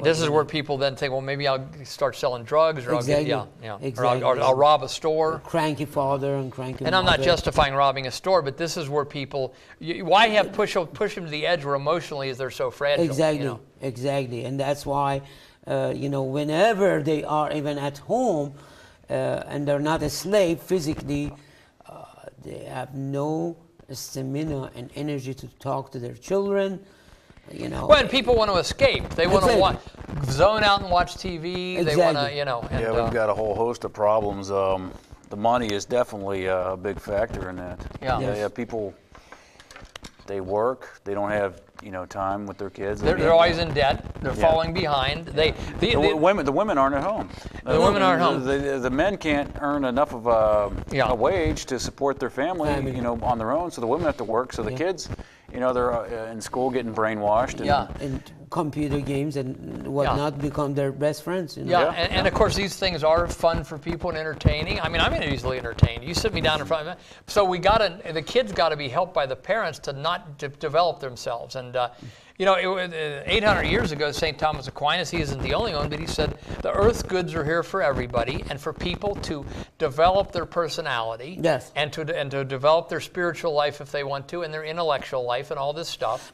This is where people then think, well, maybe I'll start selling drugs, or Exactly. I'll get, Exactly. or I'll rob a store. Cranky father and cranky And I'm not mother. justifying robbing a store, but this is where people. Why have push them to the edge where emotionally is they're so fragile? Exactly. Exactly. And that's why, whenever they are even at home and they're not a slave physically, they have no stamina and energy to talk to their children. When people want to escape, they want to Exactly. zone out and watch TV. They want to, Exactly. And, Yeah, we've got a whole host of problems. The money is definitely a big factor in that. Yeah. Yes. Yeah, people, they work, they don't have, time with their kids. they're always in debt. They're falling behind. The women aren't at home. The women aren't home. The men can't earn enough of a wage to support their family, Family. on their own. So the women have to work. So the kids, they're in school getting brainwashed. And, Yeah. And computer games and whatnot become their best friends. Yeah, and of course these things are fun for people and entertaining. I mean, I'm easily entertained. You sit me down in front of me. So the kids got to be helped by the parents to not develop themselves. And 800 years ago, St. Thomas Aquinas, he isn't the only one, but he said the earth's goods are here for everybody, and for people to develop their personality, Yes. and to develop their spiritual life if they want to, and their intellectual life, and all this stuff.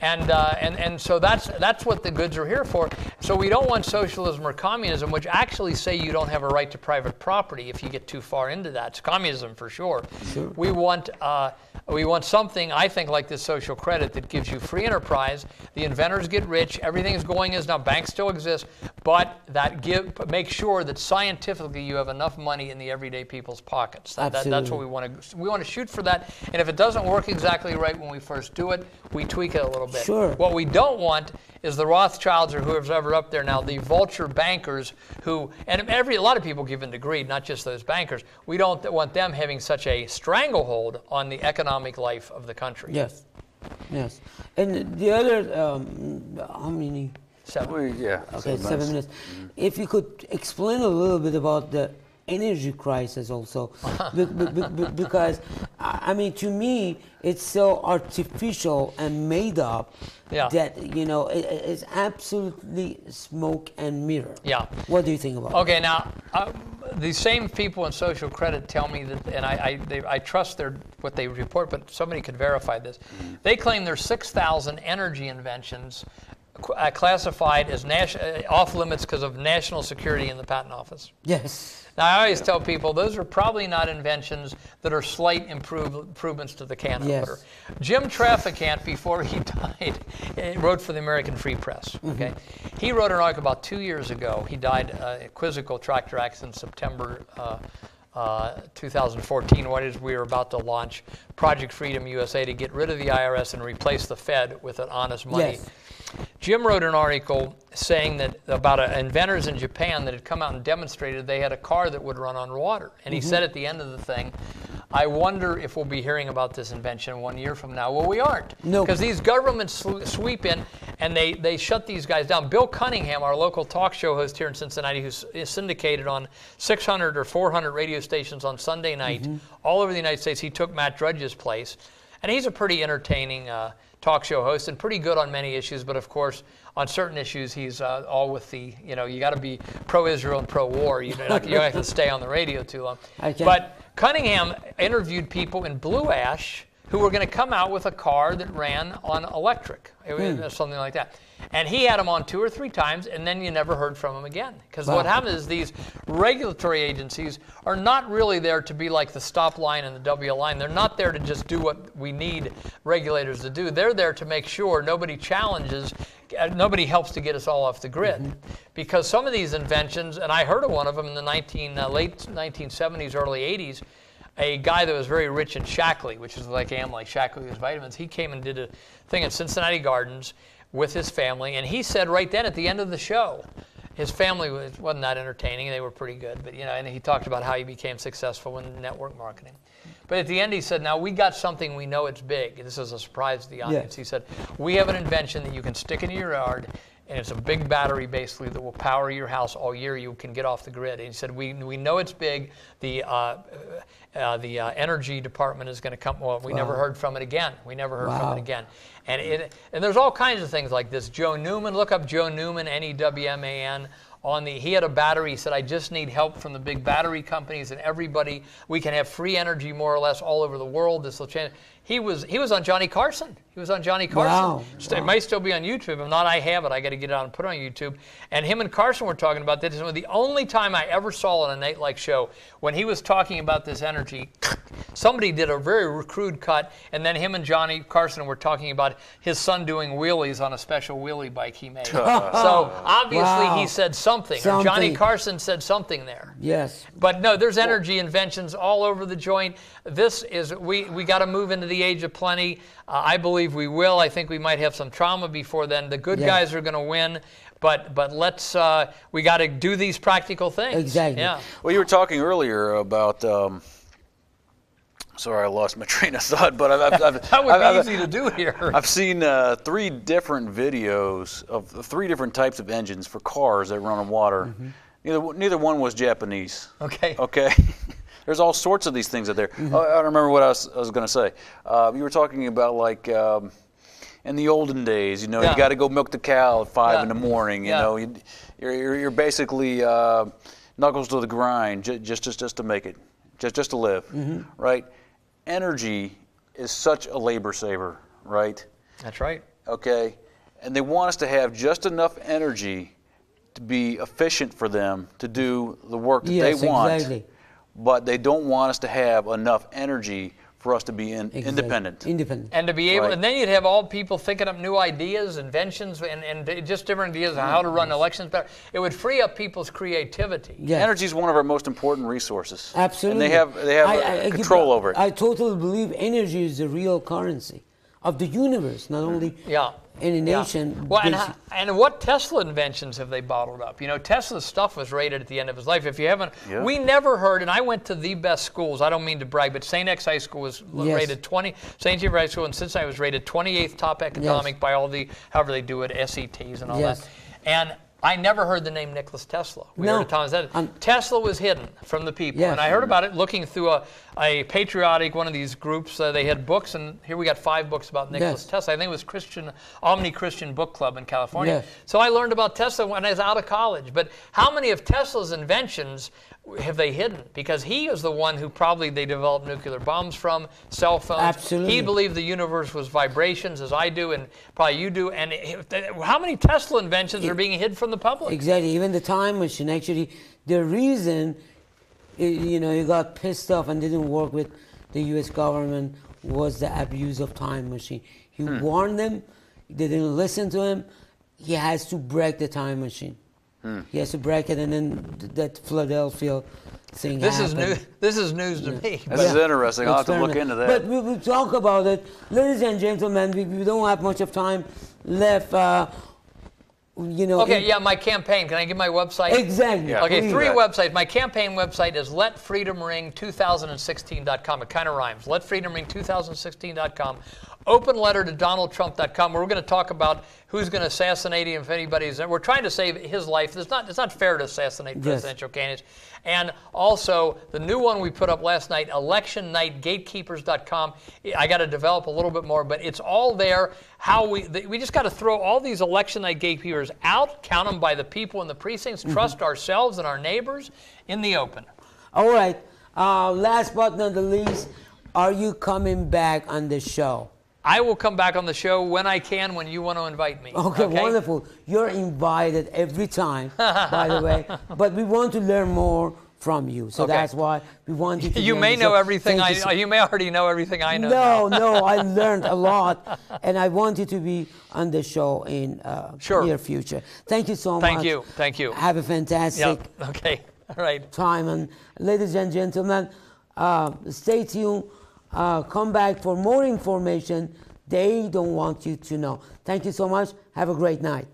And so that's what the goods are here for. So we don't want socialism or communism, which actually say you don't have a right to private property if you get too far into that. It's communism for sure. We want We want something, I think, like this social credit that gives you free enterprise. The inventors get rich. Everything's going as now. Banks still exist, but that make sure that scientifically you have enough money in the everyday people's pockets. That's what we want to. We want to shoot for that. And if it doesn't work exactly right when we first do it, we tweak it a little bit. Sure. What we don't want is the Rothschilds or whoever's ever up there now, the vulture bankers who, and a lot of people give in to greed, not just those bankers. We don't want them having such a stranglehold on the economic life of the country. Yes, yes. And the other, how many? 7. Yeah. Okay, 7 minutes. If you could explain a little bit about the energy crisis also, because I mean, to me, it's so artificial and made up that it's absolutely smoke and mirror. Yeah. What do you think about? Okay, now the same people in social credit tell me that, and I trust what they report, but somebody could verify this. They claim there's 6,000 energy inventions classified as off limits because of national security in the patent office. Yes. Now, I always tell people those are probably not inventions that are slight improvements to the can opener. Jim Traficant, before he died, wrote for the American Free Press. Okay, he wrote an article about 2 years ago. He died a quizzical tractor accident in September 2014. What is we were about to launch Project Freedom USA to get rid of the IRS and replace the Fed with an honest money. Yes. Jim wrote an article saying that about inventors in Japan that had come out and demonstrated they had a car that would run on water. And he said at the end of the thing, I wonder if we'll be hearing about this invention 1 year from now. Well, we aren't. No. Because these governments sweep in and they shut these guys down. Bill Cunningham, our local talk show host here in Cincinnati, who's syndicated on 600 or 400 radio stations on Sunday night, all over the United States, he took Matt Drudge's place. And he's a pretty entertaining talk show host and pretty good on many issues, but of course, on certain issues, he's all with the, you got to be pro-Israel and pro-war. You don't have to stay on the radio too long. But Cunningham interviewed people in Blue Ash who were going to come out with a car that ran on electric, something like that. And he had them on 2 or 3 times, and then you never heard from him again. Because what happens is these regulatory agencies are not really there to be like the stop line and the W line. They're not there to just do what we need regulators to do. They're there to make sure nobody challenges, nobody helps to get us all off the grid. Because some of these inventions, and I heard of one of them in the late 1970s, early 80s, a guy that was very rich in Shaklee, which is like Amlite, Shaklee was vitamins. He came and did a thing at Cincinnati Gardens with his family, and he said right then at the end of the show, his family wasn't that entertaining. They were pretty good, but and he talked about how he became successful in network marketing. But at the end, he said, now we got something, we know it's big. This is a surprise to the audience. He said, we have an invention that you can stick in your yard, and it's a big battery basically that will power your house all year. You can get off the grid. And he said, we know it's big. The energy department is going to come. Well, we never heard from it again. We never heard from it again. And there's all kinds of things like this. Joe Newman, look up Joe Newman, N-E-W-M-A-N. He had a battery. He said, I just need help from the big battery companies and everybody. We can have free energy more or less all over the world. This will change. He was on Johnny Carson. He was on Johnny Carson. It might still be on YouTube. If not, I have it. I got to get it out and put it on YouTube. And him and Carson were talking about this. The only time I ever saw on a night-like show when he was talking about this energy, somebody did a very crude cut, and then him and Johnny Carson were talking about his son doing wheelies on a special wheelie bike he made. So obviously he said something. Or Johnny Carson said something there. Yes. But no, there's energy inventions all over the joint. This is, we got to move into the age of plenty. I believe we will. I think we might have some trauma before then. The good guys are going to win. But let's, we got to do these practical things. Exactly. Yeah. Well, you were talking earlier about, sorry, I lost my train of thought, but that would be easy to do here. I've seen 3 different videos of 3 different types of engines for cars that run on water. Neither one was Japanese. Okay. There's all sorts of these things out there. I don't remember what I was going to say. You were talking about like in the olden days, you got to go milk the cow at 5 in the morning. You know, you're basically knuckles to the grind just to make it, just to live, right? Energy is such a labor saver, right? That's right. Okay, and they want us to have just enough energy to be efficient for them to do the work that they want. Exactly. But they don't want us to have enough energy for us to be independent. Independent. And to be able, Right. and then you'd have all people thinking up new ideas, inventions, and just different ideas on how to run elections better. It would free up people's creativity. Yeah. Energy is one of our most important resources. Absolutely. And they have control over it. I totally believe energy is the real currency of the universe, not only Yeah. any Yeah. nation. Well, basic- and what Tesla inventions have they bottled up? You know, Tesla's stuff was rated at the end of his life. If you haven't, Yeah. we never heard, and I went to the best schools. I don't mean to brag, but St. X High School was Yes. rated St. James High School in Cincinnati was rated 28th top economic by all the, however they do it, SETs and all Yes. that. And I never heard the name Nikola Tesla. We No. heard of Thomas Edison. Tesla was hidden from the people. Yes. And I heard about it looking through a patriotic, one of these groups. They had books, and here we got 5 books about Nikola Yes. Tesla. I think it was Omni Christian Book Club in California. Yes. So I learned about Tesla when I was out of college. But how many of Tesla's inventions have they hidden? Because he is the one who probably they developed nuclear bombs from, cell phones. Absolutely. He believed the universe was vibrations, as I do, and probably you do. And how many Tesla inventions are being hid from the public? Exactly. Even the time machine. Actually, the reason he got pissed off and didn't work with the U.S. government was the abuse of time machine. He warned them. They didn't listen to him. He has to break the time machine. He has to break it, and then that Philadelphia thing This happened. is news to me. This is interesting. I'll have to look Experiment. into that. But we will talk about it. Ladies and gentlemen, we don't have much of time left. Okay, my campaign. Can I give my website? Exactly. Yeah. Okay, Please. 3 websites. My campaign website is letfreedomring2016.com. It kind of rhymes. Letfreedomring2016.com. Open letter to DonaldTrump.com. We're going to talk about who's going to assassinate him if anybody's. We're trying to save his life. It's not fair to assassinate presidential candidates. And also the new one we put up last night, electionnightgatekeepers.com. I got to develop a little bit more, but it's all there. How we just got to throw all these election night gatekeepers out, count them by the people in the precincts, trust ourselves and our neighbors in the open. All right. Last but not the least, are you coming back on the show? I will come back on the show when I can, when you want to invite me. Okay, wonderful. You're invited every time, by the way. But we want to learn more from you, so that's why we want you to. You be on may the know show. everything. Thank you so- You may already know everything I know. No, I learned a lot, and I want you to be on the show in near future. Thank you so much. Thank you. Have a fantastic Okay. All right. time, and ladies and gentlemen, stay tuned. Come back for more information they don't want you to know. Thank you so much. Have a great night.